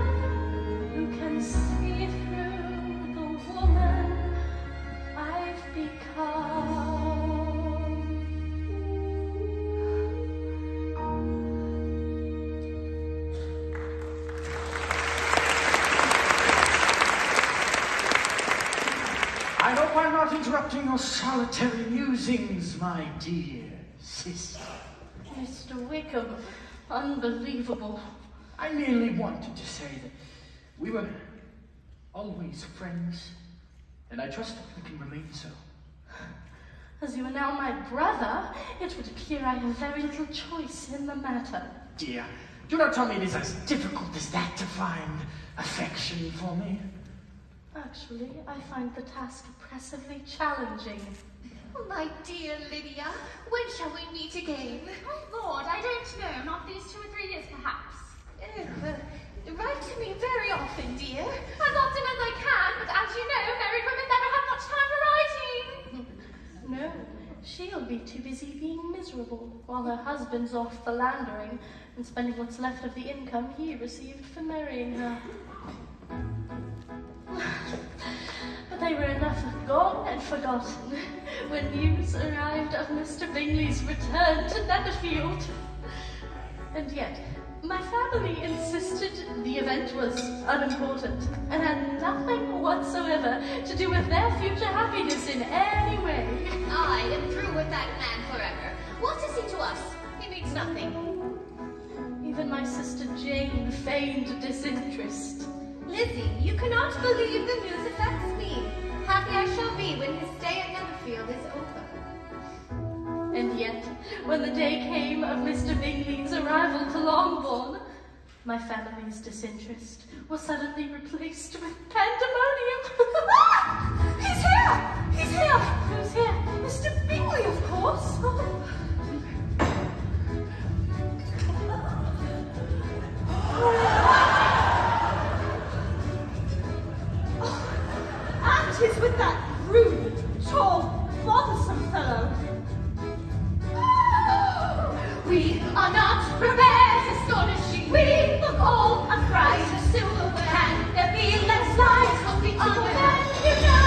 [SPEAKER 1] who can see through the woman I've become.
[SPEAKER 10] I hope I'm not interrupting your solitary musings, my dear sister.
[SPEAKER 1] Mr. Wickham, unbelievable.
[SPEAKER 10] I merely wanted to say that we were always friends, and I trust that we can remain so.
[SPEAKER 1] As you are now my brother, it would appear I have very little choice in the matter.
[SPEAKER 10] Dear, do not tell me it is as difficult as that to find affection for me.
[SPEAKER 1] Actually, I find the task oppressively challenging.
[SPEAKER 3] My dear Lydia, when shall we meet again? Oh, Lord, I don't know. Not these 2 or 3 years, perhaps.
[SPEAKER 12] Oh, write to me very often, dear.
[SPEAKER 3] As often as I can, but as you know, married women never have much time for writing.
[SPEAKER 1] No, She'll be too busy being miserable while her husband's off philandering and spending what's left of the income he received for marrying her. But they were enough gone and forgotten when news arrived of Mr. Bingley's return to Netherfield. And yet, my family insisted the event was unimportant and had nothing whatsoever to do with their future happiness in any way.
[SPEAKER 3] I am through with that man forever. What is he to us? He means nothing.
[SPEAKER 1] Even my sister Jane feigned disinterest.
[SPEAKER 3] Lizzie, you cannot believe the news affects me. Happy I shall be when his stay at Netherfield is over.
[SPEAKER 1] And yet, when the day came of Mr. Bingley's arrival to Longbourn, my family's disinterest was suddenly replaced with pandemonium.
[SPEAKER 12] He's here! He's here!
[SPEAKER 1] Who's here?
[SPEAKER 12] Mr. Bingley, of course. And he's with that rude, tall, bothersome fellow.
[SPEAKER 3] We are not prepared, astonishing. We look all a prize of silverware. Can there be less lies hoping on than you know?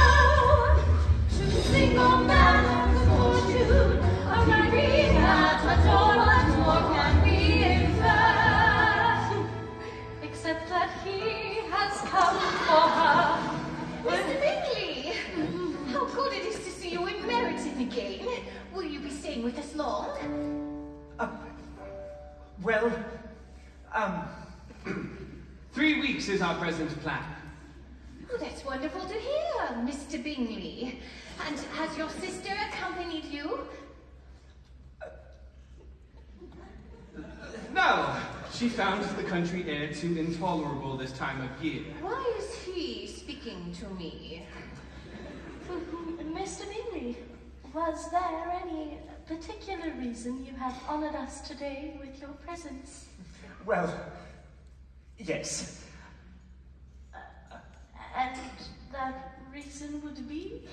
[SPEAKER 3] To single man of fortune, arriving at a door, what more can we infer?
[SPEAKER 1] Except that he has come for her.
[SPEAKER 3] Mr. Bingley, how good it is to see you in Meryton again. Will you be staying with us long?
[SPEAKER 7] Well,
[SPEAKER 4] 3 weeks is our present plan.
[SPEAKER 3] Oh, that's wonderful to hear, Mr. Bingley. And has your sister accompanied you?
[SPEAKER 4] No, she found the country air too intolerable this time of year.
[SPEAKER 3] Why is he speaking to me?
[SPEAKER 1] Mr. Bingley, was there any particular reason you have honored us today with your presence?
[SPEAKER 6] Well, yes.
[SPEAKER 1] And that reason would be?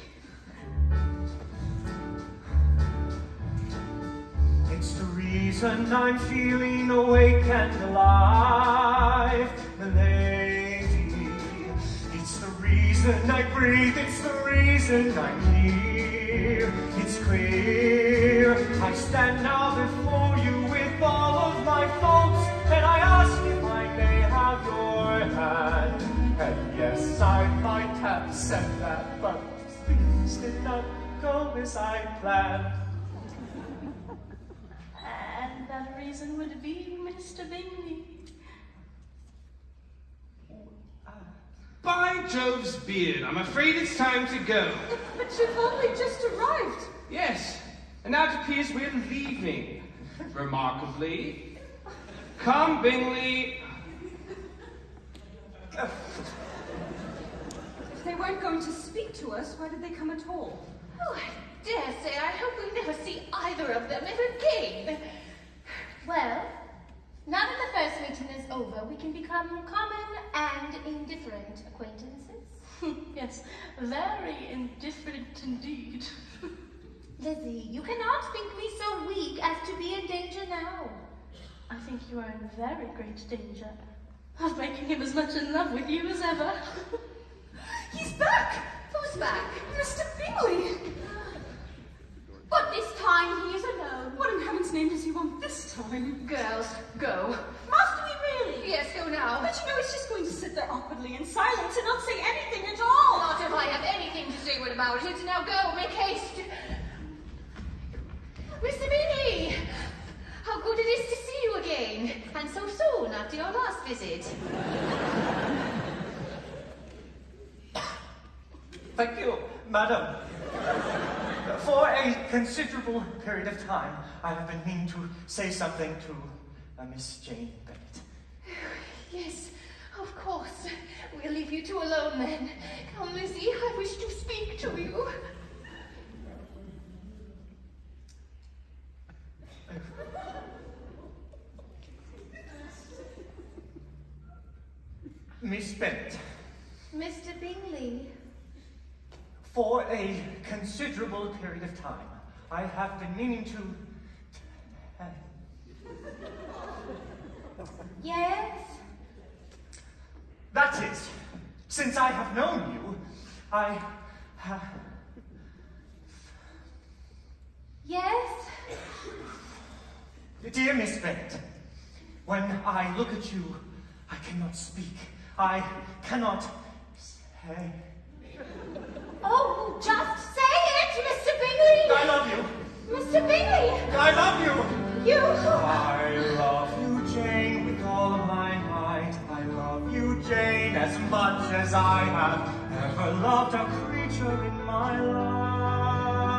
[SPEAKER 6] It's the reason I'm feeling awake and alive, lady. It's the reason I breathe, it's the reason I'm here. It's clear, I stand now before you with all of my faults, and I ask if I may have your hand. And yes, I might have said that, but things did not go as I planned.
[SPEAKER 1] And that reason would be, Mr. Bingley?
[SPEAKER 4] By Jove's beard, I'm afraid it's time to go.
[SPEAKER 12] But you've only just arrived.
[SPEAKER 4] Yes, and now it appears we're leaving. Remarkably. Come, Bingley.
[SPEAKER 12] If they weren't going to speak to us, why did they come at all?
[SPEAKER 3] Oh, I dare say I hope we never see either of them ever again.
[SPEAKER 11] Well, now that the first meeting is over, we can become common and indifferent acquaintances.
[SPEAKER 1] Yes, very indifferent indeed.
[SPEAKER 11] Lizzie, you cannot think me so weak as to be in danger now.
[SPEAKER 1] I think you are in very great danger of making him as much in love with you as ever.
[SPEAKER 12] He's back!
[SPEAKER 3] Who's back?
[SPEAKER 12] Mr. Bingley!
[SPEAKER 3] But this time he is alone.
[SPEAKER 12] What in heaven's name does he want this time?
[SPEAKER 3] Girls, go.
[SPEAKER 12] Must we really?
[SPEAKER 3] Yes, go now.
[SPEAKER 12] But you know he's just going to sit there awkwardly in silence and not say anything at all.
[SPEAKER 3] Not if I have anything to say about it. Now go, make haste. Mr. Bingley! How good it is to see you again, and so soon after your last visit.
[SPEAKER 6] Thank you, madam. For a considerable period of time, I have been meaning to say something to Miss Jane Bennet.
[SPEAKER 3] Yes, of course. We'll leave you two alone then. Come, Lizzie, I wish to speak to you.
[SPEAKER 6] Miss Bennet,
[SPEAKER 3] Mr. Bingley.
[SPEAKER 6] for a considerable period of time, I have been meaning to tell you.
[SPEAKER 11] Yes?
[SPEAKER 6] That is, since I have known you, I have...
[SPEAKER 11] Yes?
[SPEAKER 6] Dear Miss Bennett, when I look at you, I cannot speak. I cannot say.
[SPEAKER 11] Oh, just say it, Mr. Bingley!
[SPEAKER 6] I love you.
[SPEAKER 11] Mr. Bingley!
[SPEAKER 6] I love you.
[SPEAKER 11] You...
[SPEAKER 6] I love you, Jane, with all of my might. I love you, Jane, as much as I have ever loved a creature in my life.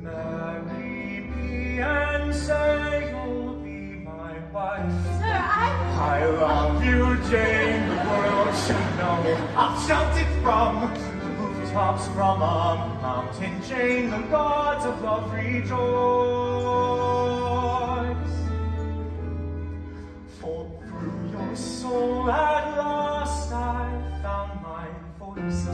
[SPEAKER 6] Marry me and say you'll be my wife.
[SPEAKER 11] Sir,
[SPEAKER 6] I love you, Jane, the world should know. I'll shout it from the rooftops from a mountain, Jane, the gods of love rejoice. For through your soul at last I found my voice.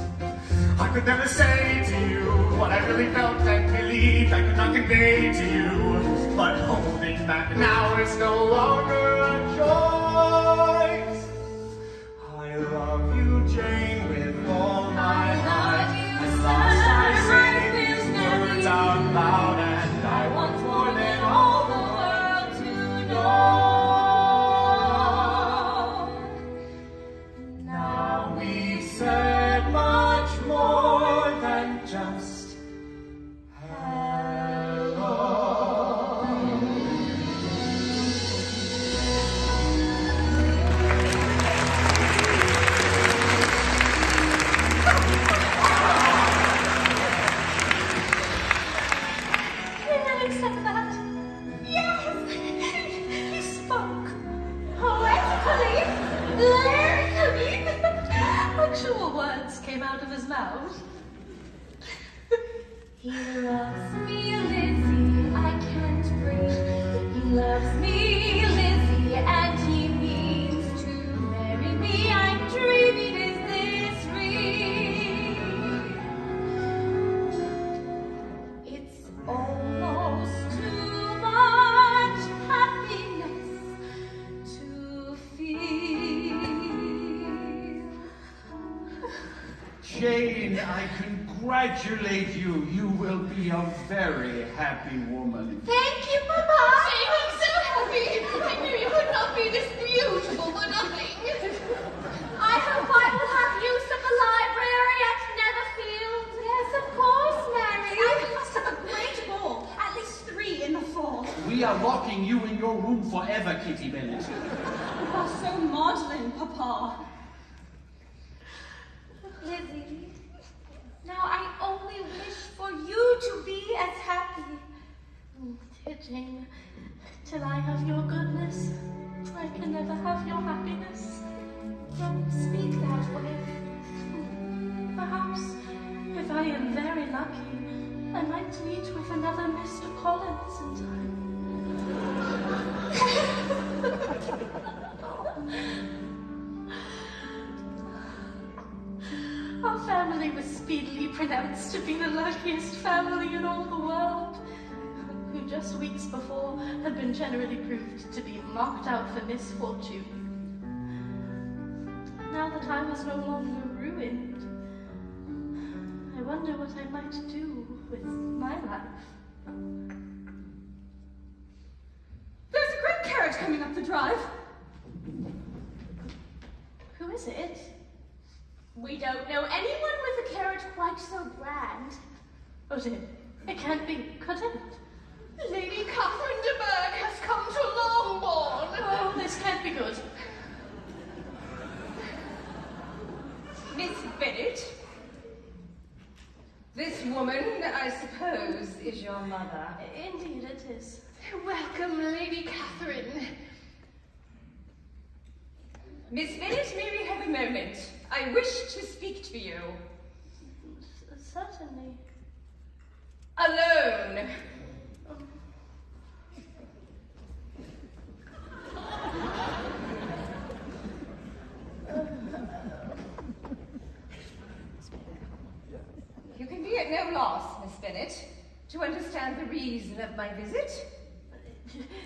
[SPEAKER 6] I could never say to you what I really felt and believed I could not convey to you, but holding back now is no longer a choice. I love you, Jane, with all my heart. At last I say these words out loud, and I want more than all the world to know. Now we've said much more than just hello.
[SPEAKER 1] Can I accept that? Yes! He spoke. Poetically, lyrically. Actual words came out of his mouth.
[SPEAKER 11] He loves me, Lizzie, I can't breathe. He loves me, Lizzie, and he means to marry me. I'm dreaming, is this real? It's almost too much happiness to feel.
[SPEAKER 8] Jane, I congratulate you. You will be a very happy woman.
[SPEAKER 11] Thank you, Papa.
[SPEAKER 3] Jane, I'm so happy. I knew you could not be this beautiful for nothing.
[SPEAKER 11] I hope I will have use of the library at Netherfield. Yes, of course, Mary.
[SPEAKER 12] We must have a great ball. At least 3 in the fall.
[SPEAKER 8] We are locking you in your room forever, Kitty Bennett.
[SPEAKER 12] You are so maudlin, Papa.
[SPEAKER 11] Lizzie, now I only wish for you to be as happy.
[SPEAKER 1] Dear Jane, till I have your goodness, I can never have your happiness.
[SPEAKER 11] Don't speak that way.
[SPEAKER 1] Perhaps, if I am very lucky, I might meet with another Mr. Collins in time. Our family was speedily pronounced to be the luckiest family in all the world, who just weeks before had been generally proved to be marked out for misfortune. Now that I was no longer ruined, I wonder what I might do with my life.
[SPEAKER 12] There's a great carriage coming up the drive.
[SPEAKER 1] Who is it?
[SPEAKER 11] We don't know anyone with a carriage quite so grand.
[SPEAKER 1] Oh dear, it can't be, could it?
[SPEAKER 3] Lady Catherine de Bourgh has come to Longbourn.
[SPEAKER 1] Oh, this can't be good.
[SPEAKER 3] Miss Bennett, this woman, I suppose, is your mother.
[SPEAKER 1] Indeed it is.
[SPEAKER 3] Welcome, Lady Catherine. Miss Bennett, may we have a moment? I wish to speak to you.
[SPEAKER 1] Certainly.
[SPEAKER 3] Alone. You
[SPEAKER 12] to understand the reason of my visit?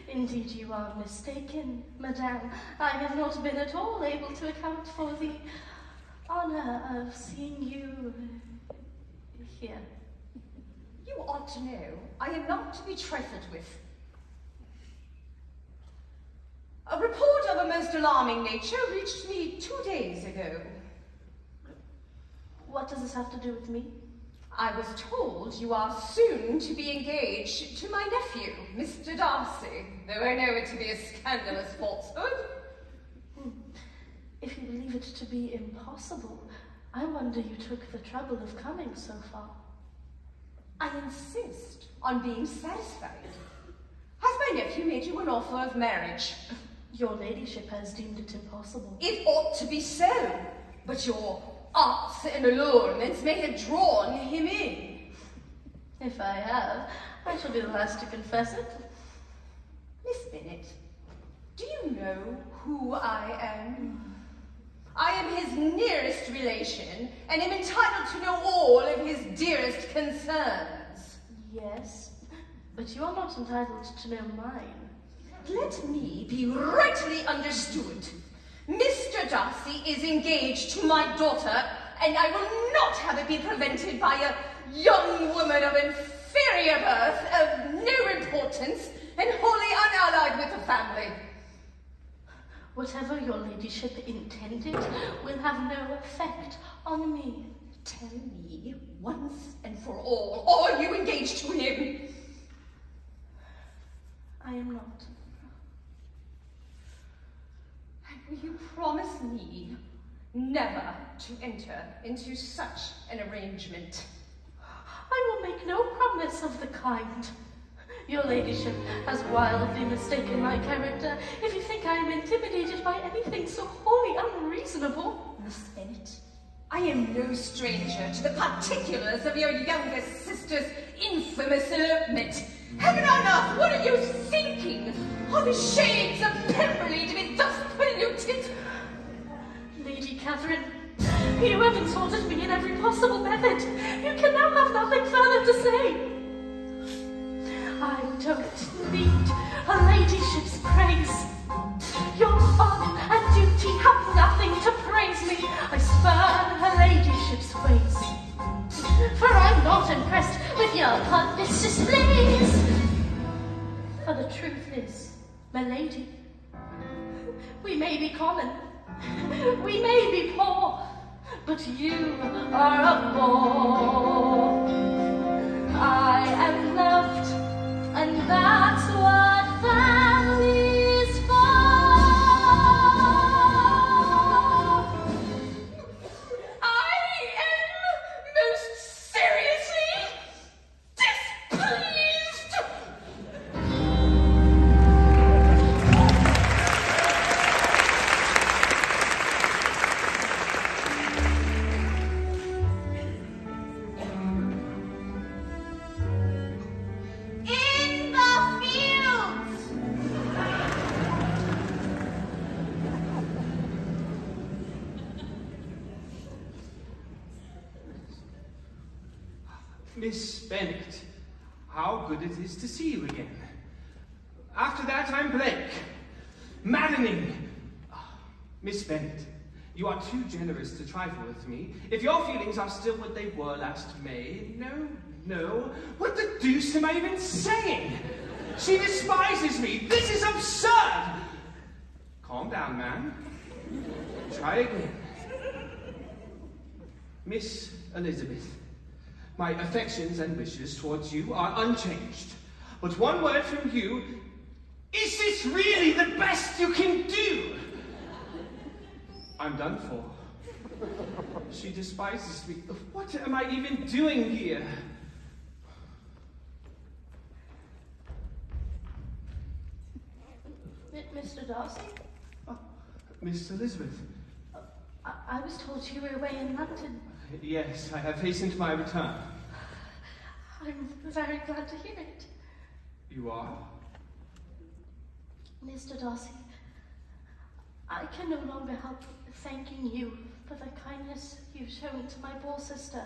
[SPEAKER 1] Indeed, you are mistaken, madame. I have not been at all able to account for the honor of seeing you here.
[SPEAKER 12] You ought to know I am not to be trifled with. A report of a most alarming nature reached me 2 days ago.
[SPEAKER 1] What does this have to do with me?
[SPEAKER 12] I was told you are soon to be engaged to my nephew, Mr. Darcy, though I know it to be a scandalous falsehood.
[SPEAKER 1] If you believe it to be impossible, I wonder you took the trouble of coming so far.
[SPEAKER 12] I insist on being satisfied. Has my nephew made you an offer of marriage?
[SPEAKER 1] Your ladyship has deemed it impossible.
[SPEAKER 12] It ought to be so, but your arts and allurements may have drawn him in.
[SPEAKER 1] If I have, I shall be the last to confess it.
[SPEAKER 12] Miss Bennet, do you know who I am? I am his nearest relation, and am entitled to know all of his dearest concerns.
[SPEAKER 1] Yes, but you are not entitled to know mine.
[SPEAKER 12] Let me be rightly understood. Mr. Darcy is engaged to my daughter, and I will not have it be prevented by a young woman of inferior birth, of no importance, and wholly unallied with the family.
[SPEAKER 1] Whatever your ladyship intended will have no effect on me.
[SPEAKER 12] Tell me once and for all, are you engaged to him?
[SPEAKER 1] I am not.
[SPEAKER 12] And will you promise me never to enter into such an arrangement?
[SPEAKER 1] I will make no promise of the kind. Your ladyship has wildly mistaken my character if you think I am intimidated by anything so wholly unreasonable.
[SPEAKER 12] Miss Bennet, I am no stranger to the particulars of your youngest sister's infamous elopement. Heaven on earth, what are you thinking? Are the shades of Pemberley to be thus polluted?
[SPEAKER 1] Lady Catherine, you have insulted me in every possible method. You can now have nothing further to say. I don't need her ladyship's praise. Your honour and duty have nothing to praise me. I spurn her ladyship's ways, for I'm not impressed with your pompous displays. For the truth is, my lady, we may be common, we may be poor, but you are a bore. I am loved, and that's what family's for.
[SPEAKER 12] I am most seriously displeased. In the fields!
[SPEAKER 4] Miss Bennet, how good it is to see you again. After that, I'm Blake. Maddening. Miss Bennet, you are too generous to trifle with me. If your feelings are still what they were last May, no. What the deuce am I even saying? She despises me. This is absurd. Calm down, man. Try again. Miss Elizabeth, my affections and wishes towards you are unchanged. But one word from you, is this really the best you can do? I'm done for. She despises me. What am I even doing here?
[SPEAKER 1] Mr. Darcy?
[SPEAKER 4] Miss Elizabeth.
[SPEAKER 1] I was told you were away in London.
[SPEAKER 4] Yes, I have hastened my return.
[SPEAKER 1] I'm very glad to hear it.
[SPEAKER 4] You are?
[SPEAKER 1] Mr. Darcy, I can no longer help thanking you for the kindness you've shown to my poor sister.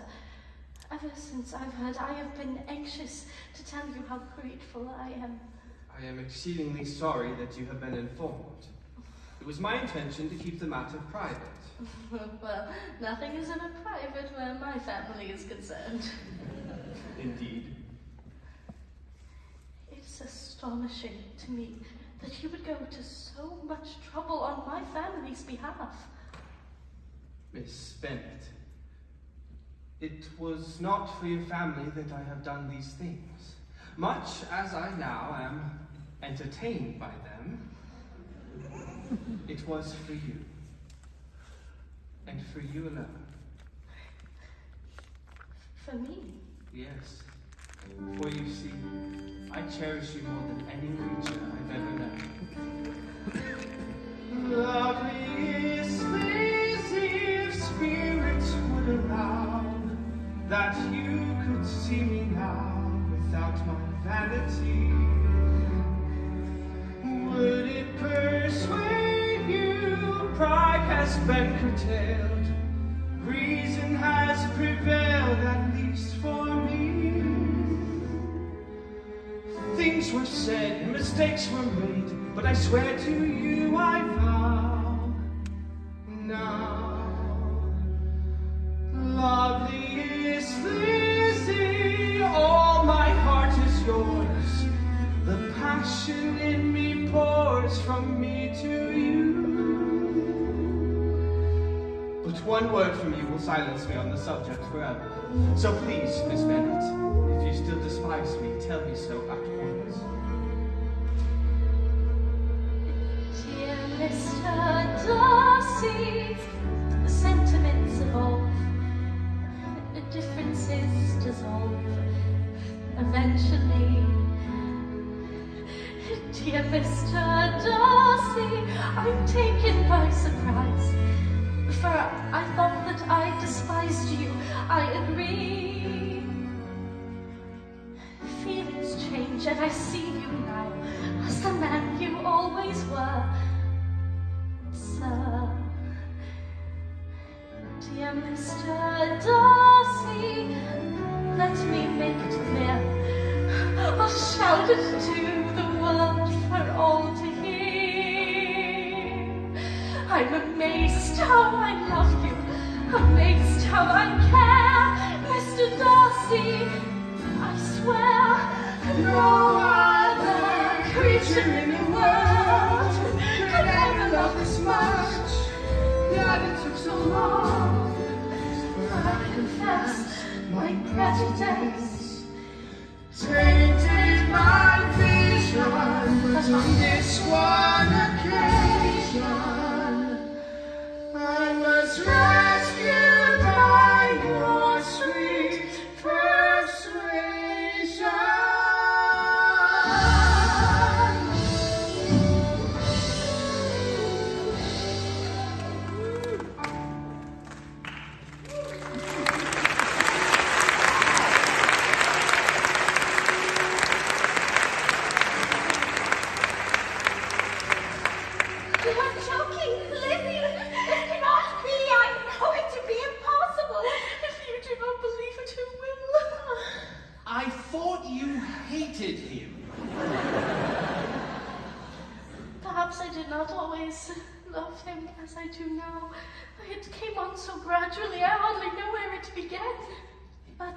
[SPEAKER 1] Ever since I've heard, I have been anxious to tell you how grateful I am.
[SPEAKER 4] I am exceedingly sorry that you have been informed. It was my intention to keep the matter private.
[SPEAKER 1] Well, nothing is ever private where my family is concerned.
[SPEAKER 4] Indeed.
[SPEAKER 1] It's astonishing to me that you would go to so much trouble on my family's behalf.
[SPEAKER 4] Miss Bennet, it was not for your family that I have done these things. Much as I now am entertained by them, it was for you. And for you alone.
[SPEAKER 1] For me?
[SPEAKER 4] Yes. For you see, I cherish you more than any creature I've ever known. Loveliest lazy if spirits would allow that you could see me now without my vanity. Would it persuade you pride has been curtailed, reason has prevailed, at least for me. Things were said, mistakes were made, but I swear to you I vow now. Loveliest Lizzie, all my heart is yours. The passion in me pours from me to you. But one word from you will silence me on the subject forever. So please, Miss Bennet, if you still despise me, tell me so at once.
[SPEAKER 1] Dear Mr. Darcy, the sentiments evolve, the differences dissolve, eventually. Dear Mr. Darcy, I'm taken by surprise, for I thought that I despised you, I agree. Feelings change and I see you now as the man you always were, sir. Dear Mr. Darcy, let me make it clear, I'll shout it to the world for all to hear. I'm amazed how I love you, amazed how I care, Mr. Darcy. I swear no other creature in the world could ever love this much. Yet it took so long, for I confess my prejudice
[SPEAKER 4] Tainted my vision, but on this one occasion, I was rescued by your sweet persuasion.
[SPEAKER 12] You are joking, Lizzie! It cannot be! I know it to be impossible!
[SPEAKER 1] If you do not believe it, who will?
[SPEAKER 8] I thought you hated him.
[SPEAKER 1] Perhaps I did not always love him as I do now. It came on so gradually, I hardly know where it began. But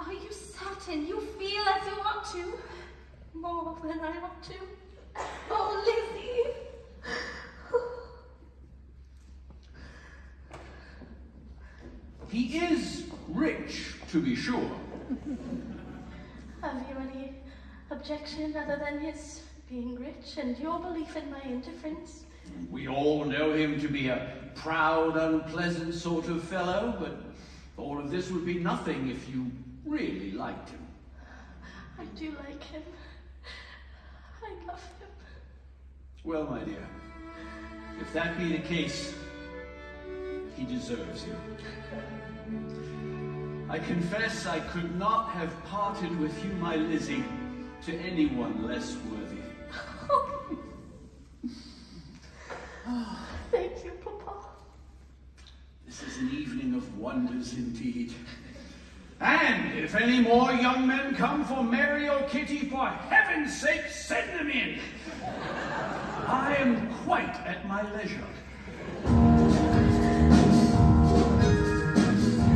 [SPEAKER 12] Are you certain you feel as you ought to?
[SPEAKER 1] more than I ought to.
[SPEAKER 12] Oh, Lizzie!
[SPEAKER 8] He is rich, to be sure.
[SPEAKER 1] Have you any objection other than his being rich and your belief in my indifference?
[SPEAKER 8] We all know him to be a proud, unpleasant sort of fellow, but all of this would be nothing if you really liked him.
[SPEAKER 1] I do like him. I love him.
[SPEAKER 8] Well, my dear, if that be the case, he deserves you. I confess I could not have parted with you, my Lizzie, to anyone less worthy.
[SPEAKER 1] Thank you, Papa.
[SPEAKER 8] This is an evening of wonders indeed. And if any more young men come for Mary or Kitty, for heaven's sake, send them in. I am quite at my leisure.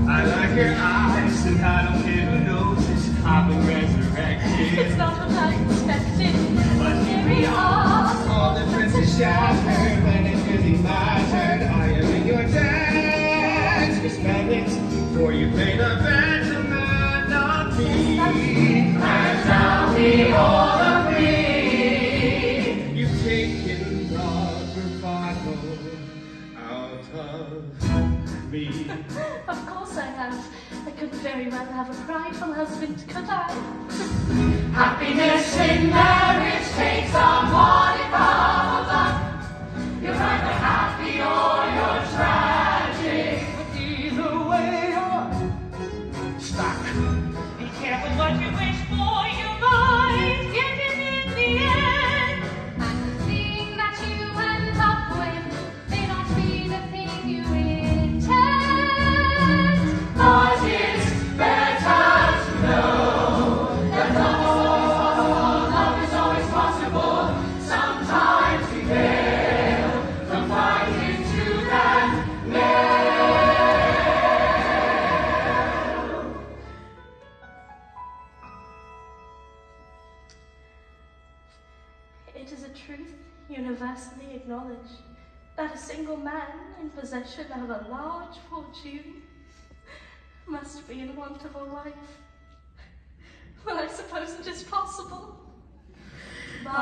[SPEAKER 4] I like your eyes, and I don't care who knows it. I've been resurrected.
[SPEAKER 1] It's not what I expected.
[SPEAKER 4] But here we are, all the princes shattered. When it's really my turn, I am in your dance. Respect it, for you played a better man, not me. And now we all agree. You've taken God's revival out of me.
[SPEAKER 1] Of course I have. I couldn't very well have a prideful husband, could I?
[SPEAKER 7] Happiness in marriage takes on what it bubbles up. You're either happy or you're tragic.
[SPEAKER 8] But either way, you're stuck.
[SPEAKER 2] Be careful what you wish for, you might get it in the end.
[SPEAKER 11] And the thing that you end up with may not be the thing you intend.
[SPEAKER 7] But it's better to know that love is always possible. Sometimes we fail from fighting tooth and nail.
[SPEAKER 1] It is a truth universally acknowledged that a single man in possession of a large fortune must be in want of a wife. Well, I suppose it is possible.
[SPEAKER 7] But